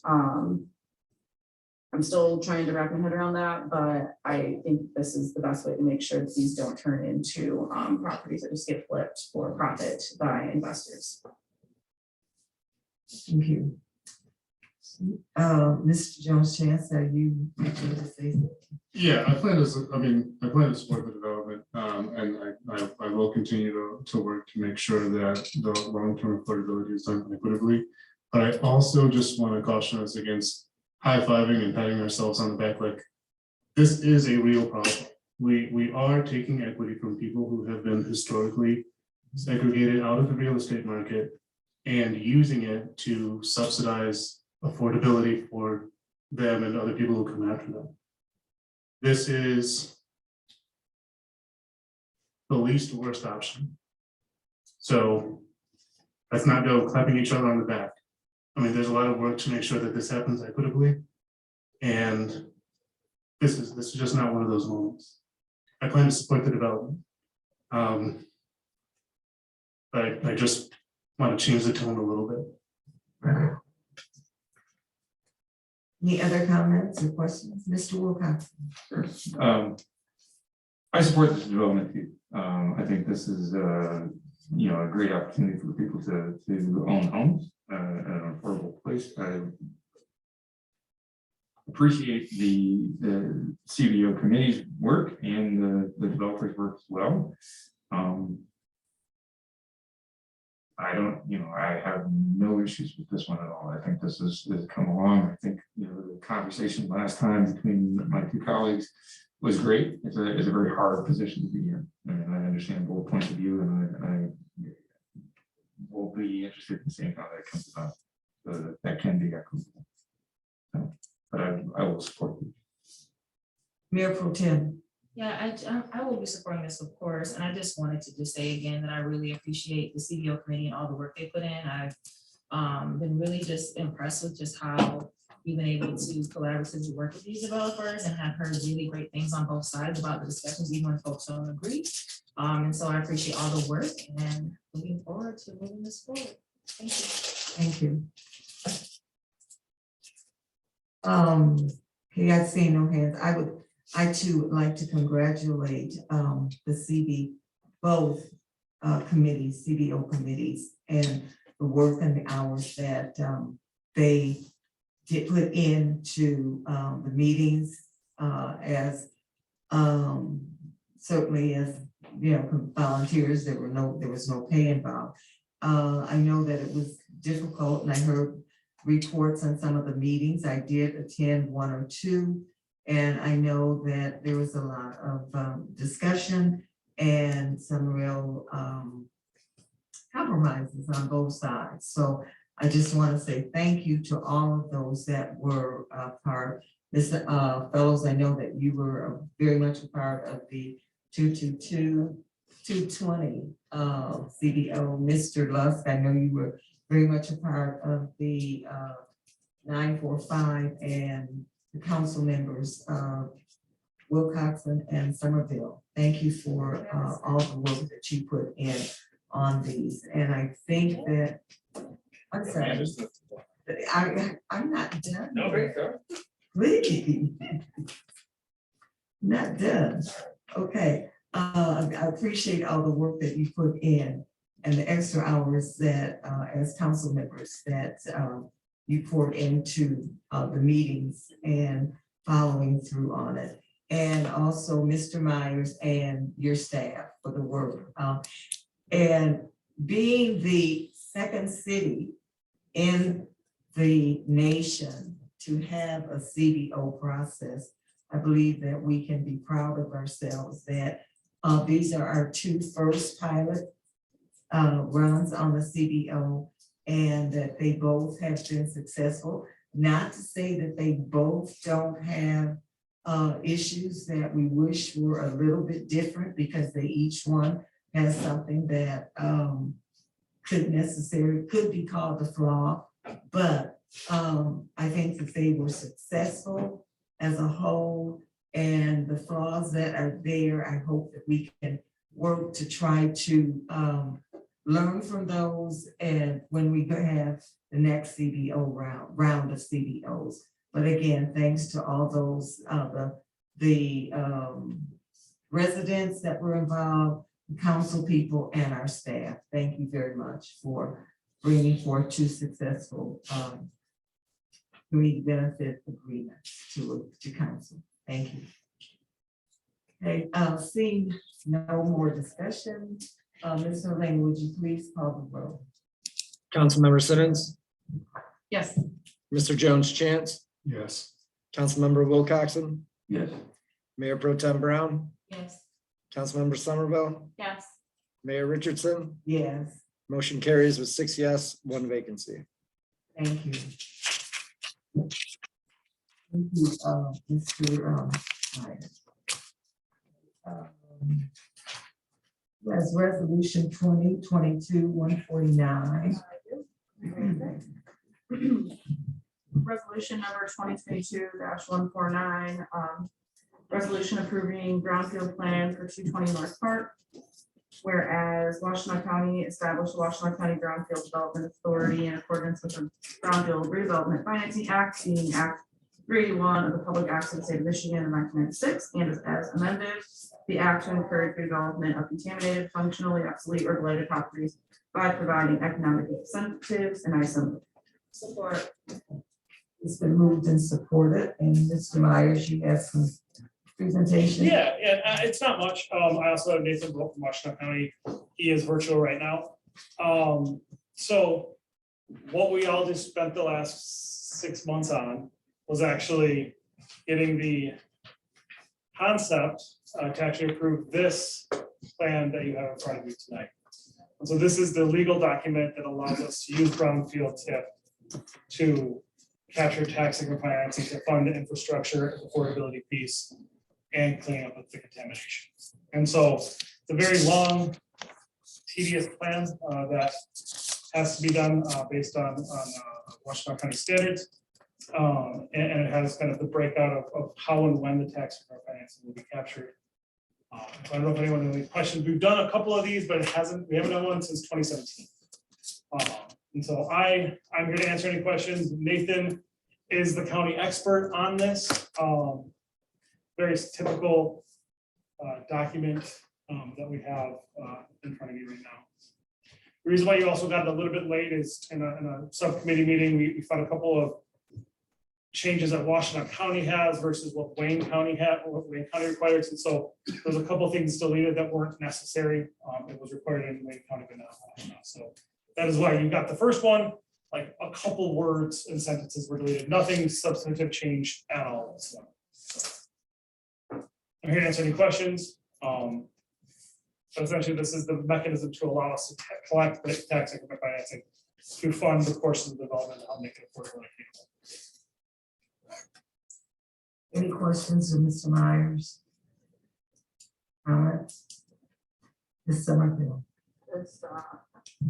I'm still trying to wrap my head around that, but I think this is the best way to make sure that these don't turn into properties that just get flipped for profit by investors. Thank you. Mr. Jones Chance, are you going to say something? Yeah, I plan to support the development, and I will continue to work to make sure that the long-term affordability is done equitably. But I also just want to caution us against high-fiving and patting ourselves on the back. Like, this is a real problem. We are taking equity from people who have been historically segregated out of the real estate market and using it to subsidize affordability for them and other people who come after them. This is the least worst option. So let's not go clapping each other on the back. I mean, there's a lot of work to make sure that this happens equitably. And this is just not one of those moments. I plan to support the development. But I just want to change the tone a little bit. Any other comments or questions? Mr. Wilcox? I support this development too. I think this is, a great opportunity for people to own homes at an affordable place. I appreciate the CBO committee's work and the developers' work as well. I have no issues with this one at all. I think this has come along. I think, the conversation last time between my two colleagues was great. It's a very hard position to be in. And I understand both points of view, and I will be interested in seeing how that comes about. That can be equitable. So, but I will support you. Mayor Pro Tem. Yeah, I will be supporting this, of course, and I just wanted to just say again that I really appreciate the CBO committee and all the work they put in. I've been really just impressed with just how we've been able to collaboratively work with these developers and have heard really great things on both sides about the discussions, even when folks don't agree. And so I appreciate all the work and looking forward to moving this forward. Thank you. Thank you. Okay, I see no hands. I too would like to congratulate the both committees, CBO committees, and the work and the hours that they did put into the meetings as certainly as volunteers. There was no pay involved. I know that it was difficult, and I heard reports on some of the meetings. I did attend one or two. And I know that there was a lot of discussion and some real compromises on both sides. So I just want to say thank you to all of those that were part. Mr. Fellows, I know that you were very much a part of the 220 CBO. Mr. Lusk, I know you were very much a part of the 945 and the council members, Wilcoxen and Somerville. Thank you for all the work that you put in on these. And I think that, I'm sorry, I'm not done. No, very fair. Please. Not done. Okay. I appreciate all the work that you put in and the extra hours that as council members that you poured into the meetings and following through on it. And also Mr. Myers and your staff for the work. And being the second city in the nation to have a CBO process, I believe that we can be proud of ourselves that these are our two first pilot runs on the CBO, and that they both have been successful. Not to say that they both don't have issues that we wish were a little bit different, because they each one has something that could be called a flaw. But I think that they were successful as a whole, and the flaws that are there, I hope that we can work to try to learn from those, and when we have the next CBO round of CBOs. But again, thanks to all those the residents that were involved, the council people, and our staff. Thank you very much for bringing forth two successful community benefit agreements to council. Thank you. Okay, seeing no more discussion. Mr. Lane, would you please call the roll? Councilmember Simmons, Yes. Mr. Jones Chance, Yes. Councilmember Wilcoxen, Yes. Mayor Pro Tem Brown, Yes. Councilmember Somerville, Yes. Mayor Richardson. Yes, Motion carries with 6 yes, 1 vacancy. thank you. Thank you, Mr. Myers. That's resolution 2022-149. Resolution number 2022-149, resolution approving brownfield plan for 220 North Park. Whereas Washtenaw County established the Washtenaw County Brownfield Development Authority in accordance with the Brownfield Redevelopment Financing Act, being Act 381 of the Public Acts of the State of Michigan in 1996, and is as amended, the act to encourage redevelopment of contaminated, functionally obsolete, or blighted properties by providing economic incentives, and I so move. Support. It's been moved and supported, and Mr. Myers, you have some presentation. Yeah, it's not much. I also have Nathan Vogt from Washtenaw County. He is virtual right now. So what we all just spent the last 6 months on was actually getting the concept to actually approve this plan that you have in front of you tonight. And so this is the legal document that allows us to use brownfield TIF to capture tax and financing to fund the infrastructure, affordability piece, and clean up with the contamination. And so it's a very long, tedious plan that has to be done based on Washtenaw County standards. And it has kind of the breakout of how and when the tax and financing will be captured. I don't know if anyone has any questions. We've done a couple of these, but we haven't done one since 2017. And so I'm here to answer any questions. Nathan is the county expert on this. Very typical document that we have in front of you right now. The reason why you also got it a little bit late is in a subcommittee meeting, we found a couple of changes that Washtenaw County has versus what Wayne County had, or what Wayne County requires. And so there's a couple of things deleted that weren't necessary. It was required in Wayne County, but not Washtenaw. So that is why you got the first one, like a couple words and sentences were deleted, nothing substantive changed at all. So I'm here to answer any questions. But essentially, this is the mechanism to allow us to collect the tax increment financing to fund the courses of development and help make it affordable. Any questions of Mr. Myers? Comments? Ms. Summerfield.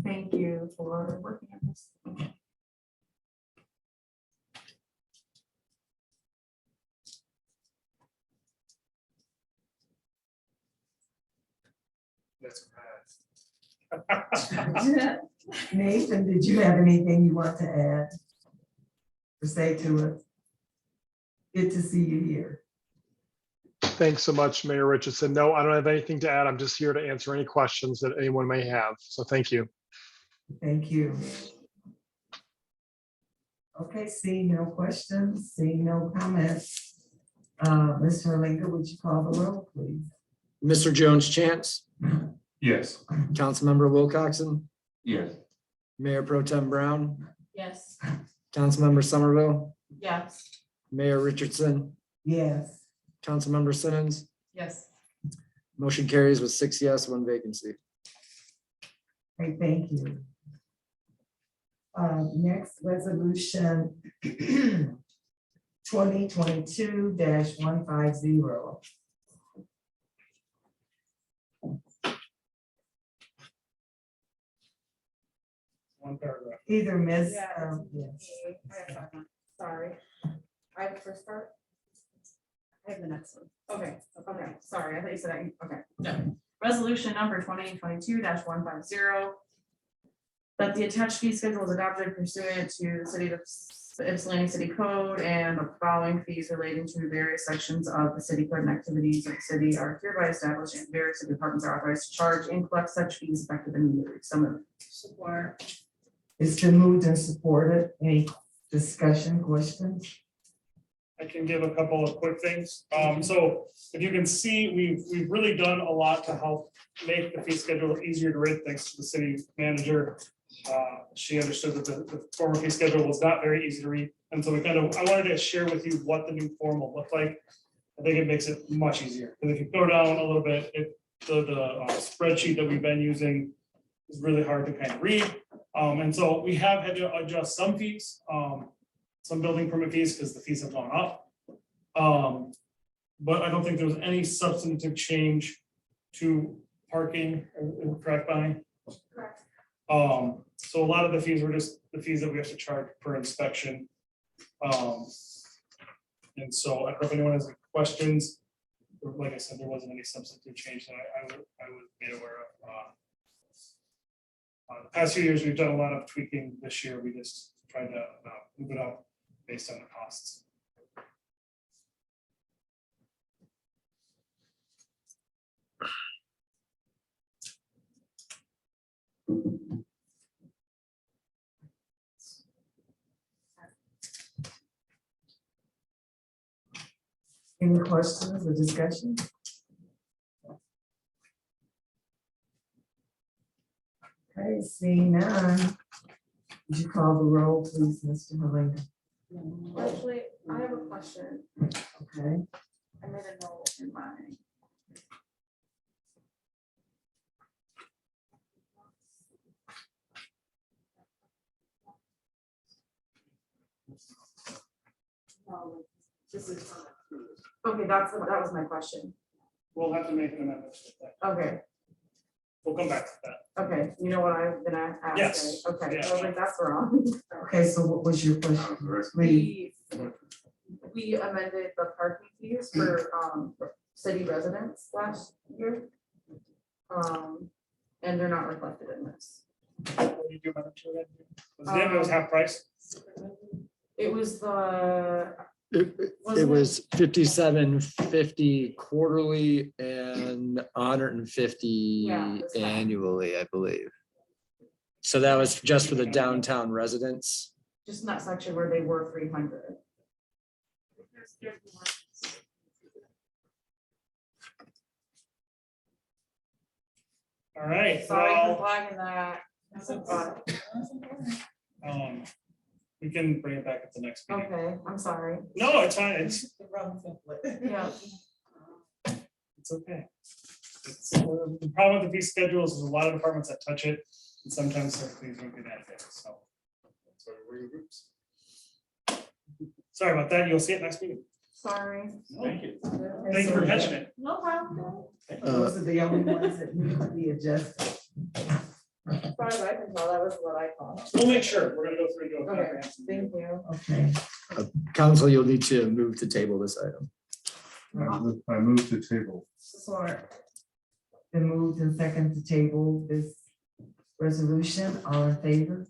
Thank you for working on this. Nathan, did you have anything you want to add or say to us? Good to see you here. Thanks so much, Mayor Richardson. No, I don't have anything to add. I'm just here to answer any questions that anyone may have. So thank you. Thank you. Okay, seeing no questions, seeing no comments. Ms. Herlinger, would you call the roll, please? Mr. Jones Chance, Yes. Councilmember Wilcoxen, Yes. Mayor Pro Tem Brown, Yes. Councilmember Somerville, Yes. Mayor Richardson, Yes. Councilmember Simmons. Yes. Motion carries with 6 yes, 1 vacancy. Okay, thank you. Next resolution 2022-150. One paragraph. Either Ms. Yeah. Yes. Sorry. I have the first part. I have the next one. Okay, sorry, I thought you said okay. No. Resolution number 2022-150. That the attached fee schedule is adopted pursuant to the city of Ypsilanti City Code, and the following fees relating to various sections of the city code and activities of the city are hereby established, and various city departments are authorized to charge and collect such fees effective immediately. So moved. Support. It's been moved and supported. Any discussion, questions? I can give a couple of quick things. So if you can see, we've really done a lot to help make the fee schedule easier to read, thanks to the city manager. She understood that the former fee schedule was not very easy to read. And so I wanted to share with you what the new form will look like. I think it makes it much easier. And if you go down a little bit, the spreadsheet that we've been using is really hard to kind of read. And so we have had to adjust some fees, some building permit fees, because the fees have gone up. But I don't think there was any substantive change to parking, correct, Bonnie? Correct. So a lot of the fees were just the fees that we have to charge per inspection. And so I don't know if anyone has any questions. Like I said, there wasn't any substantive change that I was made aware of. The past few years, we've done a lot of tweaking. This year, we just tried to move it up based on the costs. Any questions or discussion? Okay, seeing none. Would you call the roll, please, Mr. Halinga? Actually, I have a question. Okay, I made a note in my. Okay, that was my question. We'll have to make an amendment to that. Okay, We'll come back to that. okay, you know what I'm gonna ask? Yes. right? Okay, Yeah. I was like, that's wrong. okay, so what was your question? Please. We amended the parking fees for city residents last year. And they're not reflected in this. What do you do about it? It was half price. It was the. It was 57.50 quarterly and 150 Yeah, that's fine. annually, I believe. So that was just for the downtown residents. Just in that section where they were 300. All right. Sorry for Well, flagging that. we can bring it back at the next meeting. Okay, I'm sorry. No, it's fine. It's Yeah. It's okay. The problem with the fee schedules is a lot of departments that touch it, and sometimes some things don't get that fixed, so. That's why we're in groups. Sorry about that. You'll see it next meeting. Sorry. Thank you. Thank you for catching it. No problem. Those are the only ones that need to be adjusted. As far as I can tell, that was what I thought. We'll make sure. We're gonna go through and do a Okay, comprehensive. thank you. Okay, Council, you'll need to move to table this item. I move to table. Support. been moved and second to table this resolution, all in favor?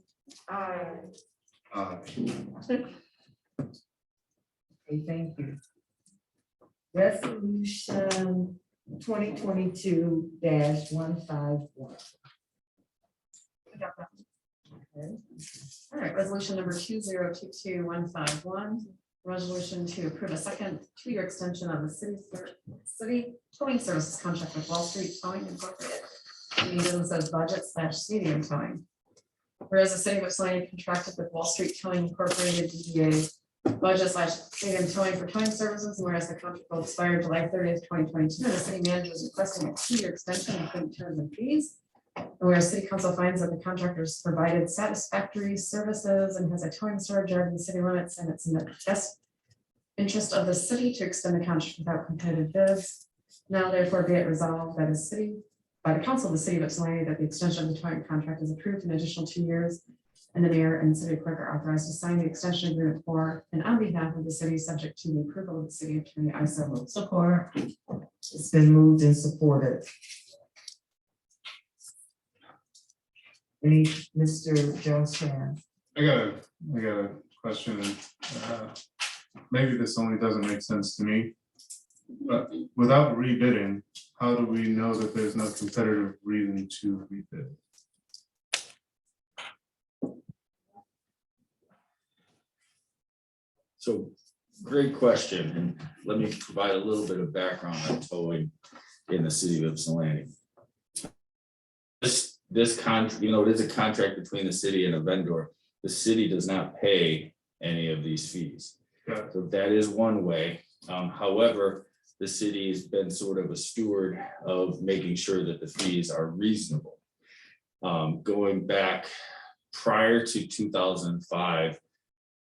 Okay, thank you. Resolution 2022-151. All right, resolution number 2022-151, resolution to approve a second two-year extension of the city towing services contract with Wall Street Towing Incorporated. Meaning says budget / medium towing. Whereas the city of Ypsilanti contracted with Wall Street Towing Incorporated DBA budget / medium towing for towing services, and whereas the contract will expire July 30th, 2022, and the city manager is requesting a two-year extension including terms and fees. And whereas city council finds that the contractors provided satisfactory services and has a towing storage yard in the city limits, and it's in the best interest of the city to extend the contract without competitive bids. Now therefore be it resolved by the council of the city of Ypsilanti that the extension of the towing contract is approved an additional 2 years. And the mayor and city clerk are authorized to sign the extension agreement for and on behalf of the city, subject to the approval of the city attorney. I so move. Support. It's been moved and supported. Any, Mr. Jones Chan? I got a question. Maybe this only doesn't make sense to me. But without rebidding, how do we know that there's no competitive reason to rebid? So, great question, and let me provide a little bit of background on towing in the city of Ypsilanti. This contract, it is a contract between the city and a vendor. The city does not pay any of these fees. So that is one way. However, the city has been sort of a steward of making sure that the fees are reasonable. Going back prior to 2005,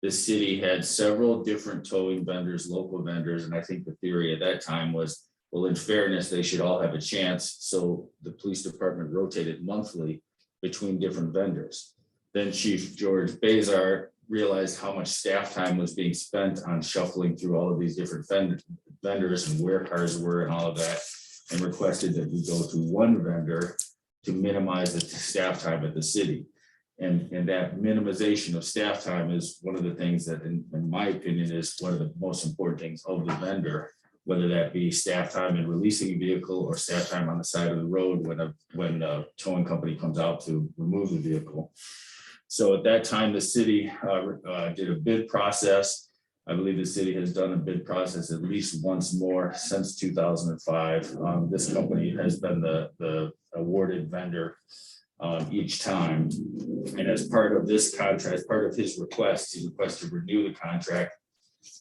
the city had several different towing vendors, local vendors, and I think the theory at that time was, well, in fairness, they should all have a chance. So the police department rotated monthly between different vendors. Then Chief George Bazar realized how much staff time was being spent on shuffling through all of these different vendors and where cars were and all of that, and requested that we go to one vendor to minimize the staff time at the city. And that minimization of staff time is one of the things that, in my opinion, is one of the most important things of the vendor, whether that be staff time in releasing a vehicle or staff time on the side of the road when a towing company comes out to remove the vehicle. So at that time, the city did a bid process. I believe the city has done a bid process at least once more since 2005. This company has been the awarded vendor each time. And as part of this contract, as part of his request, he requested to renew the contract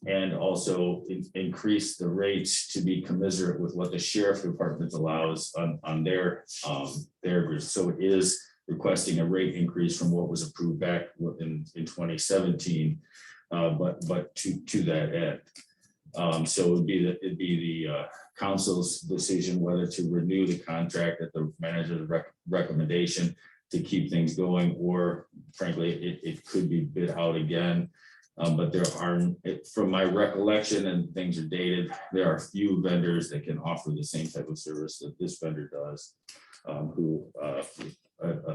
and also increase the rates to be commensurate with what the sheriff department allows on their. So it is requesting a rate increase from what was approved back in 2017, but to that end. So it'd be the council's decision whether to renew the contract at the manager's recommendation to keep things going, or frankly, it could be bid out again. But there are, from my recollection, and things are dated, there are few vendors that can offer the same type of service that this vendor does. Who,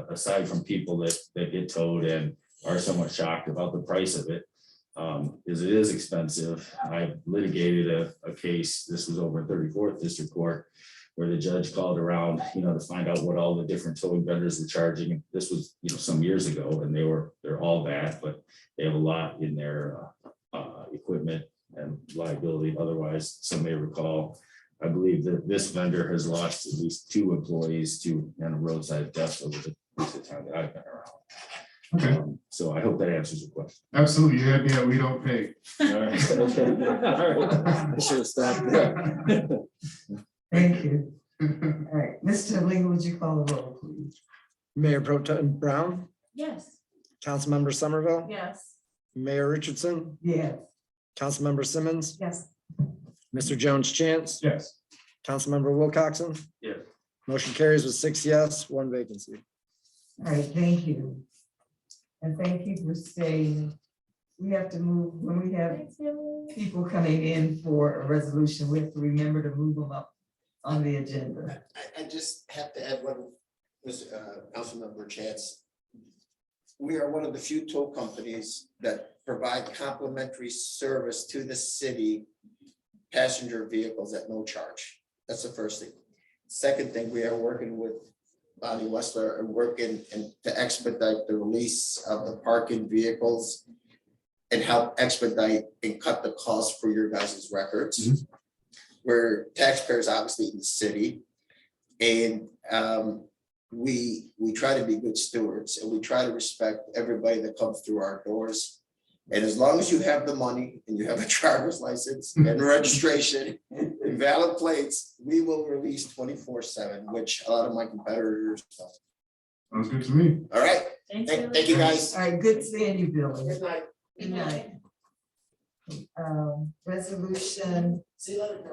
aside from people that get towed and are somewhat shocked about the price of it, is it is expensive. I litigated a case, this was over in 34th District Court, where the judge called around, to find out what all the different towing vendors were charging. And this was, some years ago, and they're all bad, but they have a lot in their equipment and liability. Otherwise, some may recall, I believe that this vendor has lost at least 2 employees to roadside deaths over the time that I've been around. Okay. So I hope that answers your question. Absolutely, you had me at we don't pay. All right. Okay. All right. I should have stopped there. Thank you. All right, Mr. Ling, would you call the roll, please? Mayor Pro Tem Brown, Yes. Councilmember Somerville, Yes. Mayor Richardson, Yes. Councilmember Simmons, Yes. Mr. Jones Chance, Yes. Councilmember Wilcoxen. Yes. Motion carries with 6 yes, 1 vacancy. All right, thank you. And thank you for staying. We have to move, when we have people coming in for a resolution, we have to remember to move them up on the agenda. I just have to add one, Mr. Councilmember Chance. We are one of the few tow companies that provide complimentary service to the city passenger vehicles at no charge. That's the first thing. Second thing, we are working with Bonnie Westler and working to expedite the release of the parking vehicles and help expedite and cut the cost for your guys' records. We're taxpayers, obviously, in the city. And we try to be good stewards, and we try to respect everybody that comes through our doors. And as long as you have the money and you have a driver's license and registration and valid plates, we will release 24/7, which a lot of my competitors don't. Sounds good to me. All right. Thank you, guys. All right, good seeing you, Billy. Good night. Good night. Resolution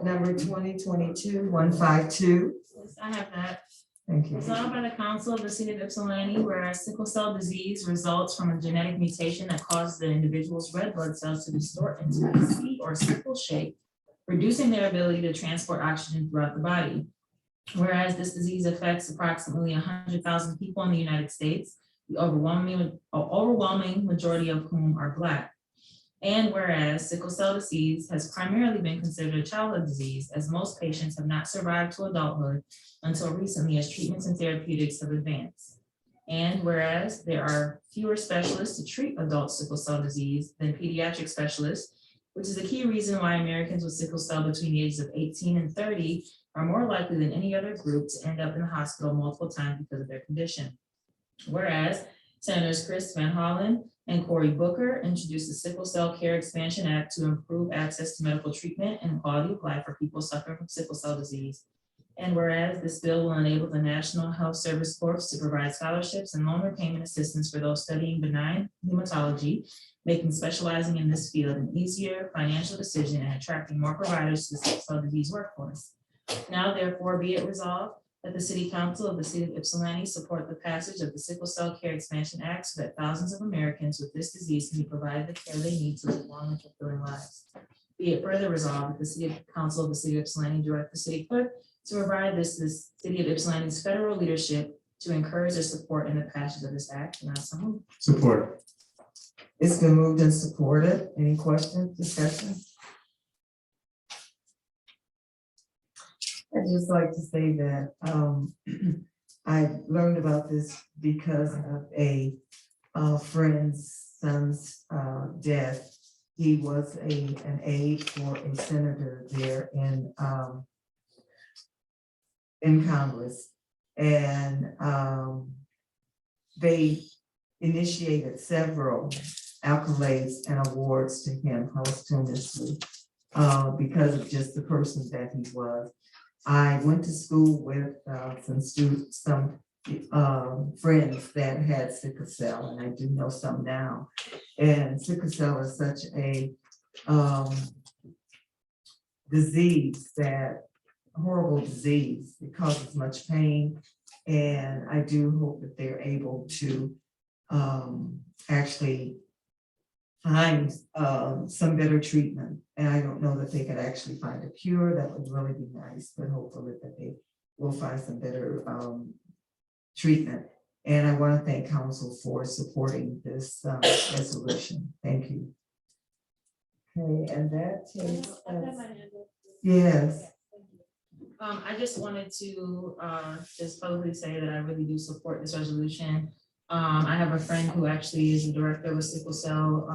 number 2022-152. Yes, I have that. Thank you. Resolved by the Council of the City of Ypsilanti, whereas sickle cell disease results from a genetic mutation that causes the individual's red blood cells to distort into a C or sickle shape, reducing their ability to transport oxygen throughout the body. Whereas this disease affects approximately 100,000 people in the United States, the overwhelming majority of whom are Black. And whereas sickle cell disease has primarily been considered a childhood disease, as most patients have not survived to adulthood until recently as treatments and therapeutics have advanced. And whereas there are fewer specialists to treat adult sickle cell disease than pediatric specialists, which is a key reason why Americans with sickle cell between the ages of 18 and 30 are more likely than any other group to end up in the hospital multiple times because of their condition. Whereas Senators Chris Van Hollen and Cory Booker introduced the Sickle Cell Care Expansion Act to improve access to medical treatment and quality of life for people suffering from sickle cell disease. And whereas this bill will enable the National Health Service Corps to provide scholarships and loan repayment assistance for those studying benign hematology, making specializing in this field an easier financial decision and attracting more providers to the sickle cell disease workforce. Now therefore be it resolved that the City Council of the City of Ypsilanti support the passage of the Sickle Cell Care Expansion Act so that thousands of Americans with this disease can be provided the care they need to live long and fulfilling lives. Be it further resolved that the City Council of the City of Ypsilanti direct the city clerk to provide this City of Ypsilanti's federal leadership to encourage their support in the passage of this act. And I so move. Support. It's been moved and supported. Any questions, discussion? I'd just like to say that I learned about this because of a friend's son's death. He was an aide for a senator there in Congress. And they initiated several accolades and awards to him posthumously because of just the person that he was. I went to school with some friends that had sickle cell, and I do know some now. And sickle cell is such a disease, that horrible disease. It causes much pain, and I do hope that they're able to actually find some better treatment. And I don't know that they could actually find a cure. That would really be nice, but hopefully that they will find some better treatment. And I want to thank council for supporting this resolution. Thank you. Okay, and that takes us. Yes. I just wanted to just publicly say that I really do support this resolution. I have a friend who actually is the director of a sickle cell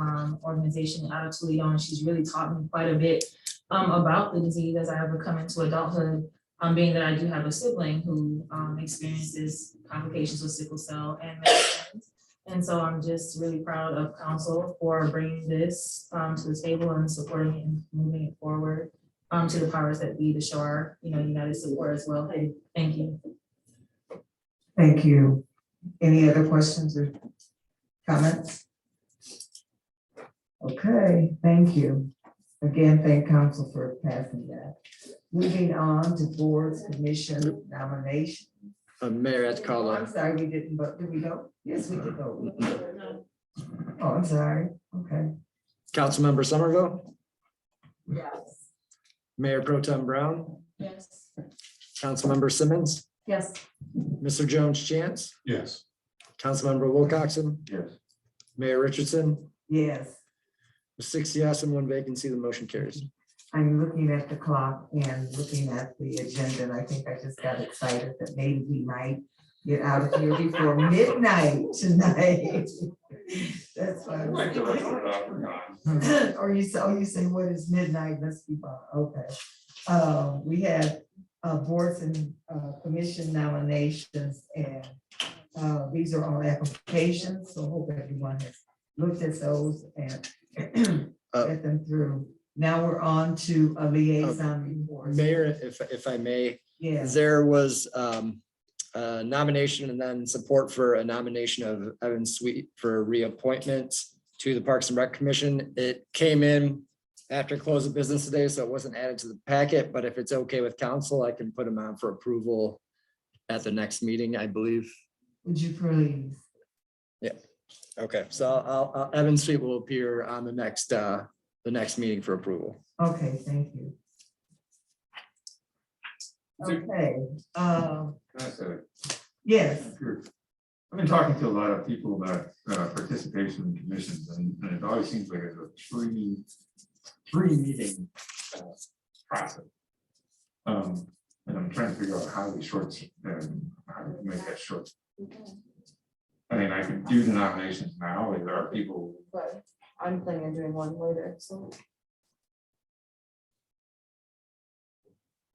organization out of Toledo, and she's really taught me quite a bit about the disease as I have come into adulthood, being that I do have a sibling who experiences complications with sickle cell and many things. And so I'm just really proud of council for bringing this to the table and supporting it and moving it forward to the powers that be to show our united support as well. Thank you. Thank you. Any other questions or comments? Okay, thank you. Again, thank council for passing that. Moving on to boards, commission nomination. Mayor, I have to call I'm sorry, we didn't, but did we go? Yes, we did go. Oh, I'm sorry. Okay. Councilmember Somerville, Yes. Mayor Pro Tem Brown, Yes. Councilmember Simmons, Yes. Mr. Jones Chance, Yes. Councilmember Wilcoxen, Yes. Mayor Richardson, Yes, 6 yes and 1 vacancy, the motion carries. I'm looking at the clock and looking at the agenda, and I think I just got excited that maybe we might get out of here before midnight tonight. That's why. Or you say, what is midnight? Let's be fun. Okay. We had boards and commission nominations, and these are all applications, so hope everyone has looked at those and get them through. Now we're on to a liaison report. Mayor, if I may, Yes. there was a nomination and then support for a nomination of Evan Sweet for reappointment to the Parks and Rec Commission. It came in after close of business today, so it wasn't added to the packet, but if it's okay with council, I can put them on for approval at the next meeting, I believe. Would you please? Yeah, okay, so I'll Evan Sweet will appear on the next meeting for approval. Okay, thank you. Okay, Can I say, yes, I've been talking to a lot of people about participation in commissions, and it always seems like it's a three meeting process. And I'm trying to figure out how we how to make that short. I mean, I could do the nominations now, if there are people. But I'm planning on doing one later, so.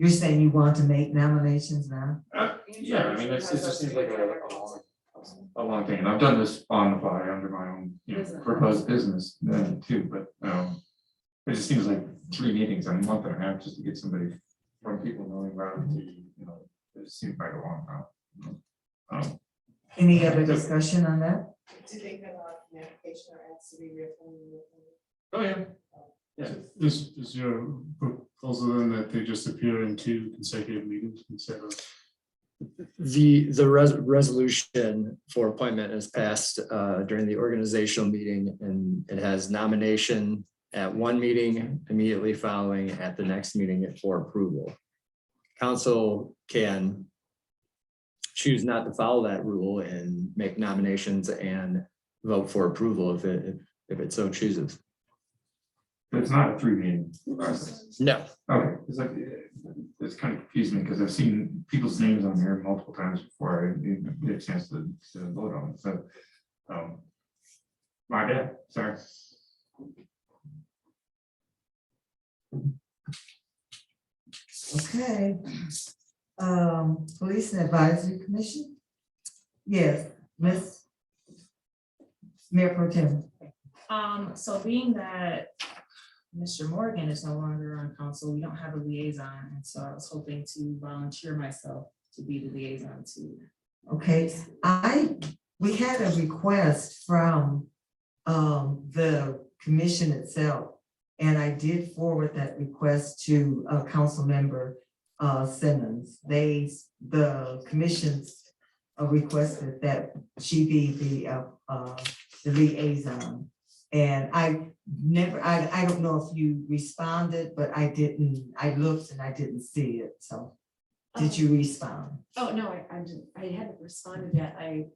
you're saying you want to make nominations now? Yeah, I mean, it just seems like a long thing, and I've done this on the fly under my own, proposed business too, but it just seems like 3 meetings in a month and a half just to get somebody from people knowing around to, it just seems like a long time. Any other discussion on that? Do they have an application or has to be reappointed? Oh, yeah. Yeah. Is your proposal then that they just appear in 2 consecutive meetings instead of? resolution for appointment is passed during the organizational meeting, and it has nomination at one meeting, immediately following at the next meeting for approval. Council can choose not to follow that rule and make nominations and vote for approval if it so chooses. It's not a 3 meeting process. No. Okay, it's like, it's kind of confusing me because I've seen people's names on there multiple times before I even get a chance to vote on it, so. My bad, sorry. Okay. Police and Advisory Commission? Yes, Miss Mayor Pro Tem. So being that Mr. Morgan is no longer on council, we don't have a liaison, and so I was hoping to volunteer myself to be the liaison to. Okay, we had a request from the commission itself. And I did forward that request to council member Simmons. The commission's requested that she be the liaison. And I don't know if you responded, but I looked and I didn't see it, so. Did you respond? Oh, no, I didn't, I hadn't responded yet. I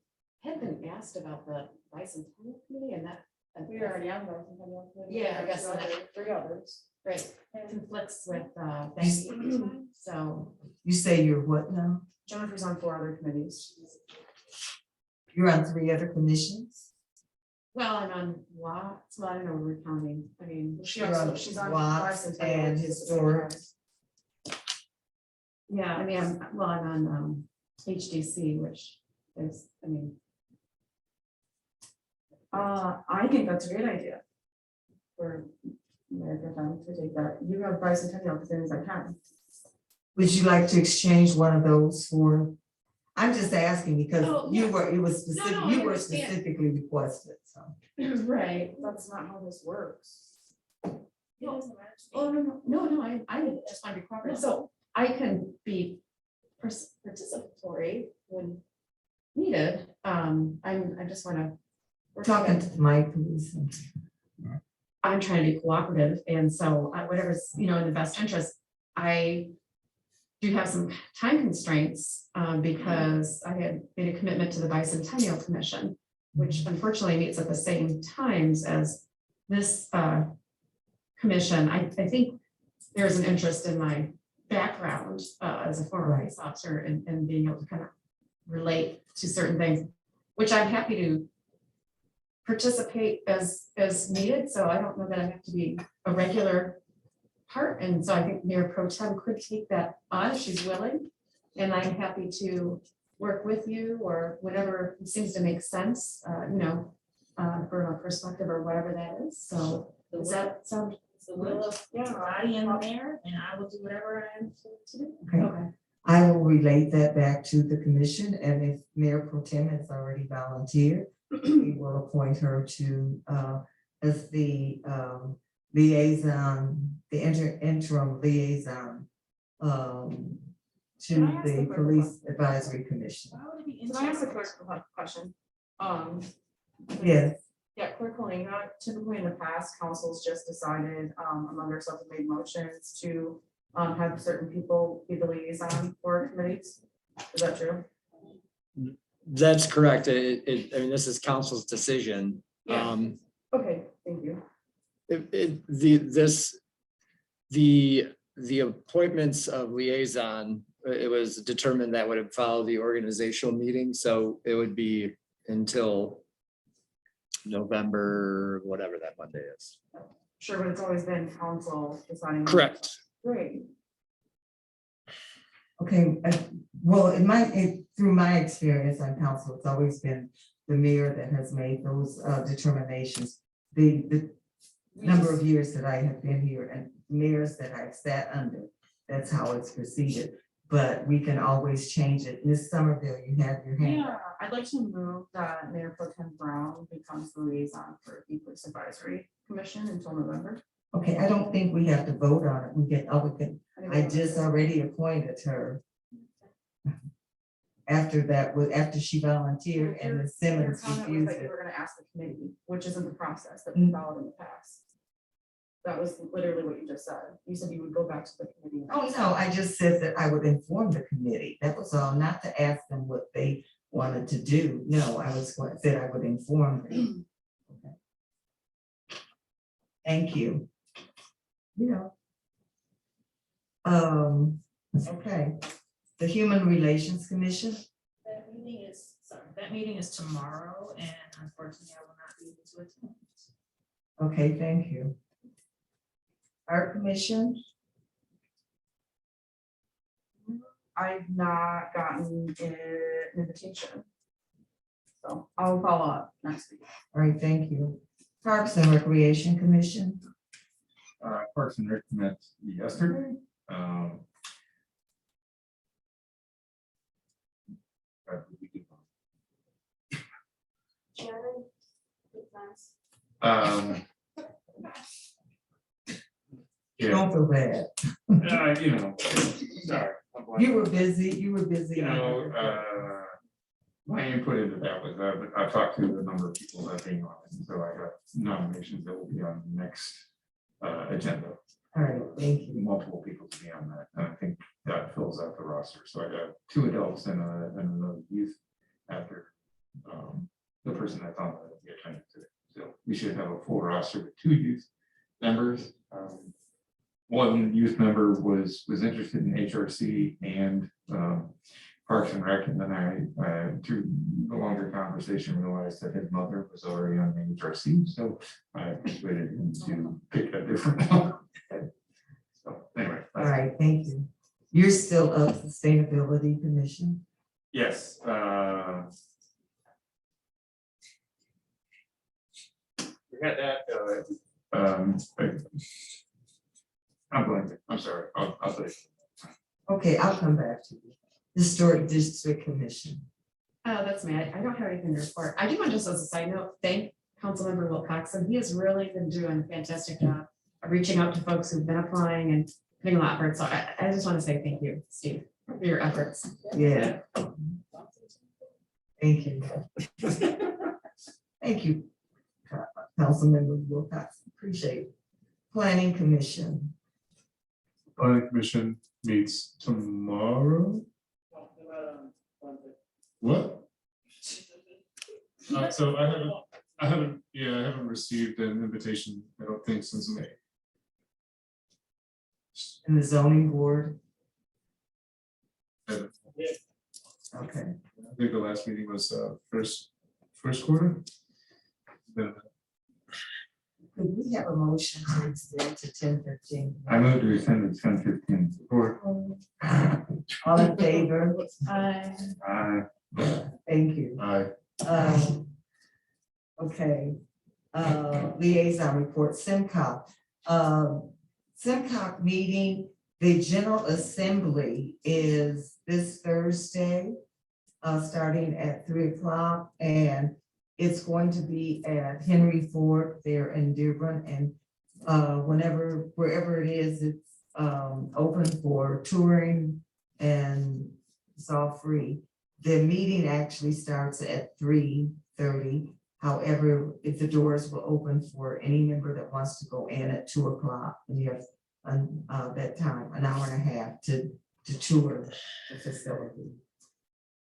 had been asked about the bicentennial committee and that. We already have bicentennial committee. Yeah, I guess so. 3 others. Right, conflicts with Thanksgiving, so. You say you're what now? Jennifer's on 4 other committees. You're on 3 other commissions? Well, I'm on Watts, well, I don't know, we're counting, I mean. She's on Watts bicentennial and historic. Yeah, I mean, I'm on HDC, which is, I mean. I think that's a great idea. For Mayor Pro Tem to take that. You have bicentennial as soon as I can. Would you like to exchange one of those for? I'm just asking because Oh, you yeah. were, it was specific, no, I you were understand. specifically requested, so. Right, that's not how this works. Oh, no, I just want to be cooperative, so I can be participatory when needed, I just want to. We're talking to Mike, please. I'm trying to be cooperative, and so whatever's, in the best interest, I do have some time constraints, because I had made a commitment to the Bicentennial Commission, which unfortunately meets at the same times as this commission. I think there's an interest in my background as a former police officer and being able to kind of relate to certain things, which I'm happy to participate as needed. So I don't know that I have to be a regular part. And so I think Mayor Pro Tem could take that on if she's willing. And I'm happy to work with you or whatever seems to make sense, from a perspective or whatever that is. So does that sound? The will of the body and the mayor, and I will do whatever I am to do. Okay. I will relate that back to the commission, and if Mayor Pro Tem has already volunteered, we will appoint her to as the liaison, the interim liaison to Can I ask the a quick Police Advisory Commission. Can I ask a quick question? Yes. Yeah, Clerk Kalina, typically in the past, councils just decided among themselves and made motions to have certain people be the liaison for committees. Is that true? That's correct. I mean, this is council's decision. Yeah. Okay, thank you. The appointments of liaison, it was determined that would follow the organizational meeting, so it would be until November, whatever that Monday is. Sure, but it's always been council deciding. Correct. Great. Okay, well, through my experience on council, it's always been the mayor that has made those determinations. The number of years that I have been here and mayors that I've sat under, that's how it's proceeded. But we can always change it. Ms. Somerville, you have your hand up. Yeah, I'd like to move that Mayor Pro Tem Brown becomes the liaison for the Police Advisory Commission until November. Okay, I don't think we have to vote on it. I just already appointed her. after that, after she volunteered and the Your Simmons comment was refused that you it. were gonna ask the committee, which isn't the process that we followed in the past. That was literally what you just said. You said you would go back to the committee. Oh, no, I just said that I would inform the committee. That was all, not to ask them what they wanted to do. No, I was going, said I would inform them. Okay. Thank you. Yeah. Okay, the Human Relations Commission. That meeting is, sorry, that meeting is tomorrow, and unfortunately, I will not be able to attend. Okay, thank you. Art Commission, I've not gotten an invitation. So I'll follow up next week. all right, thank you. Parks and Recreation Commission, Parks and Rec met yesterday. Yeah, don't feel bad. you know, sorry. You were busy, You know, my input into that was, I talked to a number of people that being on it, so I got nominations that will be on the next agenda. All right, thank you. Multiple people to be on that, and I think that fills out the roster, so I got 2 adults and another youth after the person that's on the agenda today. So we should have a full roster with 2 youth members. One youth member was interested in HRC and Parks and Rec, and then I through the longer conversation realized that his mother was already on the HRC, so I persuaded him to pick a different one. So anyway. All right, thank you. You're still up, Sustainability Commission. Yes. We had that. I'm blanking. I'm sorry. I'll say. Okay, I'll come back to you. Historic District Commission. Oh, that's me. I don't have anything to report. I do want to just as a side note, thank Councilmember Wilcoxon. He has really been doing a fantastic job of reaching out to folks who've been applying and putting a lot of effort. So I just want to say thank you, Steve, for your efforts. Yeah. Thank you. Thank you, Councilmember Wilcox. Appreciate it. Planning Commission. Planning Commission meets tomorrow. What? So I haven't received an invitation, I don't think, since May. And the zoning board. Haven't. Okay. I think the last meeting was first quarter. Then Could we have a motion to extend to 10:15? I moved to extend to 10:15. Support. All in favor? Thank you. Aye. Okay. Liaison report, SimCop. SimCop meeting, the General Assembly is this Thursday, starting at 3 o'clock, and it's going to be at Henry Ford there in Dearborn, and wherever it is, it's open for touring and it's all free. The meeting actually starts at 3:30. However, if the doors will open for any member that wants to go in at 2 o'clock, and you have that time, an hour and a half to tour the facility.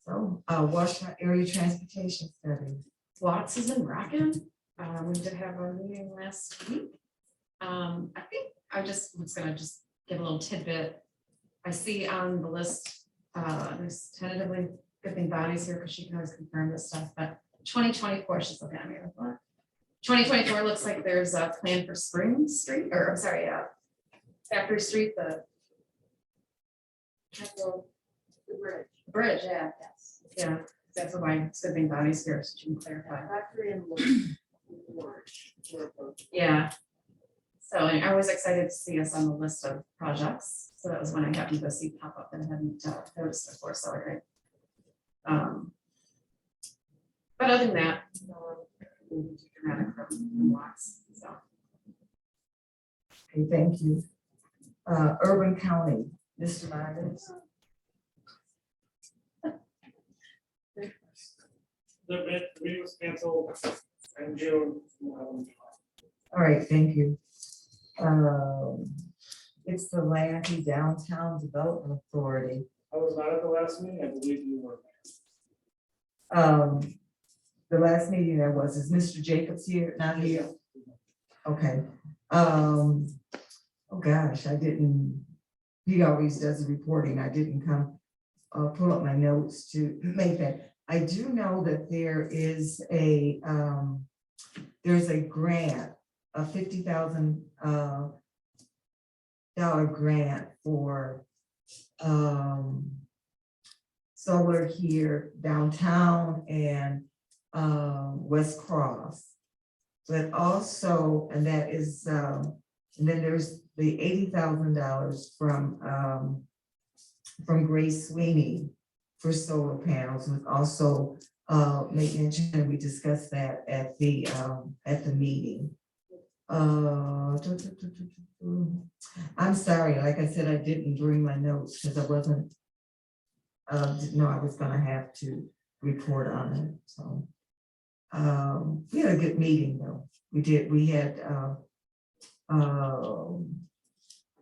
So, Washington Area Transportation Study. Watts is in Rockin. We did have a meeting last week. I think I just was gonna just give a little tidbit. I see on the list, there's tentatively good thing Bonnie's here because she can always confirm this stuff, but 2024, she's looking at me with what? 2024 looks like there's a plan for Spring Street, or I'm sorry, Factory Street, the bridge, yeah, yes, yeah, that's why it's good thing Bonnie's here, so she can clarify. Factory and Yeah. So I was excited to see us on the list of projects. So that was when I happened to see pop up and I hadn't noticed before, so great. But other than that, dramatic from Watts, so. Okay, thank you. Urban County, Mr. Myers. the meeting was canceled in June. All right, thank you. It's the Lansing Downtown Development Authority. I was not at the last meeting, I believe you were. The last meeting there was, is Mr. Jacobs here, not here? Okay. Oh gosh, I didn't, he always does the reporting. I didn't come, pull up my notes to make that. I do know that there is a, there's a grant, a $50,000 grant for solar here downtown and West Cross. But also, and that is, and then there's the $80,000 from Grace Sweeney for solar panels, and also maintenance, and we discussed that at the meeting. I'm sorry, like I said, I didn't bring my notes because I wasn't, didn't know I was gonna have to report on it, so. We had a good meeting though. We had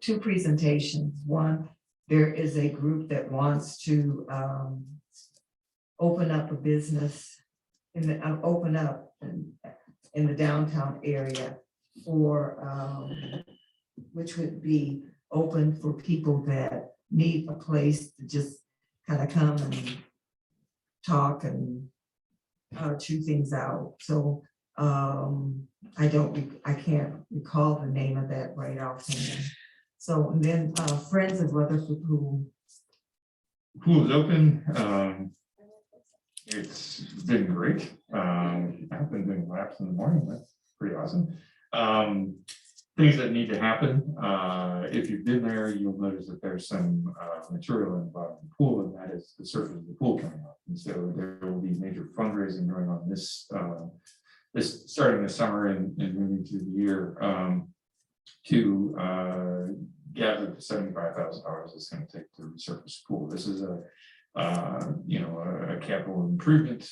two presentations. One, there is a group that wants to open up a business in the in the downtown area for which would be open for people that need a place to just kind of come and talk and chew things out. So I can't recall the name of that right offhand. So and then Friends of Rutherford Pool. Pool is open. It's been great. I've been doing laps in the morning. That's pretty awesome. Things that need to happen. If you've been there, you'll notice that there's some material in the bottom of the pool, and that is the surface of the pool coming up. And so there will be major fundraising going on this starting this summer and moving through the year to gather the $75,000 it's going to take to resurface the pool. This is a capital improvement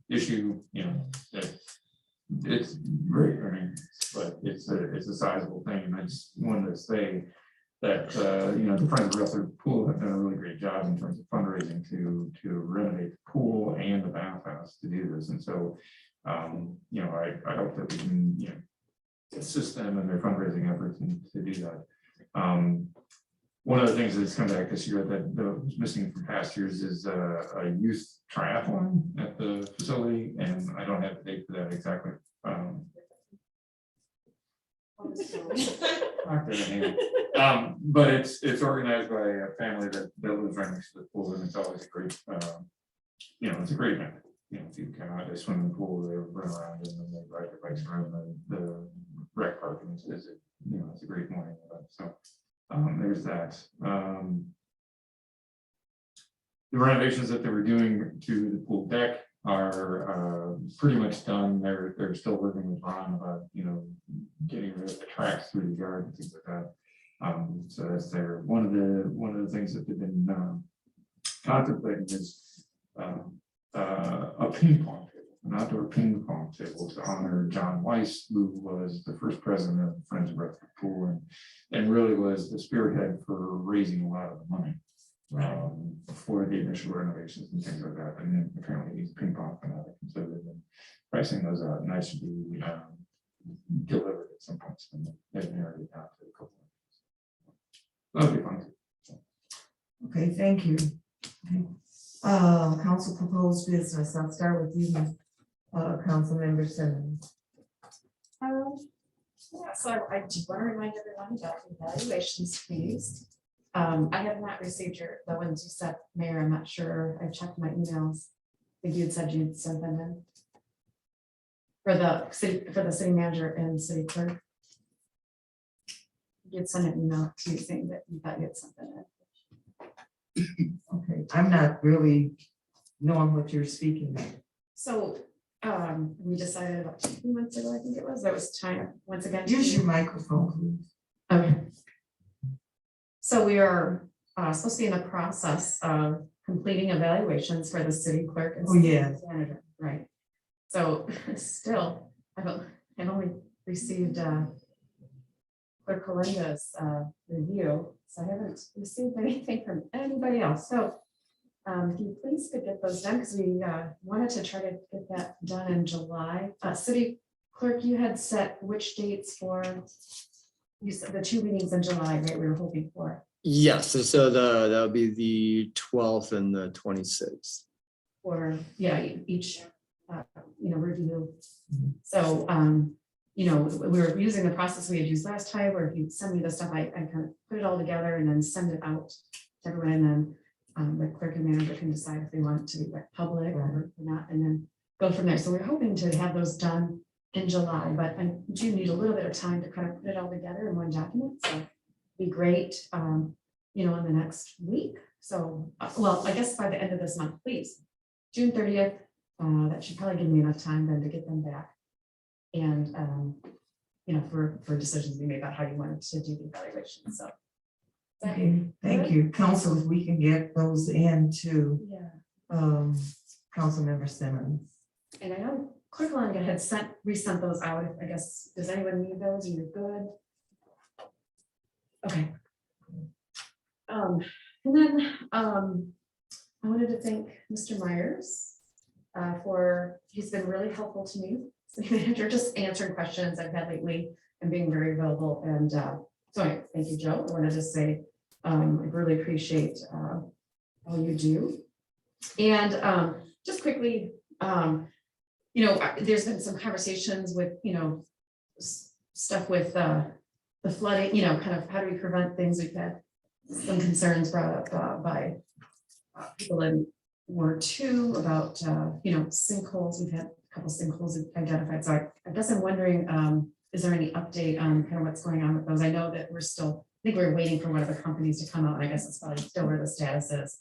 issue. That it's great. I mean, but it's a sizable thing, and I just wanted to say that the Friends of Rutherford Pool have done a really great job in terms of fundraising to renovate the pool and the bathhouse to do this, and so I hope that we can assist them in their fundraising efforts and to do that. One of the things that's come back this year that was missing from past years is a youth triathlon at the facility, and I don't have the date for that exactly. But it's organized by a family that lives right next to the pool, and it's always a great, it's a great event. People come out, they swim in the pool, they run around, and then they ride their bikes around the rec park, and it's a great morning event. So there's that. The renovations that they were doing to the pool deck are pretty much done. They're still working with Ron about getting rid of the tracks through the yard and things like that. So that's there. One of the things that they've been contemplating is a ping pong table, an outdoor ping pong table to honor John Weiss, who was the first president of Friends of Rutherford Pool and really was the spearhead for raising a lot of the money for the initial renovations and things like that. And then apparently he's a ping pong fanatic, and so they've been pricing those out, and that should be delivered at some point. And they've narrowed it down to a couple of things. That'll be fun. Okay, thank you. Okay. Council proposed business. I'll start with you, Council Member Simmons. So I do want to remind everyone about evaluations, please. I have not received the ones you sent, Mayor. I'm not sure. I've checked my emails. I think you had said you'd sent them in for the city manager and city clerk. You'd send an email to you saying that you thought you had sent them in. Okay, I'm not really knowing what you're speaking of. So we decided about 2 months ago, I think it was, there was time once again. Use your microphone, please. Okay. So we are supposed to be in the process of completing evaluations for the city clerk and city manager. right. So still, I've only received Clerk Colinda's review, so I haven't received anything from anybody else. So if you please could get those done, because we wanted to try to get that done in July. City Clerk, you had set which dates for, you said the 2 meetings in July, right, we were hoping for. Yes, so that'll be the 12th and the 26th. Or, yeah, each, review. So, we were using the process we had used last time, where if you send me the stuff, I kind of put it all together and then send it out to everyone, and then the clerk and manager can decide if they want it to be like public or not, and then go from there. So we're hoping to have those done in July, but I do need a little bit of time to kind of put it all together in one document, so it'd be great, in the next week. So, well, I guess by the end of this month, please. June 30th, that should probably give me enough time then to get them back. And, for decisions to be made about how you wanted to do the evaluation, so. Okay, thank you. Council, if we can get those in to Yeah. Councilmember Simmons. And I know Clerk Longa had resent those out. I guess, does anyone need those? Are you good? Okay. And then I wanted to thank Mr. Myers he's been really helpful to me. You're just answering questions I've had lately and being very available. And so anyway, thank you, Joe. I wanted to say I really appreciate all you do. And just quickly, there's been some conversations with, stuff with the flooding, kind of how do we prevent things. We've had some concerns brought up by people in Ward 2 about, sinkholes. We've had a couple sinkholes identified. So I guess I'm wondering, is there any update on kind of what's going on with those? I know that I think we're waiting for one of the companies to come out, and I guess it's probably still where the status is.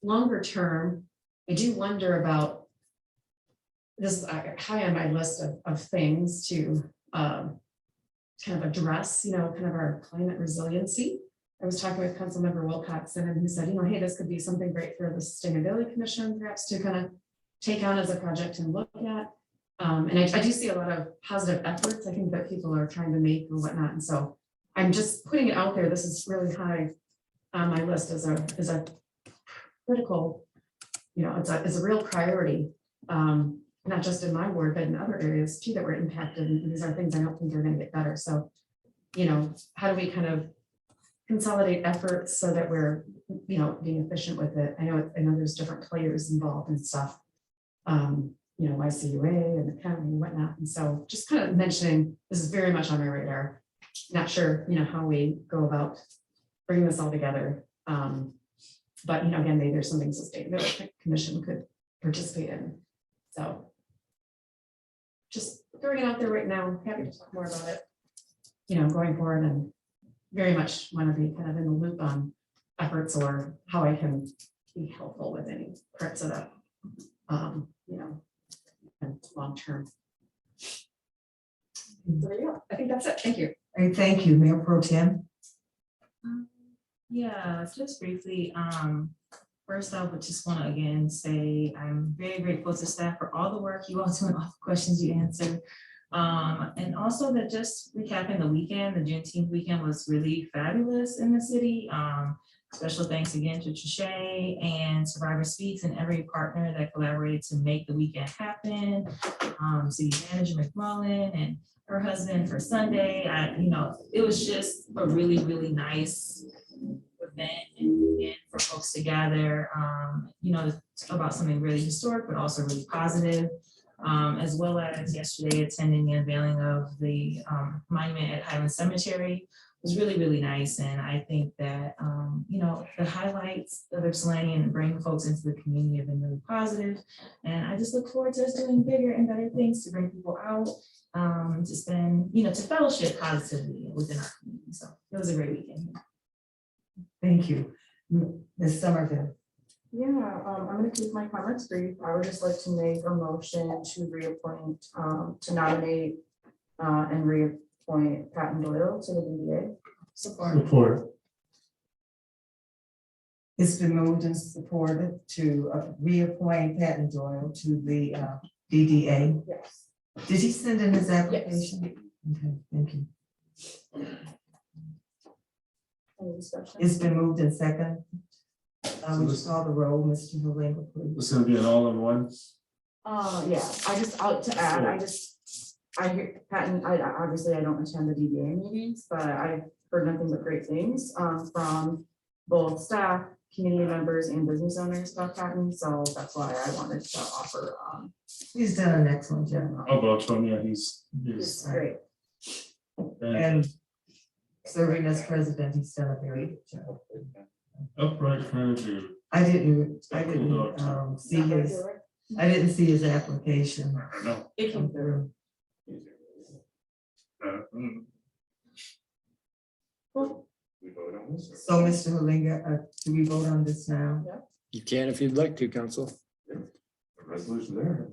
Longer term, I do wonder about this is high on my list of things to kind of address, kind of our climate resiliency. I was talking with Councilmember Wilcoxon, and he said, hey, this could be something great for the Sustainability Commission, perhaps to kind of take on as a project and look at. And I do see a lot of positive efforts, I think, that people are trying to make or whatnot. And so I'm just putting it out there. This is really high on my list as a critical, it's a real priority. Not just in my ward, but in other areas too that were impacted. And these are things I don't think are going to get better. So, how do we kind of consolidate efforts so that we're, being efficient with it? I know there's different players involved and stuff. YCUA and the county and whatnot. And so just kind of mentioning, this is very much on my radar. Not sure, how we go about bringing this all together. But, again, maybe there's something Sustainability Commission could participate in. So just throwing it out there right now. Happy to talk more about it, going forward, and very much want to be kind of in the loop on efforts or how I can be helpful with any parts of that, and long-term. So there you go. I think that's it. Thank you. Hey, thank you, Mayor Pro Tem. Yeah, just briefly, first I would just want to again say I'm very grateful to staff for all the work you all do and all the questions you answered. And also that just recapping the weekend, the Juneteenth weekend was really fabulous in the city. Special thanks again to Trisha and Survivor Speaks and every partner that collaborated to make the weekend happen. City Manager McMullen and her husband for Sunday. It was just a really, really nice event and weekend for folks to gather, about something really historic, but also really positive. As well as yesterday attending the unveiling of the monument at Highland Cemetery was really, really nice. And I think that, the highlights of Ypsilanti and bringing folks into the community have been really positive. And I just look forward to us doing bigger and better things to bring people out, to spend, to fellowship positively within our community. So it was a great weekend. Thank you. Ms. Somerville. Yeah, I'm gonna keep my comments brief. I would just like to make a motion to reappoint, to nominate and reappoint Patton Doyle to the BDA. Support. It's been moved and supported to reappoint Patton Doyle to the DDA. Yes. Did he send in his application? Okay, thank you. Any discussion? It's been moved and second. Would you call the roll, Mr. Halinga, please? It's gonna be an all-in-one. Yeah, I hear Patton, obviously I don't attend the DBA meetings, but I've heard nothing but great things, from both staff, community members and business owners about Patton, so that's why I wanted to offer, He's done an excellent job. How about Tony? Yeah, it's he's. great. And serving as president, he's done a very good job. Upright kind of dude. I didn't see his application. I know. It came through. We vote on this, or- So, Mr. Halinga, do we vote on this now? You can if you'd like to, council. The resolution there.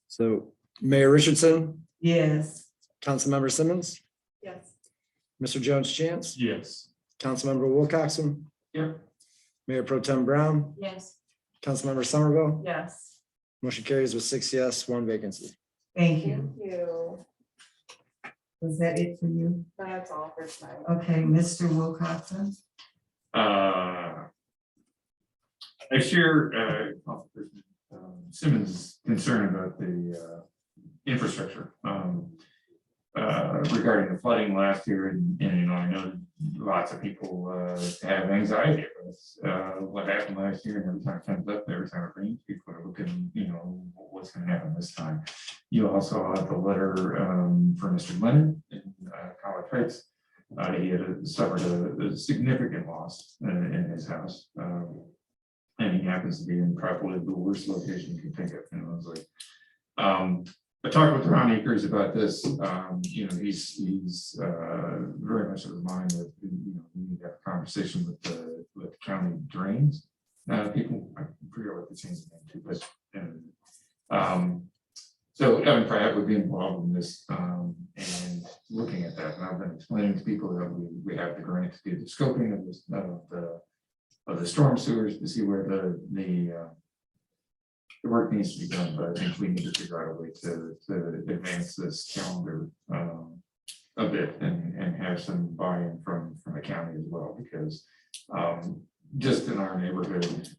So Mayor Richardson, Yes. Councilmember Simmons, Yes. Mr. Jones Chance, Yes. Councilmember Wilcoxen. Yep. Mayor Pro Tem Brown, Yes. Councilmember Somerville. Yes. Motion carries with 6 yes, 1 vacancy. Thank you. Thank you. Was that it for you? That's all for tonight. Okay, Mr. Wilcoxen? I share Councilperson Simmons' concern about the infrastructure regarding the flooding last year, and you know, I know lots of people have anxiety about what happened last year, and every time it comes up, every time it rains, people are looking, you know, what's going to happen this time. You also have the letter for Mr. Leonard in College Heights. He had suffered a significant loss in his house. And he happens to be in probably the worst location you can think of. You know, it's like, I talked with Ron Akers about this. You know, he's very much of the mind that, you know, we need to have a conversation with the county drains. People, I forget what the change the name to, but so Evan Pratt would be involved in this and looking at that. And I've been explaining to people that we have the grant to do the scoping of this of the storm sewers to see where the work needs to be done, but I think we need to figure out a way to advance this calendar a bit and have some buy-in from the county as well, because just in our neighborhood,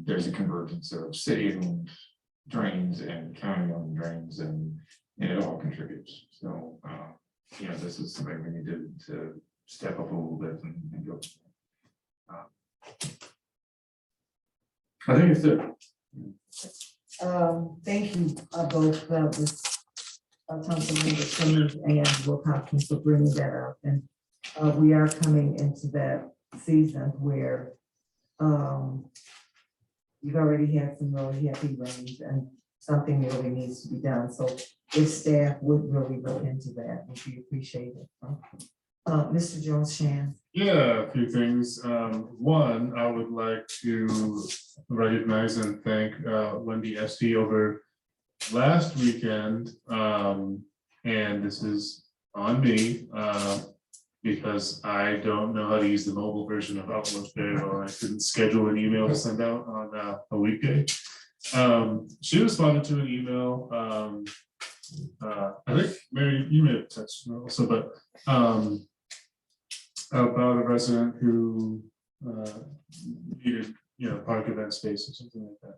there's a convergence of city-owned drains and county-owned drains, and it all contributes. So, you know, this is something we need to step up a little bit and go. I think it's it. Thank you, both, Councilmember Simmons and Wilcoxen for bringing that up. And we are coming into that season where you've already had some really heavy rains and something really needs to be done. So if staff would really look into that, we appreciate it. Mr. Jones Chan. Yeah, a few things. One, I would like to recognize and thank Wendy Estee over last weekend. And this is on me because I don't know how to use the mobile version of Outlook very well. I couldn't schedule an email to send out on a weekday. She responded to an email. I think Mary, you may have touched on it also, but about a resident who needed, you know, park event space or something like that.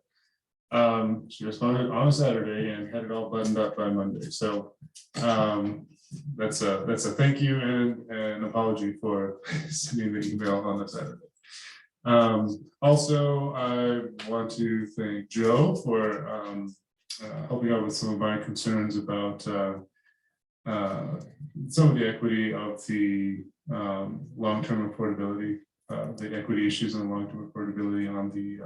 She responded on a Saturday and had it all buttoned up by Monday. So that's a thank you and an apology for sending the email on the Saturday. Also, I want to thank Joe for helping out with some of my concerns about some of the equity of the long-term affordability, the equity issues and long-term affordability on the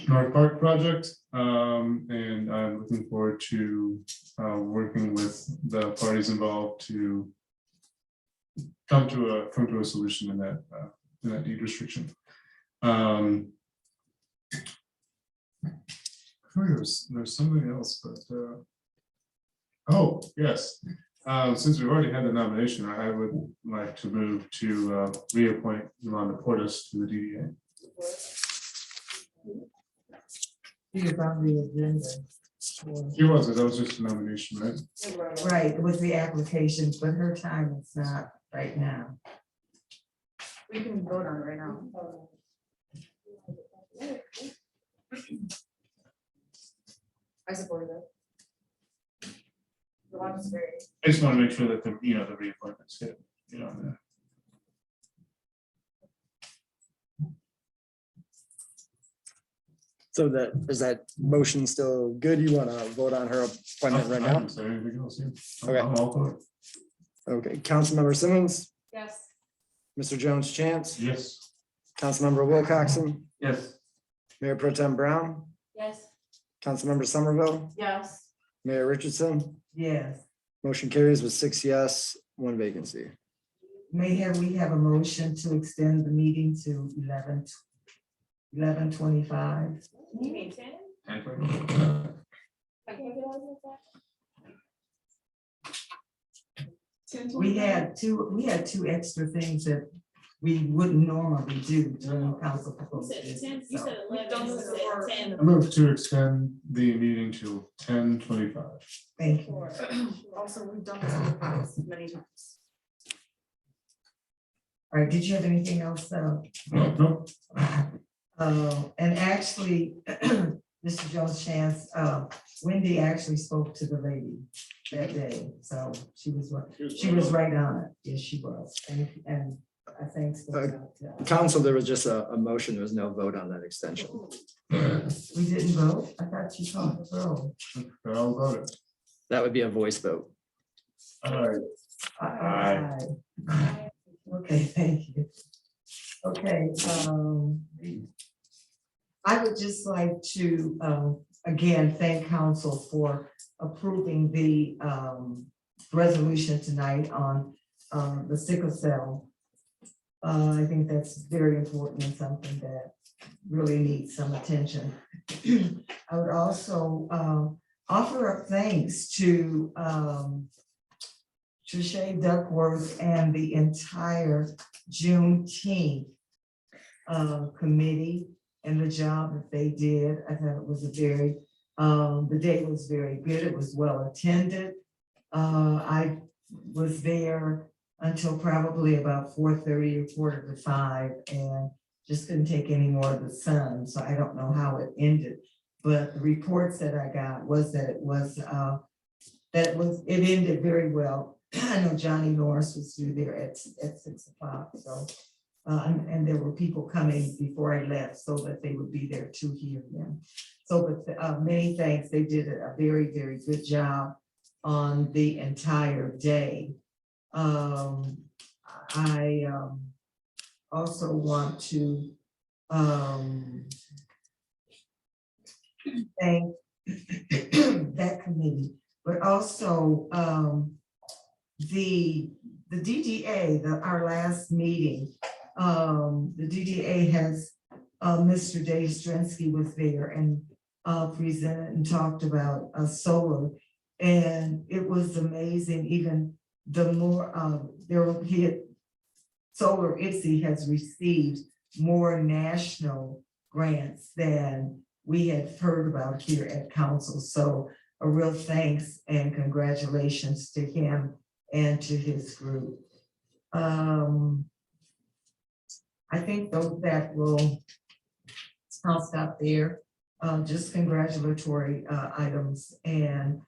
North Park project. And I'm looking forward to working with the parties involved to come to a solution in that deed restriction. There's something else, but oh yes, Since we've already had the nomination, I would like to move to reappoint Yolanda Portis to the DDA. He is on the agenda. He was, that was just a nomination, right? Right, it was the application, but her time is not right now. We can vote on it right now. I support that. The one is very. I just want to make sure that the, the reappointments hit, there. So that, is that motion still good? You want to vote on her appointment right I now? didn't say anything else, yeah. Okay. I'm all for it. Okay, Councilmember Simmons, Yes. Mr. Jones Chance, Yes. Councilmember Wilcoxen, Yes. Mayor Pro Tem Brown, Yes. Councilmember Somerville, Yes. Mayor Richardson. Yes. Motion carries with 6 yes, 1 vacancy. We have a motion to extend the meeting to 11:25. You mean 10? We had two extra things that we wouldn't normally do during council proposals. You said 11. I move to extend the meeting to 10:25. Thank you. Also, we've done this in the past many times. All right, did you have anything else? No. And actually, Mr. Jones Chance, Wendy actually spoke to the lady that day, so she was right on it. Yes, she was. And I think. Council, there was just a motion. There was no vote on that extension. We didn't vote? I thought you called the roll. I'll vote it. That would be a voice vote. All right. Aye. Okay, thank you. Okay, I would just like to, again, thank council for approving the resolution tonight on the sickle cell. I think that's very important and something that really needs some attention. I would also offer up thanks to Trisha Duckworth and the entire Juneteenth committee and the job that they did. I thought it was the day was very good. It was well attended. I was there until probably about 4:30 or 4:45 and just couldn't take any more of the sun. So I don't know how it ended. But the reports that I got was that it ended very well. I know Johnny Norris was through there at 6 o'clock. So and there were people coming before I left so that they would be there to hear them. So but many thanks. They did a very, very good job on the entire day. I also want to thank that committee, but also the DDA, our last meeting, the DDA has Mr. Dave Strensky was there and presented and talked about solar, and it was amazing. Even the more Solar ITSE has received more national grants than we had heard about here at council. So a real thanks and congratulations to him and to his group. I think that I'll stop there. Just congratulatory items, and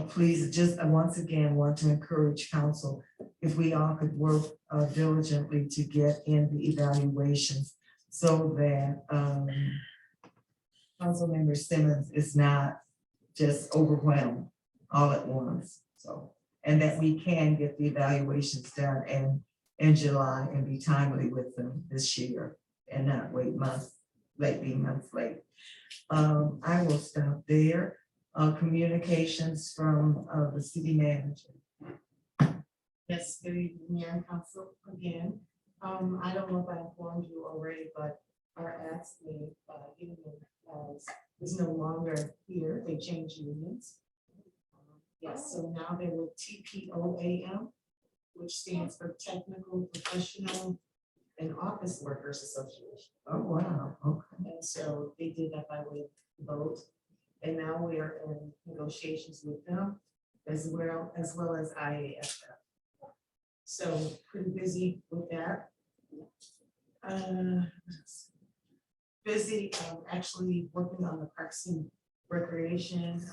please just once again want to encourage council, if we all could work diligently to get in the evaluations so that Councilmember Simmons is not just overwhelmed all at once. So, and that we can get the evaluations done in July and be timely with them this year and not wait months late. I will stop there. Communications from the city manager. Yes, good evening, Mayor and Council again. I don't know if I informed you already, but our ASME union is no longer here. They changed unions. Yes, so now they're with TPOAM, which stands for Technical Professional and Office Workers Association. Oh, wow, okay. And so they did that by way of vote. And now we are in negotiations with them as well as IAFF. So pretty busy with that. Busy, actually working on the Parks and Recreation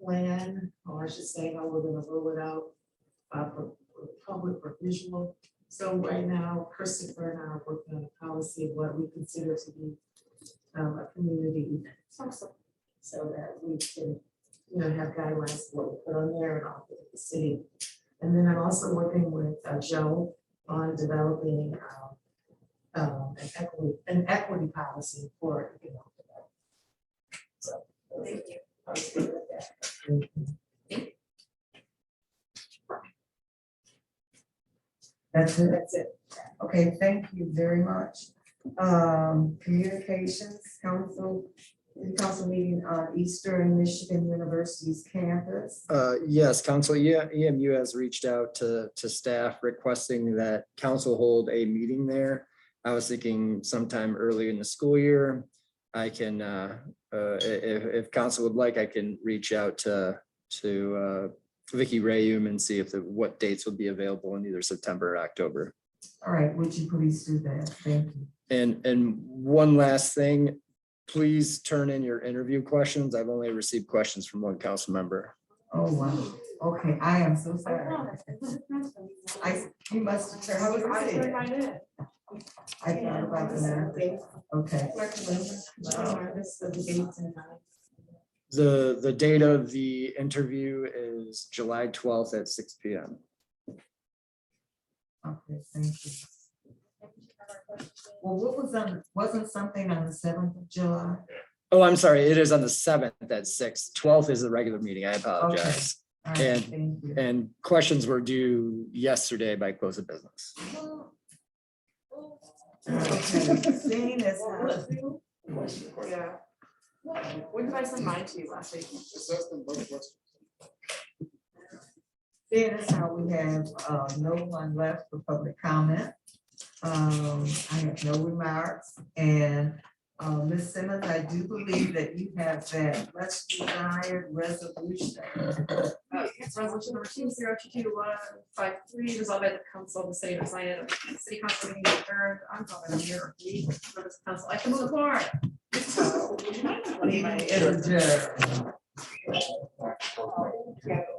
plan, or I should say how we're gonna roll it out for public, for visual. So right now, Christopher and I are working on a policy of what we consider to be a community event. So that we can, have guidelines for what we put on there and off of the city. And then I'm also working with Joe on developing an equity policy for economic development. So, thank you. I'll stay with that. That's it. Okay, thank you very much. Communications Council meeting on Eastern Michigan University's campus. Yes, Council EMU has reached out to staff requesting that council hold a meeting there. I was thinking sometime early in the school year. I can, if council would like, I can reach out to Vicky Rayum and see if what dates would be available in either September or October. All right, would you please do that? Thank you. And one last thing, please turn in your interview questions. I've only received questions from one council member. Oh, wow. Okay, I am so sorry. You must have. I thought about that. Okay. The date of the interview is July 12th at 6 p.m. Okay, thank you. Well, what was wasn't something on the 7th of July? Oh, I'm sorry. It is on the 7th at 6. 12th is the regular meeting. I apologize. All right, thank you. And questions were due yesterday by close of business. Okay, seeing as Yeah. When did I send mine to you last week? seeing as how we have no one left for public comment. I have no remarks, and Ms. Simmons, I do believe that you have that much desired resolution. It's resolution number 2022153, resolved by the council of the city of Zion, city council meeting adjourned on calendar year for this council. I can move forward. Meeting is adjourned.